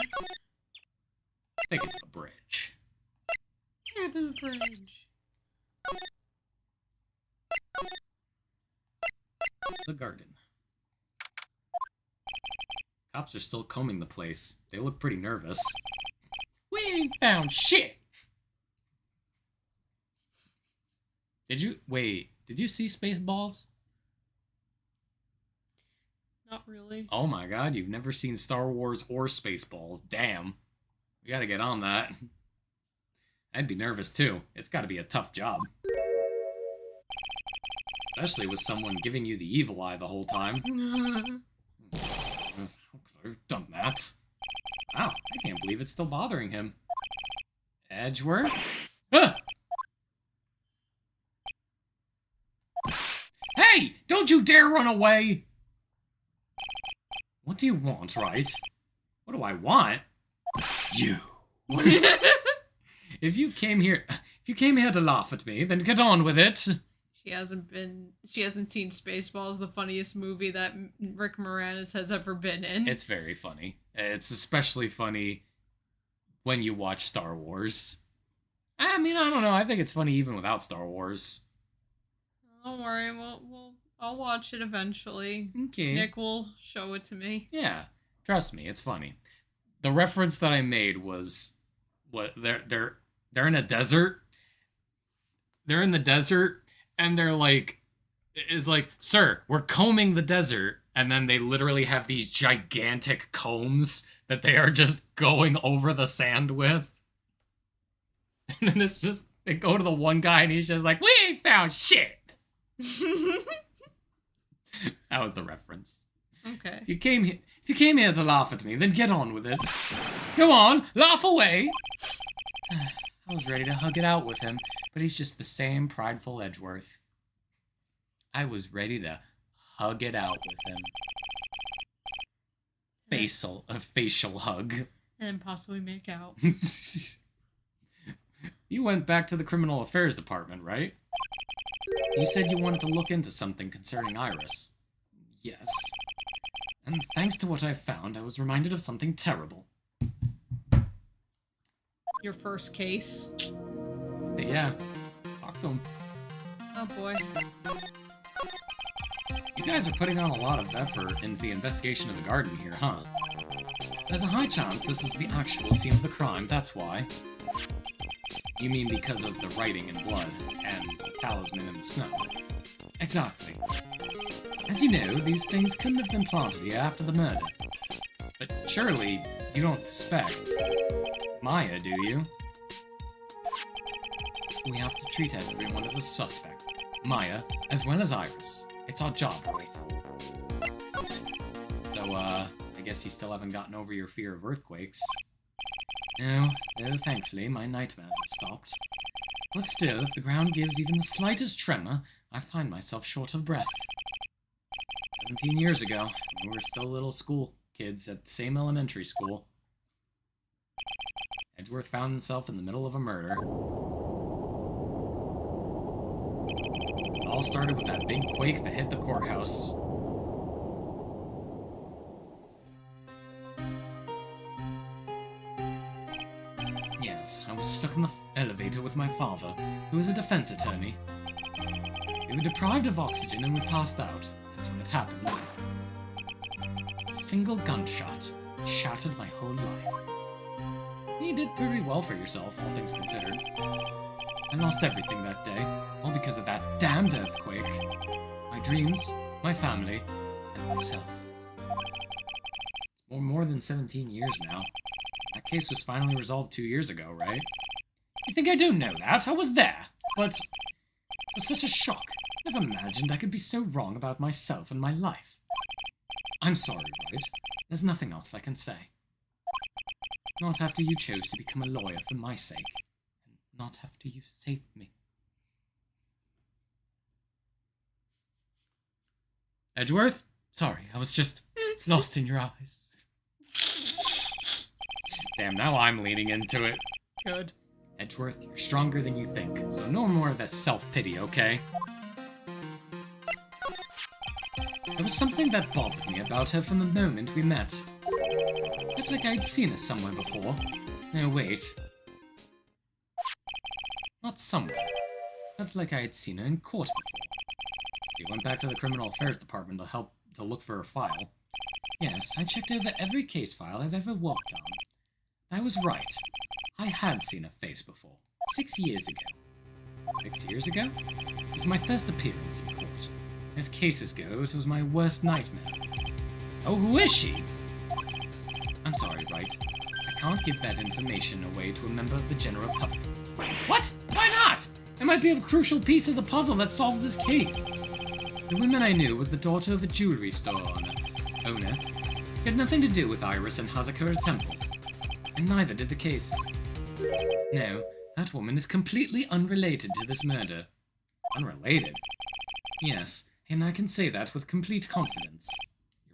Take it to the bridge. Here to the bridge. The garden. Cops are still combing the place. They look pretty nervous. We ain't found shit! Did you see Spaceballs? Not really. Oh my god, you've never seen Star Wars or Spaceballs. Damn. We gotta get on that. I'd be nervous too. It's gotta be a tough job. Especially with someone giving you the evil eye the whole time. How could I have done that? Wow, I can't believe it's still bothering him. Edgeworth? Ah! Hey! Don't you dare run away! What do you want, Wright? What do I want? You. If you came here to laugh at me, then get on with it. She hasn't seen Spaceballs, the funniest movie that Rick Moranis has ever been in. It's very funny. It's especially funny when you watch Star Wars. I mean, I don't know. I think it's funny even without Star Wars. Don't worry, I'll watch it eventually. Okay. Nick will show it to me. Yeah, trust me, it's funny. The reference that I made was what they're in a desert. They're in the desert, and they're like, it's like, sir, we're combing the desert, and then they literally have these gigantic combs that they are just going over the sand with. And then it's just, they go to the one guy, and he's just like, we ain't found shit. That was the reference. Okay. If you came here to laugh at me, then get on with it. Go on, laugh away. I was ready to hug it out with him, but he's just the same prideful Edgeworth. I was ready to hug it out with him. A facial hug. And then possibly make out. You went back to the Criminal Affairs Department, right? You said you wanted to look into something concerning Iris. Yes. And thanks to what I found, I was reminded of something terrible. Your first case? But yeah, talk to him. Oh boy. You guys are putting on a lot of effort into the investigation of the garden here, huh? There's a high chance this is the actual scene of the crime, that's why. You mean because of the writing in blood, and the talisman in the snow? Exactly. As you know, these things couldn't have been planted here after the murder. But surely, you don't suspect Maya, do you? We have to treat everyone as a suspect. Maya, as well as Iris. It's our job, right? So, I guess you still haven't gotten over your fear of earthquakes. No, though thankfully my nightmares have stopped. But still, if the ground gives even the slightest tremor, I find myself short of breath. 17 years ago, when we were still little school kids at the same elementary school, Edgeworth found himself in the middle of a murder. It all started with that big quake that hit the courthouse. Yes, I was stuck in the elevator with my father, who is a defense attorney. We were deprived of oxygen and we passed out. That's when it happened. A single gunshot shattered my whole life. You did pretty well for yourself, all things considered. I lost everything that day, all because of that damned earthquake. My dreams, my family, and myself. It's more than 17 years now. That case was finally resolved 2 years ago, right? You think I don't know that? I was there. But it was such a shock. I never imagined I could be so wrong about myself and my life. I'm sorry, Wright. There's nothing else I can say. Not after you chose to become a lawyer for my sake. And not after you saved me. Edgeworth? Sorry, I was just lost in your eyes. Damn, now I'm leaning into it. Good. Edgeworth, you're stronger than you think, so no more of that self-pity, okay? There was something that bothered me about her from the moment we met. Felt like I'd seen her somewhere before. No, wait. Not somewhere. Felt like I had seen her in court before. She went back to the Criminal Affairs Department to look for her file. Yes, I checked over every case file I've ever worked on. I was right. I had seen her face before. 6 years ago. 6 years ago? It was my first appearance in court. As cases go, it was my worst nightmare. Oh, who is she? I'm sorry, Wright. I can't give that information away to a member of the general public. Wait, what? Why not? It might be a crucial piece of the puzzle that solves this case. The woman I knew was the daughter of a jewelry store owner. It had nothing to do with Iris and Hazakura Temple. And neither did the case. No, that woman is completely unrelated to this murder. Unrelated? Yes, and I can say that with complete confidence.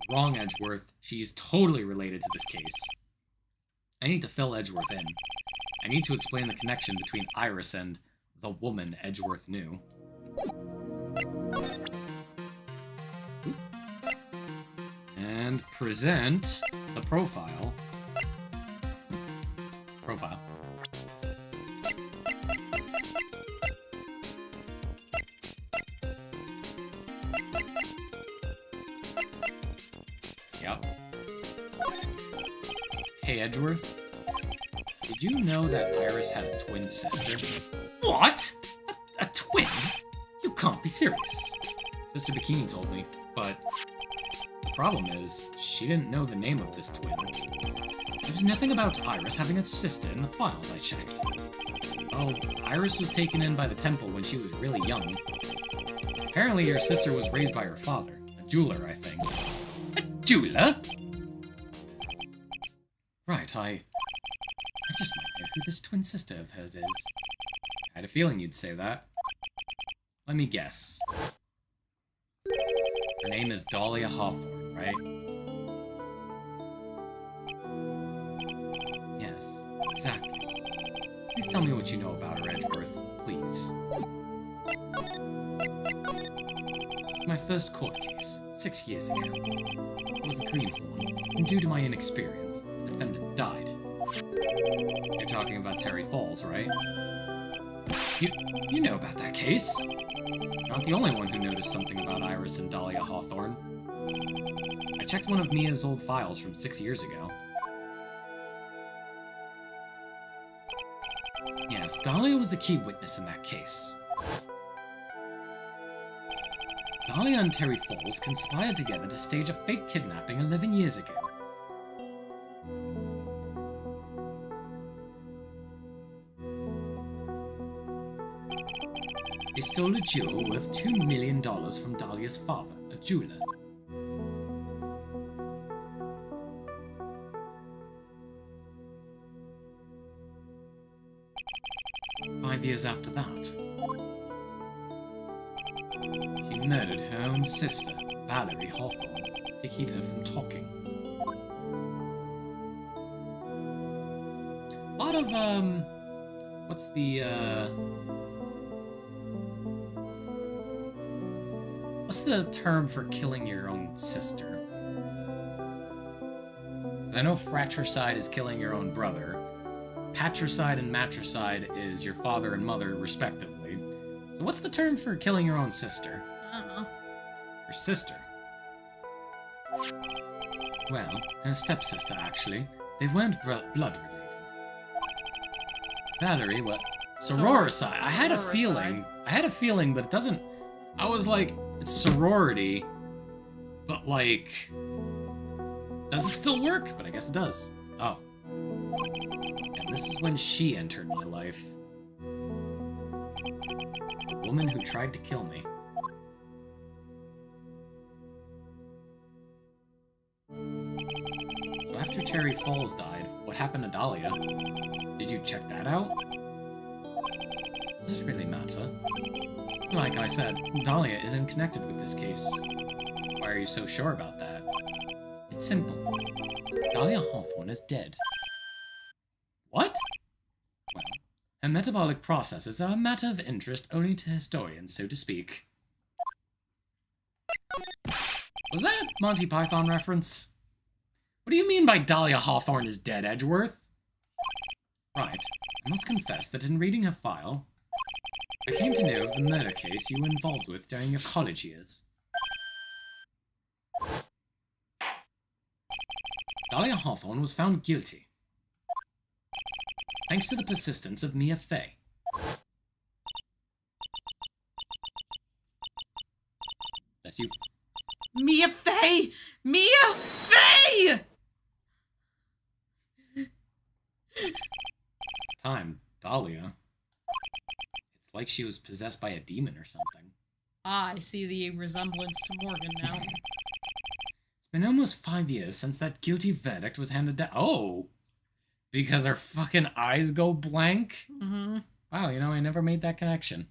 You're wrong, Edgeworth. She is totally related to this case. I need to fill Edgeworth in. I need to explain the connection between Iris and the woman Edgeworth knew. And present the profile. Yep. Hey, Edgeworth. Did you know that Iris had a twin sister? What? A twin? You can't be serious. Sister Bikini told me, but the problem is, she didn't know the name of this twin. There was nothing about Iris having a sister in the files I checked. Oh, Iris was taken in by the temple when she was really young. Apparently your sister was raised by her father, a jeweler, I think. Jula? Right, I just might know who this twin sister of hers is. I had a feeling you'd say that. Let me guess. Her name is Dahlia Hawthorne, right? Yes, exactly. Please tell me what you know about her, Edgeworth. Please. My first court case, 6 years ago. It was the Greenhorn, and due to my inexperience, the defendant died. You're talking about Terry Falls, right? You know about that case. Not the only one who noticed something about Iris and Dahlia Hawthorne. I checked one of Mia's old files from 6 years ago. Yes, Dahlia was the key witness in that case. Dahlia and Terry Falls conspired together to stage a fake kidnapping 11 years ago. They stole a jewel worth $2 million from Dahlia's father, a jeweler. Five years after that, she murdered her own sister, Valerie Hawthorne, to keep her from talking. A lot of, what's the term for killing your own sister? I know fratricide is killing your own brother. Patricide and matricide is your father and mother, respectively. So what's the term for killing your own sister? I don't know. Her sister. Well, her stepsister, actually. They weren't blood related. Valerie, what? Sororicide. I had a feeling, but it doesn't... I was like, it's sorority, but like... Does it still work? But I guess it does. Oh. And this is when she entered my life. A woman who tried to kill me. So after Terry Falls died, what happened to Dahlia? Did you check that out? Does this really matter? Like I said, Dahlia isn't connected with this case. Why are you so sure about that? It's simple. Dahlia Hawthorne is dead. What? Well, her metabolic processes are a matter of interest only to historians, so to speak. Was that a Monty Python reference? What do you mean by Dahlia Hawthorne is dead, Edgeworth? Right. I must confess that in reading her file, I came to know of the murder case you were involved with during your college years. Dahlia Hawthorne was found guilty, thanks to the persistence of Mia Fey. That's you. Mia Fey! Mia Fey! Time, Dahlia. It's like she was possessed by a demon or something. Ah, I see the resemblance to Morgan now. It's been almost 5 years since that guilty verdict was handed down. Oh! Because her fucking eyes go blank? Mm-hmm. Wow, you know, I never made that connection.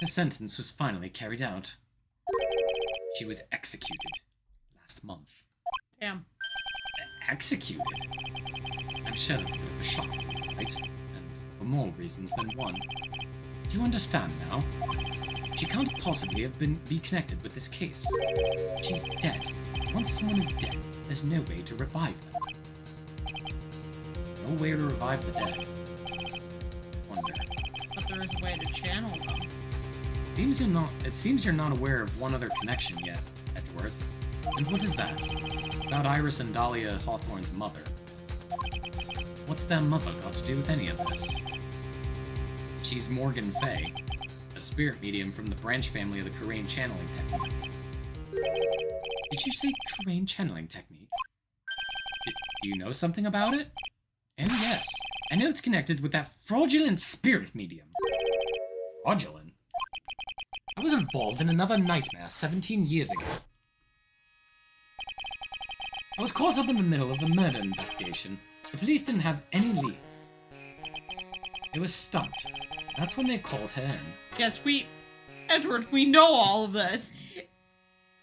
Her sentence was finally carried out. She was executed last month. Damn. Executed? I'm sure that's a bit of a shock for you, right? And for more reasons than one. Do you understand now? She can't possibly have be connected with this case. She's dead. Once someone is dead, there's no way to revive them. No way to revive the dead. Wonder. But there is a way to channel them. It seems you're not aware of one other connection yet, Edgeworth. And what is that? About Iris and Dahlia Hawthorne's mother. What's their mother got to do with any of this? She's Morgan Fey, a spirit medium from the branch family of the Karain channeling technique. Did you say Karain channeling technique? Do you know something about it? Oh yes, I know it's connected with that fraudulent spirit medium. Fraudulent? I was involved in another nightmare 17 years ago. I was caught up in the middle of a murder investigation. The police didn't have any leads. They were stumped. That's when they called her in. Yes, Edward, we know all of this.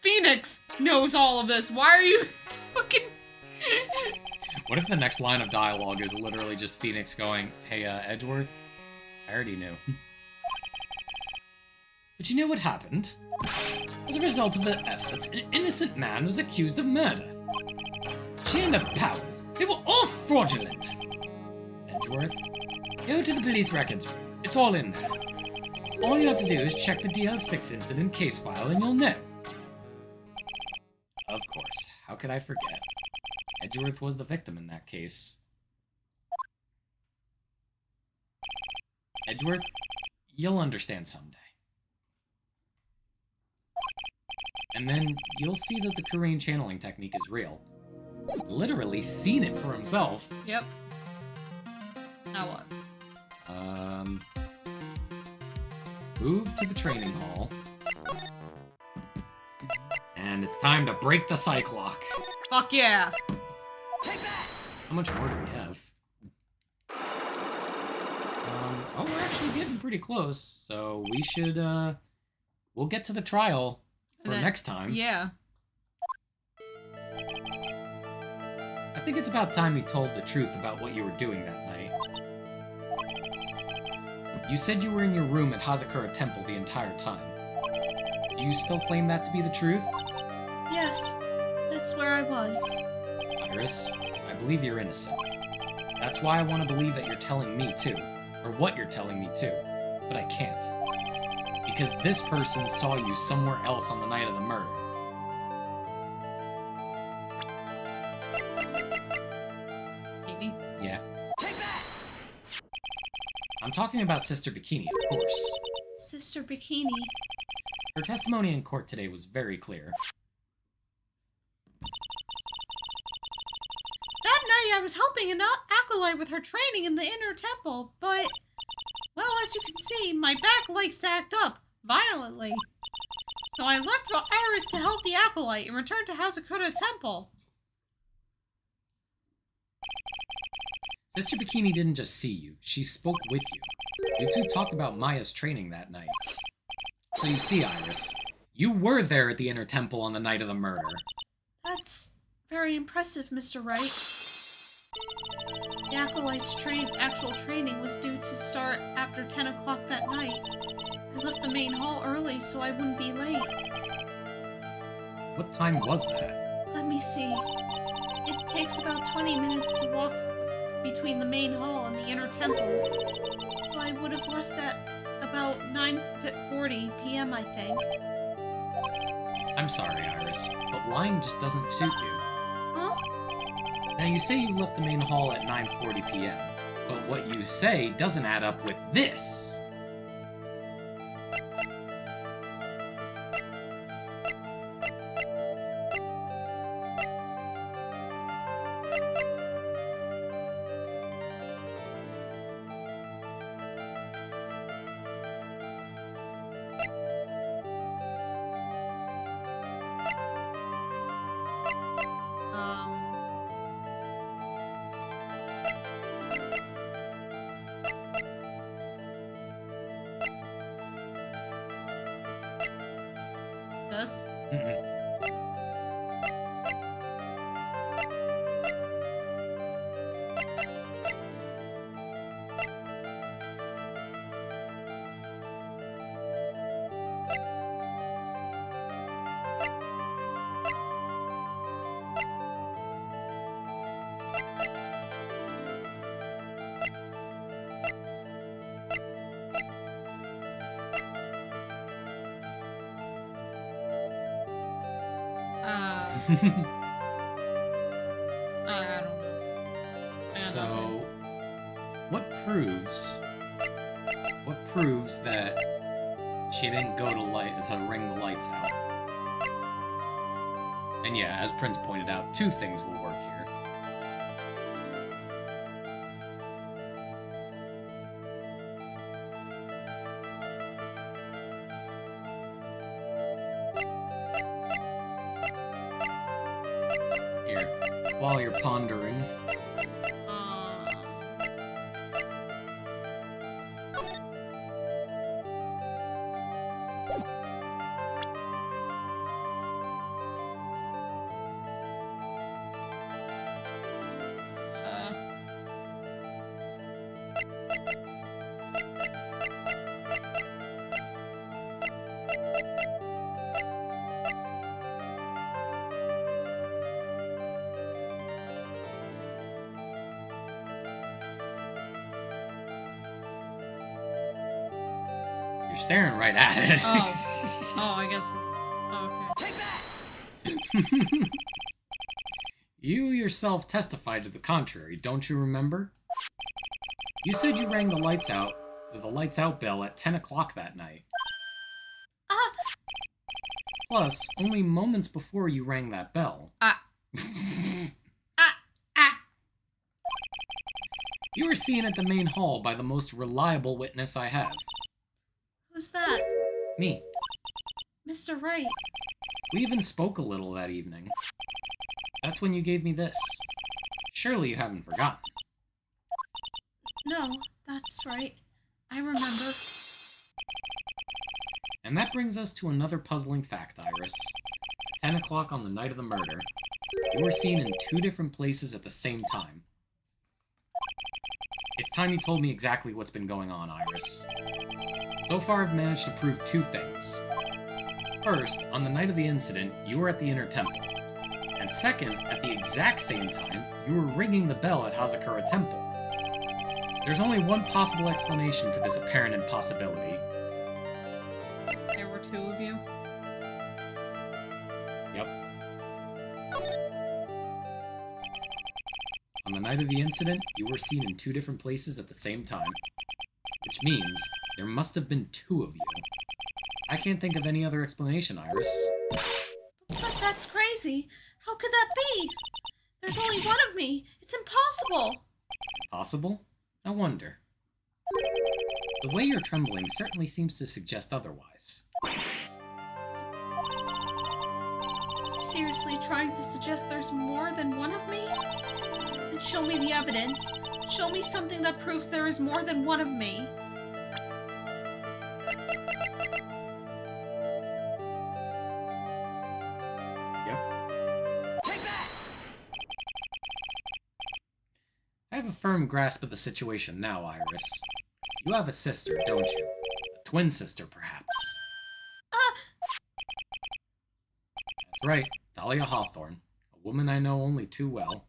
Phoenix knows all of this. Why are you fucking... What if the next line of dialogue is literally just Phoenix going, hey, Edgeworth? I already knew. But you know what happened? As a result of their efforts, an innocent man was accused of murder. She and her powers, they were all fraudulent. Edgeworth, go to the police records room. It's all in there. All you have to do is check the DL6 incident case file and you'll know. Of course, how could I forget? Edgeworth was the victim in that case. Edgeworth, you'll understand someday. And then you'll see that the Korean channeling technique is real. Literally seen it for himself. Yep. Now what? Move to the training hall. And it's time to break the psych lock. Fuck yeah. How much more do we have? Oh, we're actually getting pretty close, so we should, we'll get to the trial for next time. Yeah. I think it's about time you told the truth about what you were doing that night. You said you were in your room at Hazakura Temple the entire time. Do you still claim that to be the truth? Yes, that's where I was. Iris, I believe you're innocent. That's why I want to believe that you're telling me too. Or what you're telling me too. But I can't. Because this person saw you somewhere else on the night of the murder. Maybe. Yeah. I'm talking about Sister Bikini, of course. Sister Bikini. Her testimony in court today was very clear. That night I was helping an acolyte with her training in the inner temple, but, well, as you can see, my back likes to act up violently. So I left Iris to help the acolyte and returned to Hazakura Temple. Sister Bikini didn't just see you, she spoke with you. You two talked about Maya's training that night. So you see, Iris, you were there at the inner temple on the night of the murder. That's very impressive, Mr. Wright. The acolyte's actual training was due to start after 10 o'clock that night. I left the main hall early so I wouldn't be late. What time was that? Let me see. It takes about 20 minutes to walk between the main hall and the inner temple. So I would have left at about 9:40 p.m., I think. I'm sorry, Iris, but lying just doesn't suit you. Huh? Now, you say you left the main hall at 9:40 p.m., but what you say doesn't add up with this. This? I don't know. So, what proves that she didn't go to ring the lights out? And yeah, as Prince pointed out, two things will work here. while you're pondering. You're staring right at it. Oh, I guess it's... Oh, okay. Take that! You yourself testified to the contrary, don't you remember? You said you rang the lights out bell at 10 o'clock that night. Plus, only moments before you rang that bell. You were seen at the main hall by the most reliable witness I have. Who's that? Me. Mr. Wright. We even spoke a little that evening. That's when you gave me this. Surely you haven't forgotten. No, that's right. I remember. And that brings us to another puzzling fact, Iris. At 10 o'clock on the night of the murder, you were seen in 2 different places at the same time. It's time you told me exactly what's been going on, Iris. So far, I've managed to prove 2 things. First, on the night of the incident, you were at the Inner Temple. And second, at the exact same time, you were ringing the bell at Hazakura Temple. There's only one possible explanation for this apparent impossibility. There were 2 of you? Yep. On the night of the incident, you were seen in 2 different places at the same time. Which means there must have been 2 of you. I can't think of any other explanation, Iris. But that's crazy. How could that be? There's only one of me. It's impossible. Possible? I wonder. The way you're trembling certainly seems to suggest otherwise. Seriously trying to suggest there's more than one of me? Then show me the evidence. Show me something that proves there is more than one of me. I have a firm grasp of the situation now, Iris. You have a sister, don't you? A twin sister, perhaps. That's right, Dahlia Hawthorne. A woman I know only too well.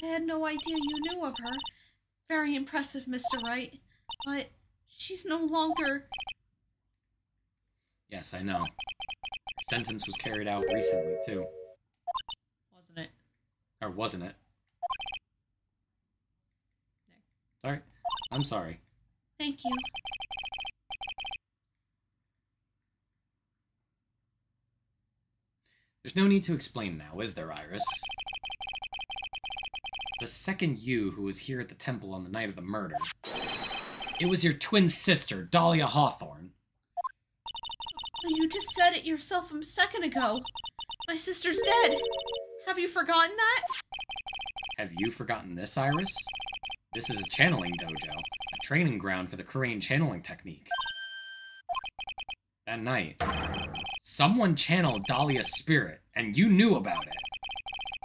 I had no idea you knew of her. Very impressive, Mr. Wright. But she's no longer... Yes, I know. Her sentence was carried out recently, too. Wasn't it? Or wasn't it? Sorry. I'm sorry. Thank you. There's no need to explain now, is there, Iris? The second you who was here at the temple on the night of the murder, it was your twin sister, Dahlia Hawthorne. Well, you just said it yourself a second ago. My sister's dead. Have you forgotten that? Have you forgotten this, Iris? This is a channeling dojo, a training ground for the Korean channeling technique. That night, someone channeled Dahlia's spirit, and you knew about it.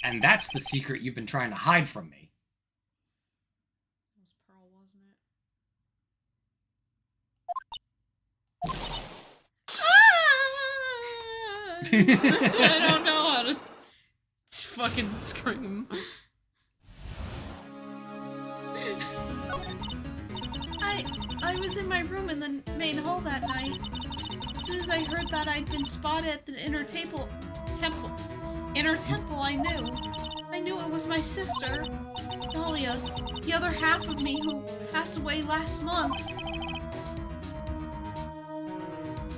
And that's the secret you've been trying to hide from me. It was Pearl, wasn't it? I don't know how to fucking scream. I was in my room in the main hall that night. As soon as I heard that I'd been spotted at the inner temple, I knew it was my sister, Dahlia, the other half of me who passed away last month.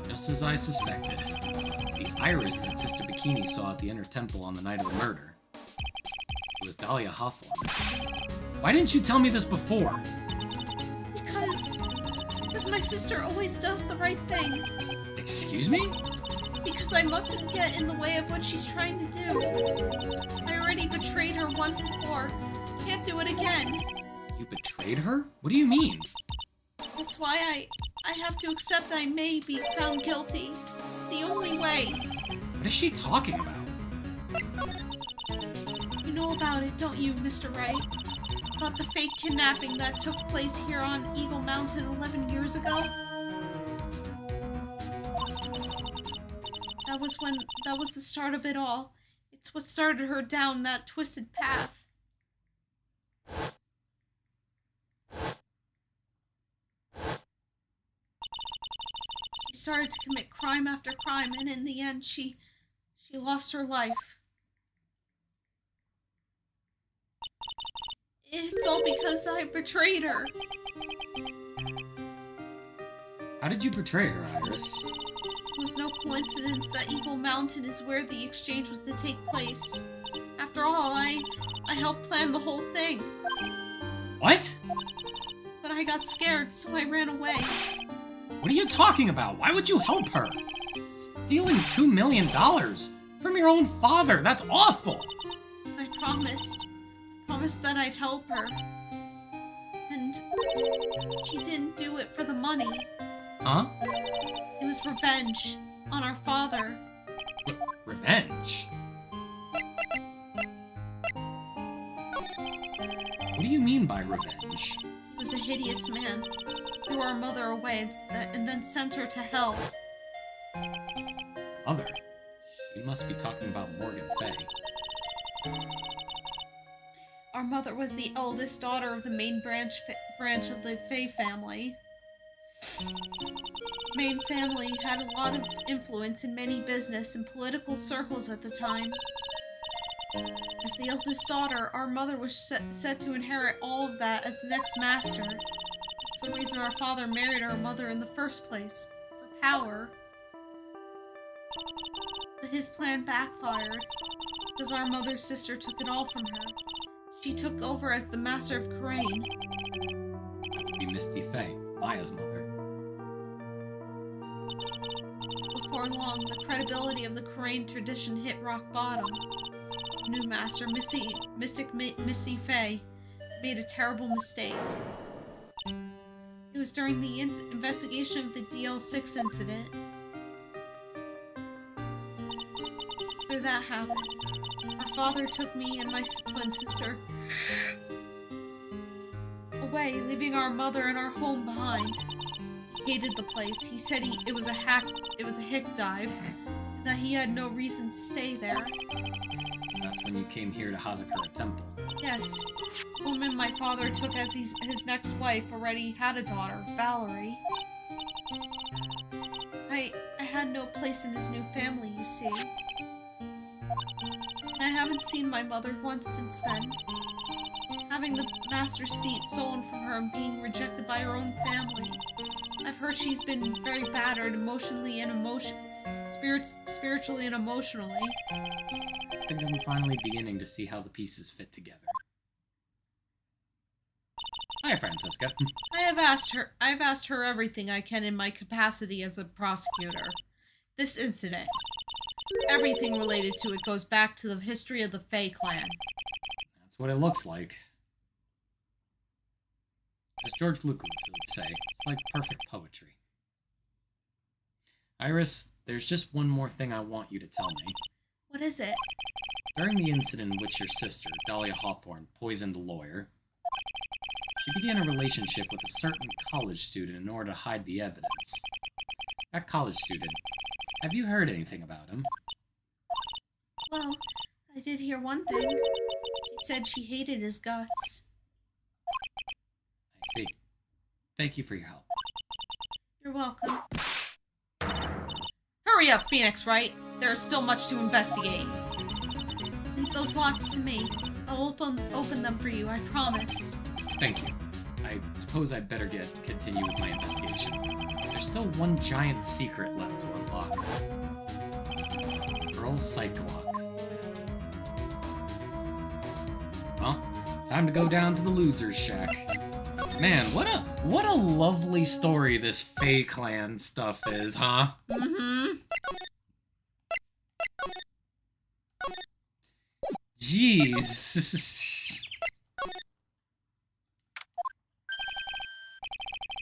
Just as I suspected. The Iris that Sister Bikini saw at the inner temple on the night of the murder. It was Dahlia Hawthorne. Why didn't you tell me this before? Because my sister always does the right thing. Excuse me? Because I mustn't get in the way of what she's trying to do. I already betrayed her once before. Can't do it again. You betrayed her? What do you mean? That's why I have to accept I may be found guilty. It's the only way. What is she talking about? You know about it, don't you, Mr. Wright? About the fake kidnapping that took place here on Eagle Mountain 11 years ago? That was the start of it all. It's what started her down that twisted path. She started to commit crime after crime, and in the end, she lost her life. It's all because I betrayed her. How did you betray her, Iris? It was no coincidence that Eagle Mountain is where the exchange was to take place. After all, I helped plan the whole thing. What? But I got scared, so I ran away. What are you talking about? Why would you help her? Stealing $2 million from your own father, that's awful! I promised that I'd help her. And she didn't do it for the money. Huh? It was revenge on our father. Revenge? What do you mean by revenge? He was a hideous man. Threw our mother away and then sent her to hell. Mother? You must be talking about Morgan Fay. Our mother was the eldest daughter of the main branch of the Fay family. The main family had a lot of influence in many business and political circles at the time. As the eldest daughter, our mother was set to inherit all of that as the next master. That's the reason our father married our mother in the first place, for power. But his plan backfired, because our mother's sister took it all from her. She took over as the master of Karain. That would be Misty Fay, Maya's mother. Before long, the credibility of the Karain tradition hit rock bottom. The new master, Misty Fay, made a terrible mistake. It was during the investigation of the DL6 incident. After that happened, our father took me and my twin sister away, leaving our mother and our home behind. He hated the place. He said it was a hick dive, and that he had no reason to stay there. That's when you came here to Hazakura Temple. Yes. The woman my father took as his next wife already had a daughter, Valerie. I had no place in his new family, you see. And I haven't seen my mother once since then. Having the master's seat stolen from her and being rejected by her own family. I've heard she's been very battered spiritually and emotionally. I think I'm finally beginning to see how the pieces fit together. Hi, Francesca. I've asked her everything I can in my capacity as a prosecutor. This incident, everything related to it goes back to the history of the Fay clan. That's what it looks like. As George Lucas would say, it's like perfect poetry. Iris, there's just one more thing I want you to tell me. What is it? During the incident in which your sister, Dahlia Hawthorne, poisoned a lawyer, she began a relationship with a certain college student in order to hide the evidence. That college student, have you heard anything about him? Well, I did hear one thing. She said she hated his guts. I see. Thank you for your help. You're welcome. Hurry up, Phoenix Wright. There's still much to investigate. Leave those locks to me. I'll open them for you, I promise. Thank you. I suppose I'd better continue with my investigation. There's still one giant secret left to unlock. Girl's psych locks. Well, time to go down to the loser's shack. Man, what a lovely story this Fay Clan stuff is, huh? Mm-hmm. jeez.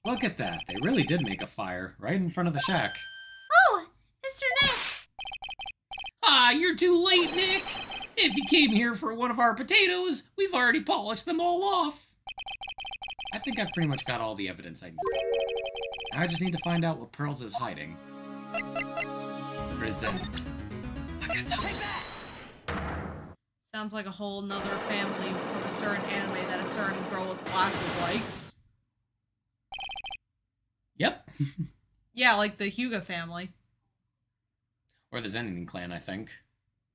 Look at that. They really did make a fire right in front of the shack. Oh, Mr. Nick. Ah, you're too late, Nick. If you came here for one of our potatoes, we've already polished them all off. I think I've pretty much got all the evidence I need. Now I just need to find out what Pearls is hiding. Present. Sounds like a whole nother family from a certain anime that a certain girl with glasses likes. Yep. Yeah, like the Hyuga family. Or the Zenin clan, I think.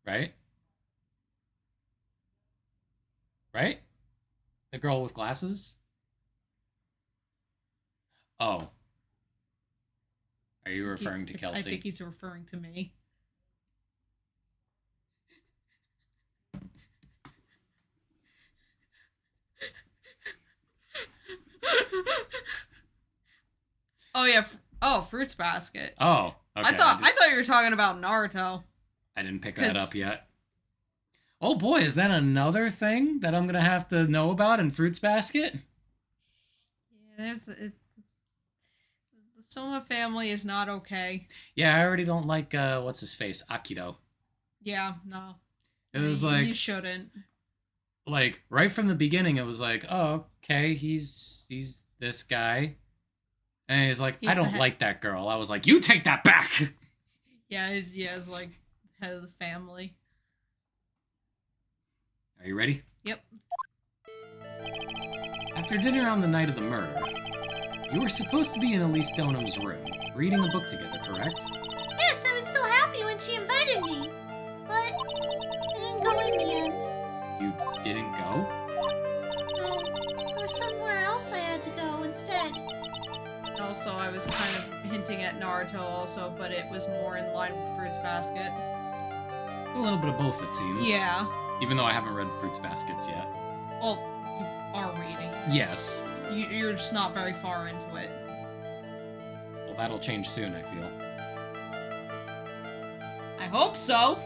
Right? Right? The girl with glasses? Oh. Are you referring to Kelsey? I think he's referring to me. Oh yeah. Fruits Basket. Oh, okay. I thought you were talking about Naruto. I didn't pick that up yet. Oh boy, is that another thing that I'm gonna have to know about in Fruits Basket? Yeah, the Soma family is not okay. Yeah, I already don't like what's his face, Akido. Yeah, no. It was like you shouldn't. Like right from the beginning, it was like, oh, okay, he's this guy, and he's like, I don't like that girl. I was like, you take that back. Yeah, he's like head of the family. Are you ready? Yep. After dinner on the night of the murder, you were supposed to be in Elise Donham's room, reading a book together, correct? Yes, I was so happy when she invited me. But I didn't go in the end. You didn't go? No, there was somewhere else I had to go instead. Also, I was kind of hinting at Naruto also, but it was more in line with Fruits Basket. A little bit of both, it seems. Yeah. Even though I haven't read Fruits Baskets yet. Well, you are reading. Yes. You're just not very far into it. Well, that'll change soon, I feel. I hope so.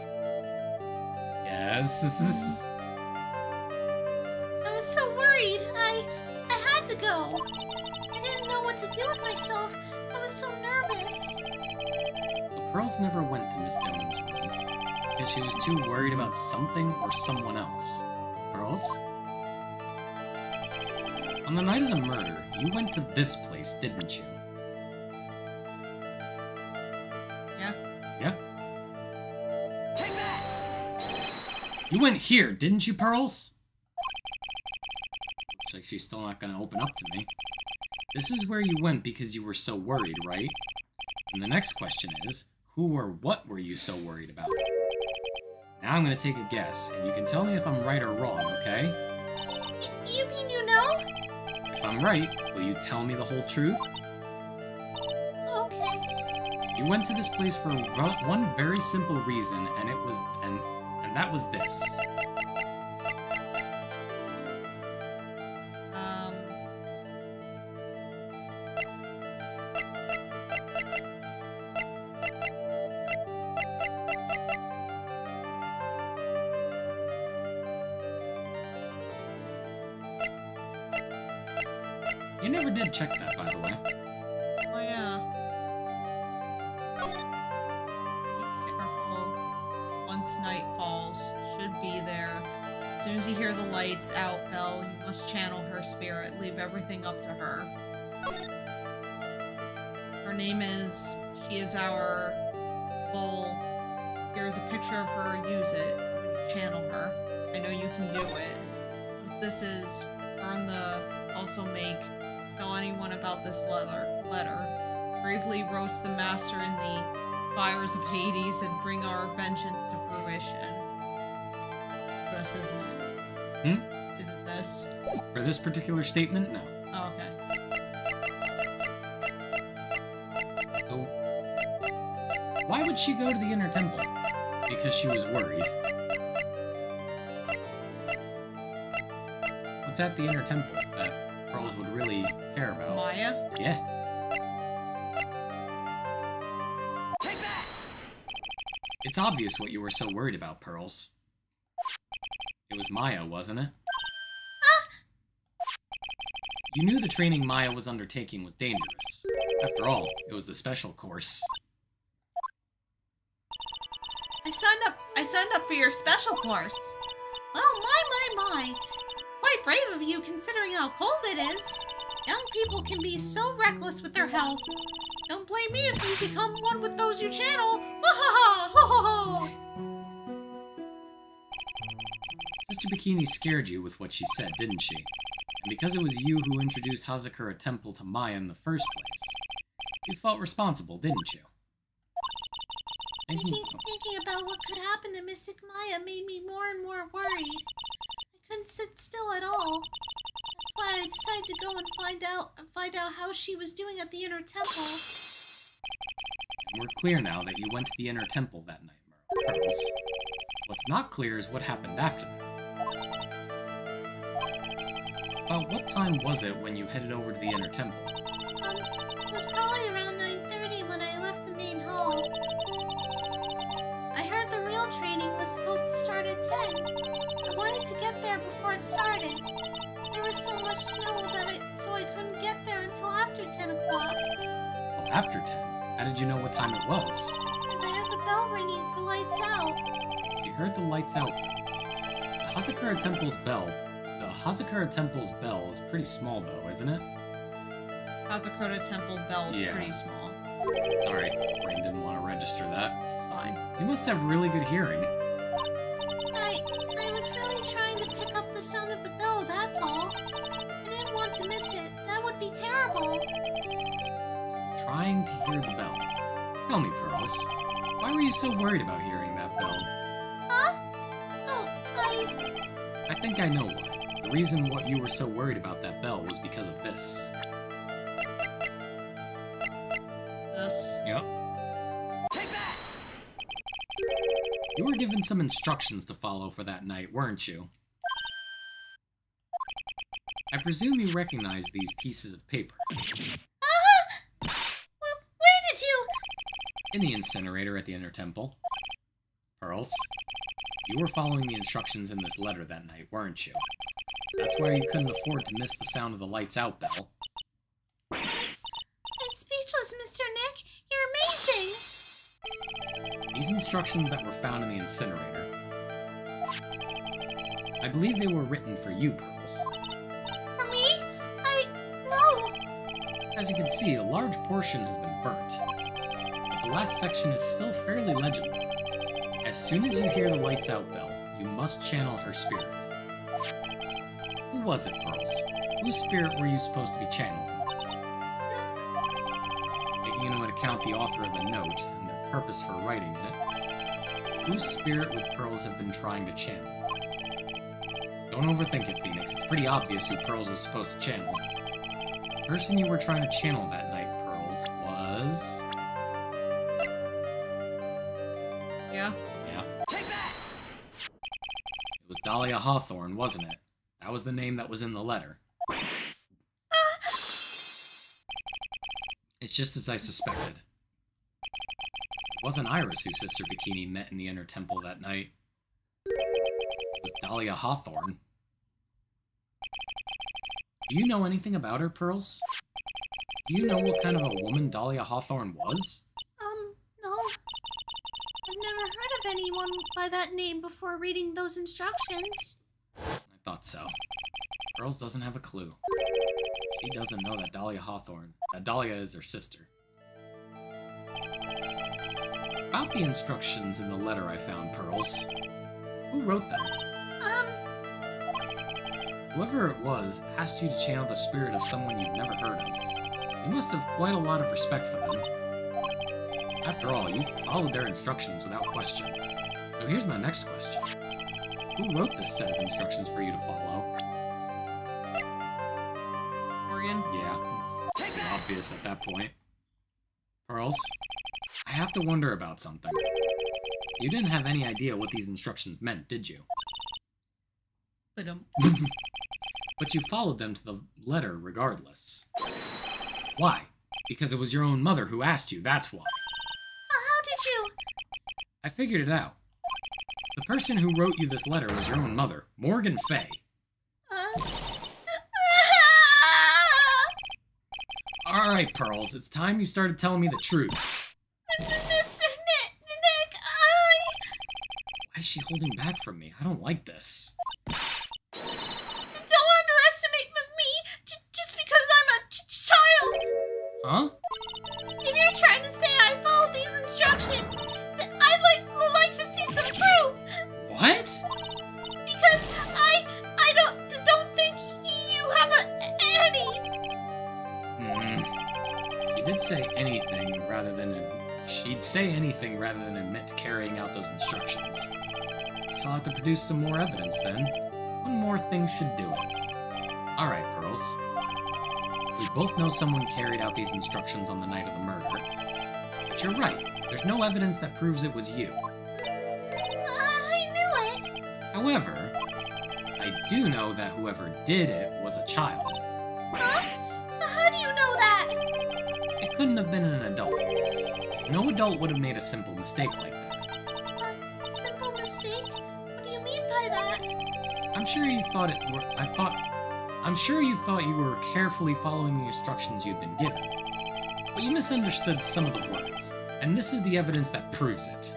Yes. I was so worried. I had to go. I didn't know what to do with myself. I was so nervous. The Pearls never went to Miss Donham's room because she was too worried about something or someone else. Pearls? On the night of the murder, you went to this place, didn't you? Yeah. Yeah? Take that! You went here, didn't you, Pearls? Looks like she's still not gonna open up to me. This is where you went because you were so worried, right? And the next question is, who or what were you so worried about? Now I'm gonna take a guess, and you can tell me if I'm right or wrong, okay? You mean you know? If I'm right, will you tell me the whole truth? Okay. You went to this place for one very simple reason, and it was and that was this. You never did check that, by the way. Oh, yeah. Be careful. Once night falls, should be there. As soon as you hear the lights out, Belle, you must channel her spirit. Leave everything up to her. Her name is... She is our... Well, here's a picture of her. Use it when you channel her. I know you can do it. This is... Burn the... Also make... Tell anyone about this letter. Bravely roast the master in the fires of Hades and bring our vengeance to fruition. This isn't it. Hmm? Isn't this? For this particular statement, no. Oh, okay. So, why would she go to the inner temple? Because she was worried. What's at the inner temple that Pearls would really care about? Maya? Yeah. Take that! It's obvious what you were so worried about, Pearls. It was Maya, wasn't it? You knew the training Maya was undertaking was dangerous. After all, it was the special course. I signed up for your special course. Well, my. Quite brave of you considering how cold it is. Young people can be so reckless with their health. Don't blame me if you become one with those you channel. Ha ha ha! Sister Bikini scared you with what she said, didn't she? And because it was you who introduced Hazakura Temple to Maya in the first place, you felt responsible, didn't you? Thinking about what could happen to Mystic Maya made me more and more worried. I couldn't sit still at all. That's why I decided to go and find out how she was doing at the inner temple. And we're clear now that you went to the inner temple that night, Pearls. What's not clear is what happened after that. About what time was it when you headed over to the inner temple? It was probably around 9:30 when I left the main hall. I heard the real training was supposed to start at 10. I wanted to get there before it started. There was so much snow so I couldn't get there until after 10 o'clock. Well, after 10? How did you know what time it was? Because I heard the bell ringing for lights out. You heard the lights out. The Hazakura Temple's bell is pretty small, though, isn't it? Hazakura Temple bell is Yeah. pretty small. Sorry, brain didn't want to register that. Fine. You must have really good hearing. I was really trying to pick up the sound of the bell, that's all. I didn't want to miss it. That would be terrible. Trying to hear the bell. Tell me, Pearls, why were you so worried about hearing that bell? Huh? Oh, I think I know why. The reason what you were so worried about that bell was because of this. This. Yep. You were given some instructions to follow for that night, weren't you? I presume you recognize these pieces of paper. Where did you... In the incinerator at the inner temple. Pearls, you were following the instructions in this letter that night, weren't you? That's why you couldn't afford to miss the sound of the lights out bell. I'm speechless, Mr. Nick. You're amazing. These instructions that were found in the incinerator, I believe they were written for you, Pearls. For me? No. As you can see, a large portion has been burnt, but the last section is still fairly legible. As soon as you hear the lights out bell, you must channel her spirit. Who was it, Pearls? Whose spirit were you supposed to be channeling? Taking into account the author of the note and their purpose for writing it, whose spirit would Pearls have been trying to channel? Don't overthink it, Phoenix. It's pretty obvious who Pearls was supposed to channel. The person you were trying to channel that night, Pearls, was... Yeah. Yeah. Take that! It was Dahlia Hawthorne, wasn't it? That was the name that was in the letter. It's just as I suspected. It wasn't Iris who Sister Bikini met in the inner temple that night. It was Dahlia Hawthorne. Do you know anything about her, Pearls? Do you know what kind of a woman Dahlia Hawthorne was? No. I've never heard of anyone by that name before reading those instructions. I thought so. Pearls doesn't have a clue. She doesn't know that Dahlia is her sister. About the instructions in the letter I found, Pearls. Who wrote them? Whoever it was asked you to channel the spirit of someone you've never heard of. You must have quite a lot of respect for them. After all, you followed their instructions without question. So here's my next question. Who wrote this set of instructions for you to follow? Morgan? Yeah, pretty obvious at that point. Pearls, I have to wonder about something. You didn't have any idea what these instructions meant, did you? But you followed them to the letter regardless. Why? Because it was your own mother who asked you, that's why. How did you... I figured it out. The person who wrote you this letter was your own mother, Morgan Fay. Alright, Pearls, it's time you started telling me the truth. Mr. Nick, Why is she holding back from me? I don't like this. don't underestimate me just because I'm a child. Huh? If you're trying to say I followed these instructions, then I'd like to see some proof. What? Because I don't think you have any. She did say anything rather than... She'd say anything rather than admit to carrying out those instructions. So I'll have to produce some more evidence then. One more thing should do it. Alright, Pearls. We both know someone carried out these instructions on the night of the murder. But you're right, there's no evidence that proves it was you. I knew it. However, I do know that whoever did it was a child. Huh? How do you know that? It couldn't have been an adult. No adult would have made a simple mistake like that. A simple mistake? What do you mean by that? I'm sure you thought you were carefully following the instructions you'd been given. But you misunderstood some of the words, and this is the evidence that proves it.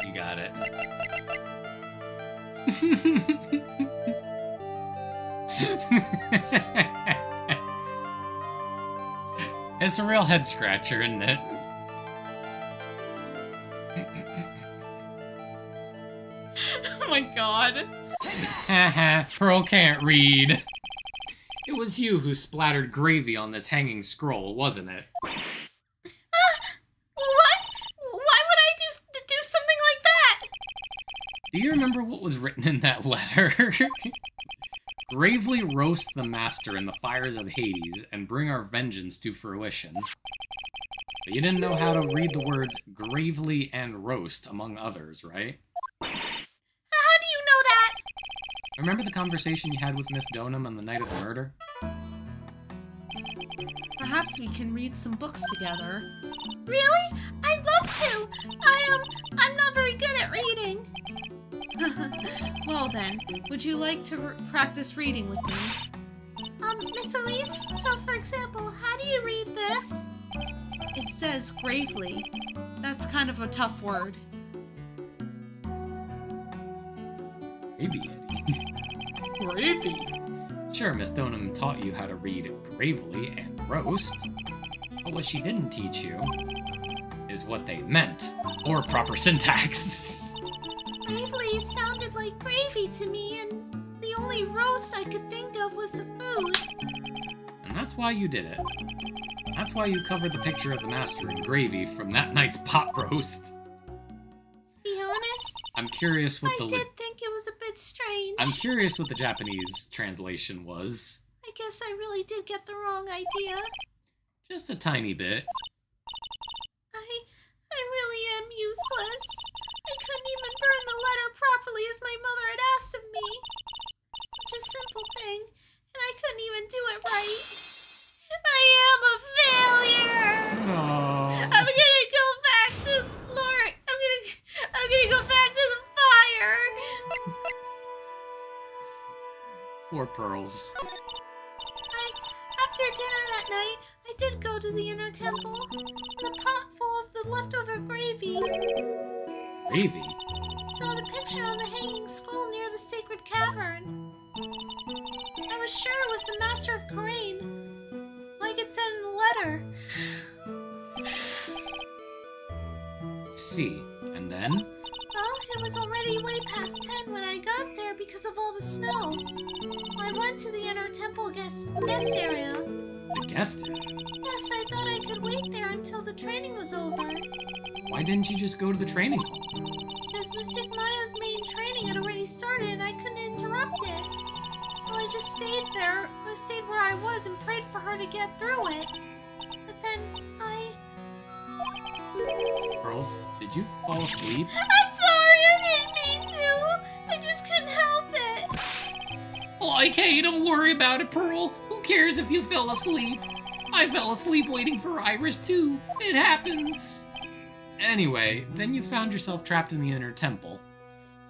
You got it. It's a real head scratcher, isn't it? Oh my god. Haha, Pearl can't read. It was you who splattered gravy on this hanging scroll, wasn't it? What? Why would I do something like that? Do you remember what was written in that letter? Gravely roast the master in the fires of Hades and bring our vengeance to fruition. But you didn't know how to read the words gravely and roast, among others, right? How do you know that? Remember the conversation you had with Miss Donham on the night of the murder? Perhaps we can read some books together. Really? I'd love to. I'm not very good at reading. Well then, would you like to practice reading with me? Miss Elise, so for example, how do you read this? It says gravely. That's kind of a tough word. Maybe, Eddie. Gravy? Sure, Miss Donham taught you how to read gravely and roast, but what she didn't teach you is what they meant, or proper syntax. Gravely sounded like gravy to me, and the only roast I could think of was the food. And that's why you did it. That's why you covered the picture of the master in gravy from that night's pot roast. To be honest, I'm curious what I did think it was a bit strange. I'm curious what the Japanese translation was. I guess I really did get the wrong idea. Just a tiny bit. I really am useless. I couldn't even burn the letter properly as my mother had asked of me. Such a simple thing, and I couldn't even do it right. I am a failure. Oh. I'm gonna go back to Lord. I'm gonna go back to the fire. Poor Pearls. After dinner that night, I did go to the inner temple, and a pot full of the leftover gravy. Gravy? Saw the picture on the hanging scroll near the sacred cavern. I was sure it was the Master of Karain, like it said in the letter. See, and then? Well, it was already way past 10 when I got there because of all the snow. So I went to the inner temple guest area. The guest area? Yes, I thought I could wait there until the training was over. Why didn't you just go to the training hall? Because Mystic Maya's main training had already started and I couldn't interrupt it. So I just stayed there. I stayed where I was and prayed for her to get through it. But then Pearls, did you fall asleep? I'm sorry, I didn't mean to. I just couldn't help it. Like, hey, don't worry about it, Pearl. Who cares if you fell asleep? I fell asleep waiting for Iris, too. It happens. Anyway, then you found yourself trapped in the inner temple.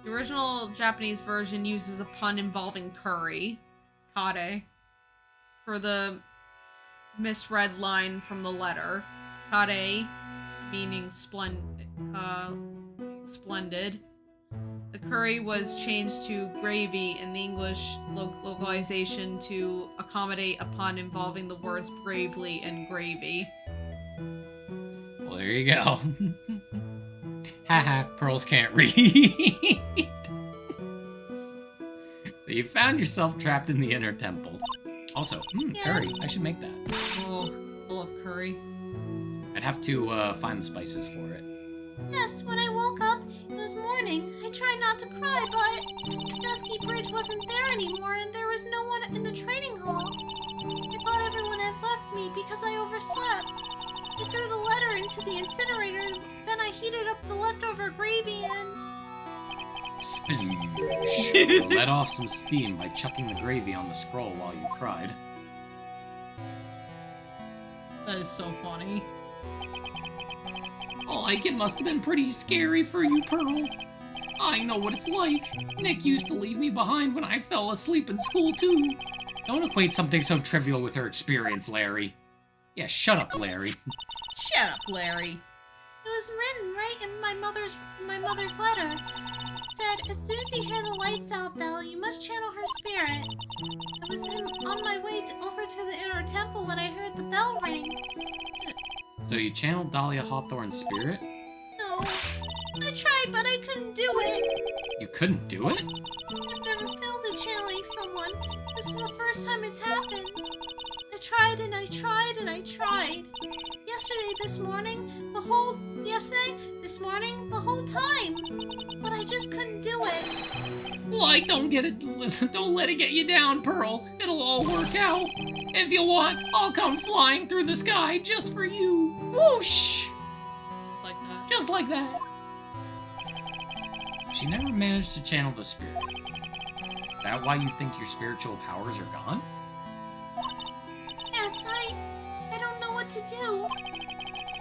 The original Japanese version uses a pun involving curry, kare, for the misread line from the letter. Kare, meaning splendid. The curry was changed to gravy in the English localization to accommodate a pun involving the words bravely and gravy. Well, there you go. Haha, Pearls can't read. So you found yourself trapped in the inner temple. Also, Yes. curry. I should make that. Oh, full of curry. I'd have to find the spices for it. Yes, when I woke up, it was morning. I tried not to cry, but Dusky Bridge wasn't there anymore and there was no one in the training hall. I thought everyone had left me because I overslept. I threw the letter into the incinerator, then I heated up the leftover gravy and... Sploosh. Let off some steam by chucking the gravy on the scroll while you cried. That is so funny. Like, it must have been pretty scary for you, Pearl. I know what it's like. Nick used to leave me behind when I fell asleep in school, too. Don't equate something so trivial with her experience, Larry. Yeah, shut up, Larry. Shut up, Larry. It was written right in my mother's letter. It said, as soon as you hear the lights out bell, you must channel her spirit. I was on my way over to the inner temple when I heard the bell ring. So you channeled Dahlia Hawthorne's spirit? No, I tried, but I couldn't do it. You couldn't do it? I've never failed at channeling someone. This is the first time it's happened. I tried and I tried and I tried. This morning, the whole time. But I just couldn't do it. Like, don't let it get you down, Pearl. It'll all work out. If you want, I'll come flying through the sky just for you. Whoosh! Just like that. Just like that. She never managed to channel the spirit. That why you think your spiritual powers are gone? Yes, I don't know what to do.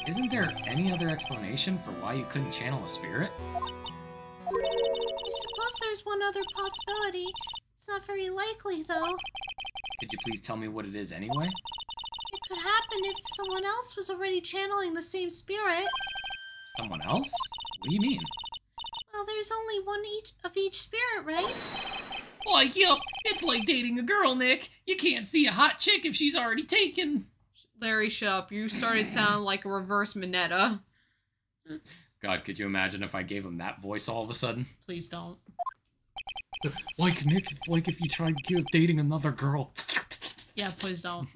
Isn't there any other explanation for why you couldn't channel a spirit? I suppose there's one other possibility. It's not very likely, though. Could you please tell me what it is anyway? It could happen if someone else was already channeling the same spirit. Someone else? What do you mean? Well, there's only one of each spirit, right? Like, yup, it's like dating a girl, Nick. You can't see a hot chick if she's already taken. Larry, shut up. You started sounding like a reverse Minetta. God, could you imagine if I gave him that voice all of a sudden? Please don't. Like, Nick, like if you tried dating another girl. Yeah, please don't.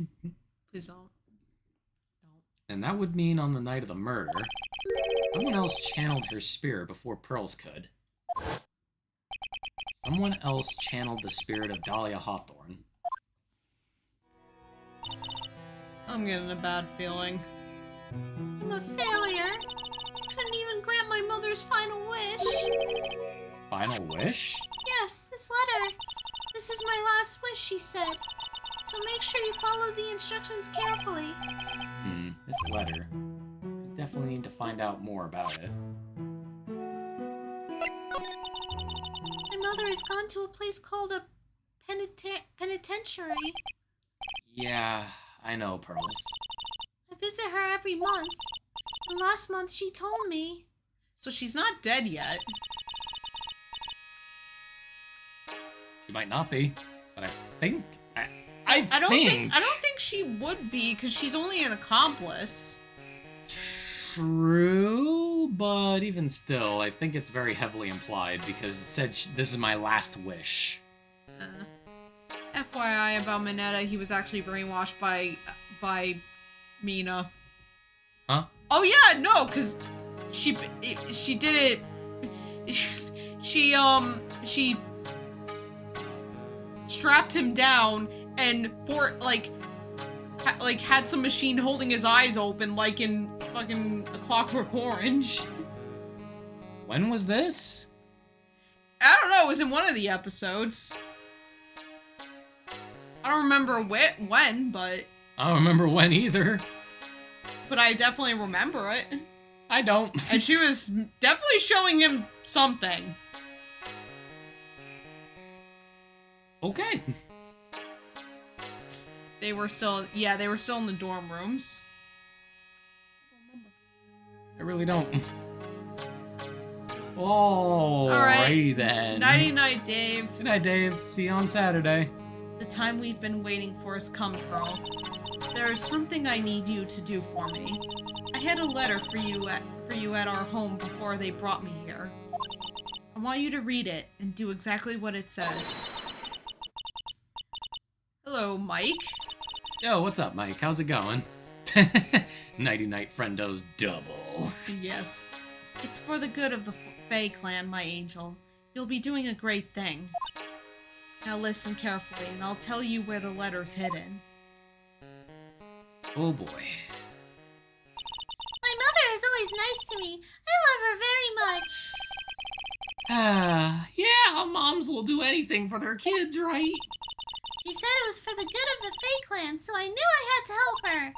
Please don't. And that would mean on the night of the murder, someone else channeled her spirit before Pearls could. Someone else channeled the spirit of Dahlia Hawthorne. I'm getting a bad feeling. I'm a failure. I couldn't even grant my mother's final wish. Final wish? Yes, this letter. This is my last wish, she said. So make sure you follow the instructions carefully. This letter. We definitely need to find out more about it. My mother has gone to a place called a penitentiary. Yeah, I know, Pearls. I visit her every month. And last month she told me. So she's not dead yet. She might not be, but I think... I don't think she would be, because she's only an accomplice. True, but But even still, I think it's very heavily implied because it said this is my last wish. FYI about Mineta, he was actually brainwashed by Mina. Huh? Oh yeah, no, cause she did it. She strapped him down and had some machine holding his eyes open like in fucking A Clockwork Orange. When was this? I don't know, it was in one of the episodes. I don't remember when, but... I don't remember when either. But I definitely remember it. I don't. And she was definitely showing him something. Okay. They were still in the dorm rooms. I really don't. Alrighty then. Nighty-night, Dave. Good night, Dave. See you on Saturday. The time we've been waiting for has come, Pearl. There is something I need you to do for me. I had a letter for you at our home before they brought me here. I want you to read it and do exactly what it says. Hello, Mike. Yo, what's up, Mike? How's it going? Nighty-night friendos double. Yes. It's for the good of the Fae clan, my angel. You'll be doing a great thing. Now listen carefully, and I'll tell you where the letter's hidden. Oh boy. My mother is always nice to me. I love her very much. Yeah, moms will do anything for their kids, right? She said it was for the good of the Fae clan, so I knew I had to help her.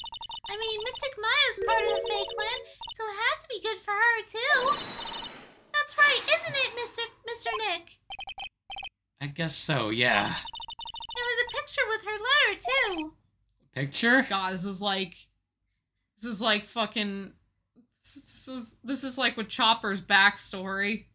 I mean, Mystic Maya's part of the Fae clan, so it had to be good for her, too. That's right, isn't it, Mr. Nick? I guess so, yeah. There was a picture with her letter, too. Picture? God, this is like fucking... This is like with Chopper's backstory.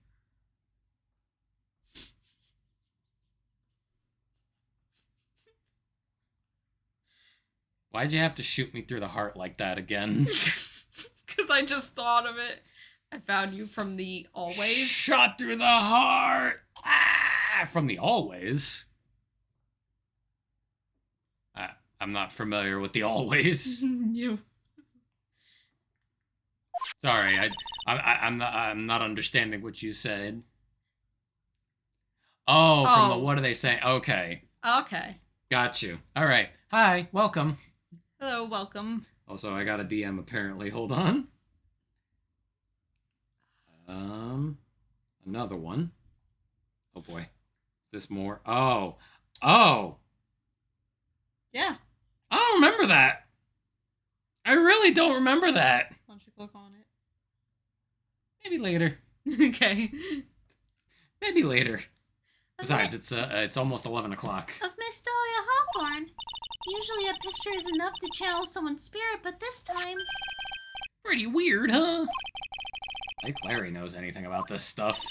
Why'd you have to shoot me through the heart like that again? Because I just thought of it. I found you from the Always. Shot through the heart! Ah, from the Always? I'm not familiar with the Always. You. Sorry, I'm not understanding what you said. Oh, from the what are they saying? Okay. Okay. Got you. All right. Hi, welcome. Hello, welcome. Also, I got a DM apparently. Hold on. Another one. Oh boy. Is this more? Oh. Yeah. I don't remember that. I really don't remember that. Why don't you click on Maybe later. it? Okay. Maybe later. Besides, it's almost 11 o'clock. Of Miss Dahlia Hawthorne. Usually a picture is enough to channel someone's spirit, but this time... Pretty weird, huh? Like Larry knows anything about this stuff.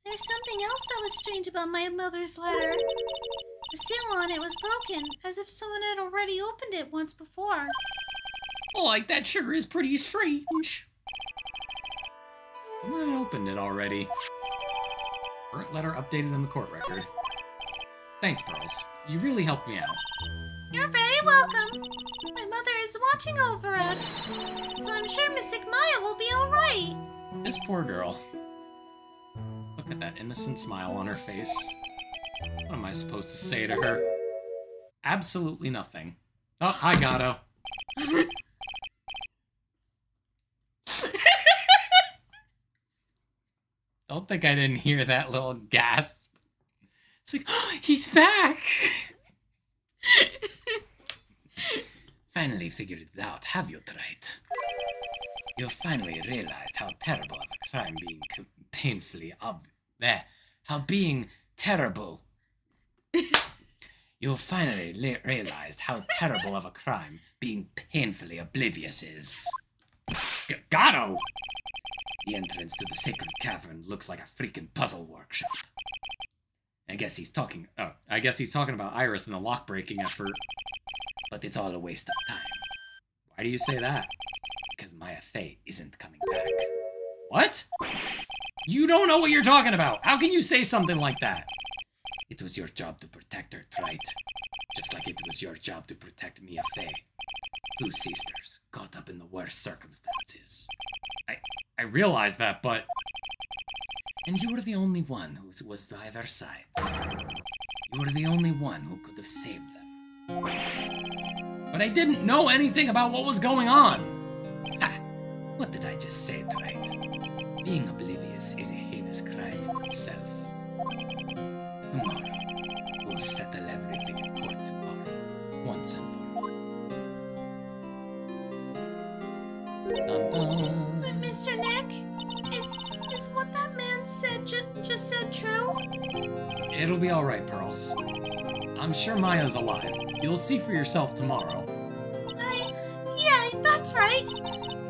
There's something else that was strange about my mother's letter. The seal on it was broken, as if someone had already opened it once before. Like, that sure is pretty strange. Someone opened it already. Current letter updated in the court record. Thanks, Pearls. You really helped me out. You're very welcome. My mother is watching over us, so I'm sure Mystic Maya will be alright. This poor girl. Look at that innocent smile on her face. What am I supposed to say to her? Absolutely nothing. Oh, hi, Gato. Don't think I didn't hear that little gasp. It's like, oh, he's back! Finally figured it out, have you, Wright? You've finally realized how terrible of a crime being painfully how being terrible. You've finally realized how terrible of a crime being painfully oblivious is. Gato! The entrance to the sacred cavern looks like a freaking puzzle workshop. I guess he's talking about Iris and the lock-breaking effort. But it's all a waste of time. Why do you say that? Because Maya Fey isn't coming back. What? You don't know what you're talking about. How can you say something like that? It was your job to protect her, Wright. Just like it was your job to protect Mia Fey. Two sisters, caught up in the worst circumstances. I realize that, but... And you were the only one who was by their sides. You were the only one who could have saved them. But I didn't know anything about what was going on. Ha! What did I just say, Wright? Being oblivious is a heinous crime in itself. Tomorrow, we'll settle everything in court tomorrow, once and for all. Dun dun. Mr. Nick, is what that man said just said true? It'll be alright, Pearls. I'm sure Maya's alive. You'll see for yourself tomorrow. Yeah, that's right.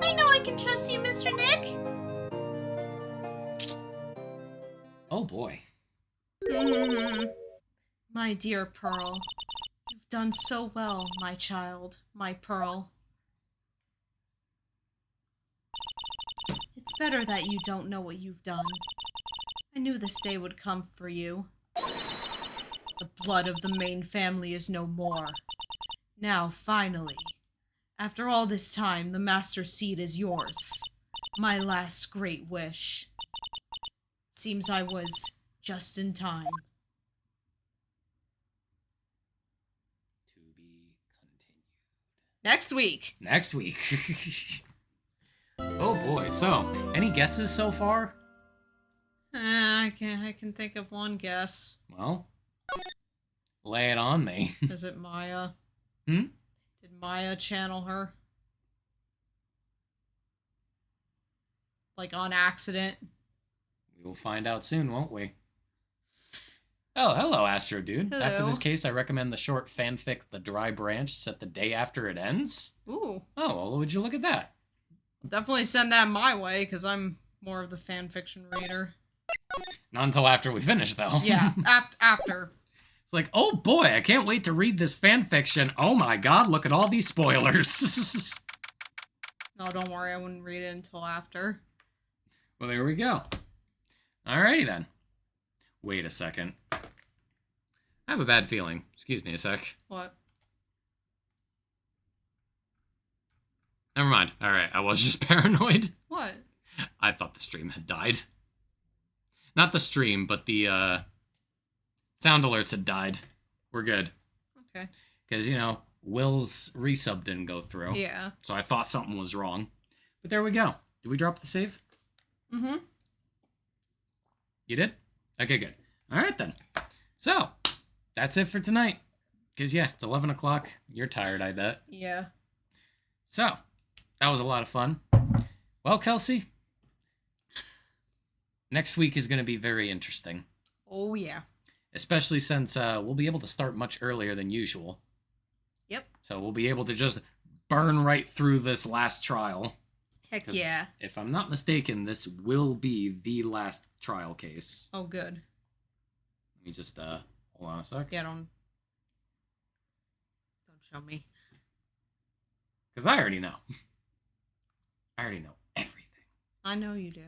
I know I can trust you, Mr. Nick. Oh boy. My dear Pearl, you've done so well, my child, my Pearl. It's better that you don't know what you've done. I knew this day would come for you. The blood of the main family is no more. Now, finally, after all this time, the Master Seed is yours. My last great wish. Seems I was just in time. To be continued. Next week. Next week. Oh boy. So, any guesses so far? I can think of one guess. Well, lay it on me. Is it Maya? Hmm? Did Maya channel her? Like on accident? We will find out soon, won't we? Oh, hello, Astro Dude. Hello. After this case, I recommend the short fanfic The Dry Branch set the day after it ends. Ooh. Oh, well, would you look at that? Definitely send that my way, because I'm more of the fan fiction reader. Not until after we finish, though. Yeah, after. It's like, oh boy, I can't wait to read this fanfiction. Oh my god, look at all these spoilers. No, don't worry, I wouldn't read it until after. Well, there we go. Alrighty then. Wait a second. I have a bad feeling. Excuse me a sec. What? Never mind. Alright, I was just paranoid. What? I thought the stream had died. Not the stream, but the, sound alerts had died. We're good. Okay. Because, you know, Will's resub didn't go through. Yeah. So I thought something was wrong. But there we go. Did we drop the save? Mm-hmm. You did? Okay, good. Alright then. So, that's it for tonight. Because, yeah, it's 11 o'clock. You're tired, I bet. Yeah. So, that was a lot of fun. Well, Kelsey, next week is going to be very interesting. Oh, yeah. Especially since we'll be able to start much earlier than usual. Yep. So we'll be able to just burn right through this last trial. Heck 'Cause yeah. if I'm not mistaken, this will be the last trial case. Oh, good. Let me just, hold on a sec. Yeah, don't show me. Because I already know. I already know everything. I know you do.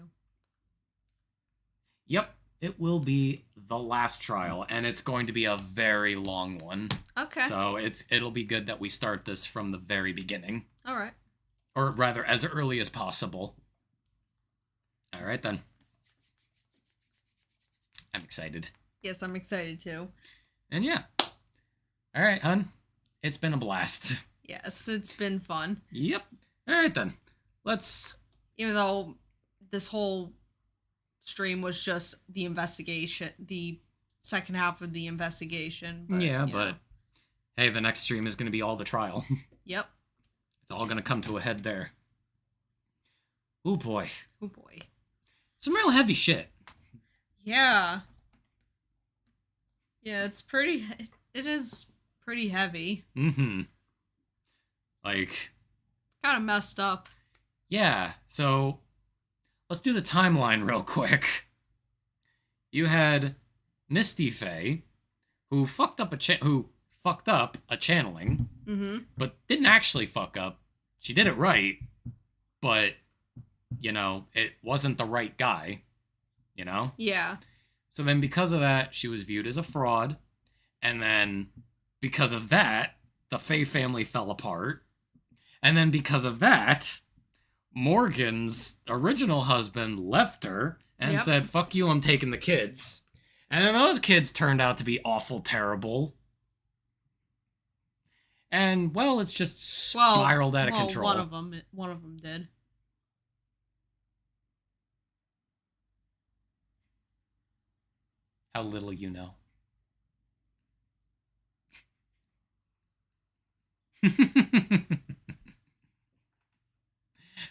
Yep, it will be the last trial, and it's going to be a very long one. Okay. So it'll be good that we start this from the very beginning. All right. Or rather, as early as possible. All right, then. I'm excited. Yes, I'm excited too. And yeah. All right, hun. It's been a blast. Yes, it's been fun. Yep. All right, then. Let's... Even though this whole stream was just the investigation, the second half of the investigation. But, yeah, you but... know. Hey, the next stream is going to be all the trial. Yep. It's all going to come to a head there. Oh, boy. Oh, boy. Some real heavy shit. Yeah. Yeah, it's pretty... It is pretty heavy. Mm-hmm. Like... Kind of messed up. Yeah, so... Let's do the timeline real quick. You had Misty Faye, who fucked up a channeling, Mm-hmm. but didn't actually fuck up. She did it right, but it wasn't the right guy, you know? Yeah. So then because of that, she was viewed as a fraud. And then because of that, the Faye family fell apart. And then because of that, Morgan's original husband left her and said, fuck you, I'm taking the kids. And then those kids turned out to be awful terrible. And, well, it's just spiraled out of control. One of them did. How little you know.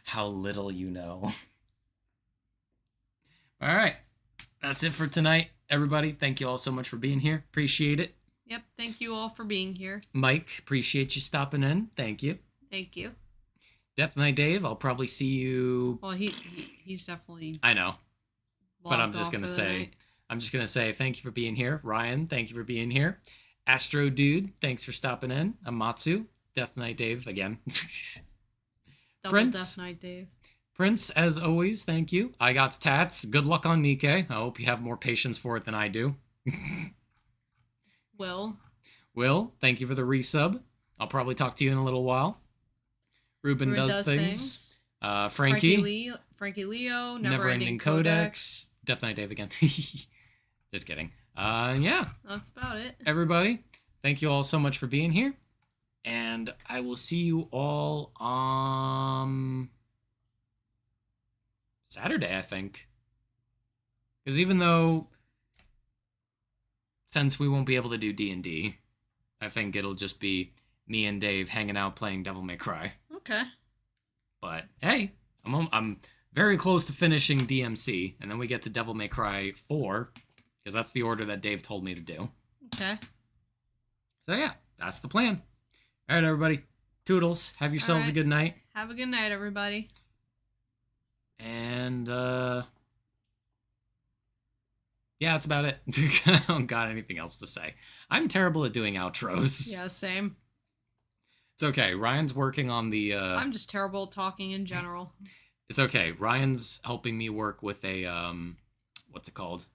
How little you know. All right. That's it for tonight, everybody. Thank you all so much for being here. Appreciate it. Yep, thank you all for being here. Mike, appreciate you stopping in. Thank you. Thank you. Death Knight Dave, I'll probably see you... Well, he's definitely... I know. But I'm just going to say... thank you for being here. Ryan, thank you for being here. Astro Dude, thanks for stopping in. Amatsu, Death Knight Dave again. Double Prince. Death Knight Dave. Prince, as always, thank you. I got tats. Good luck on Nikkei. I hope you have more patience for it than I do. Will, thank you for the resub. I'll probably talk to you in a little while. Ruben does things. Frankie Leo, Never Ending Codex. Death Knight Dave again. Just kidding. Yeah. That's about it. Everybody, thank you all so much for being here. And I will see you all on Saturday, I think. Because even though, since we won't be able to do D&D, I think it'll just be me and Dave hanging out playing Devil May Cry. Okay. But hey, I'm very close to finishing DMC, and then we get to Devil May Cry 4, because that's the order that Dave told me to do. Okay. So yeah, that's the plan. All right, everybody. Toodles. Have yourselves a good night. Have a good night, everybody. And, yeah, that's about it. I don't got anything else to say. I'm terrible at doing outros. Yeah, same. It's okay. Ryan's working on the, I'm just terrible at talking in general. It's okay. Ryan's helping me work with a, what's it called?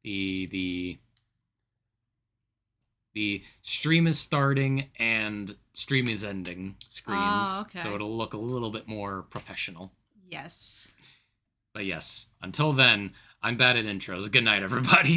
The stream is starting and stream is ending screens. Oh, okay. So it'll look a little bit more professional. Yes. But yes, until then, I'm bad at intros. Good night, everybody.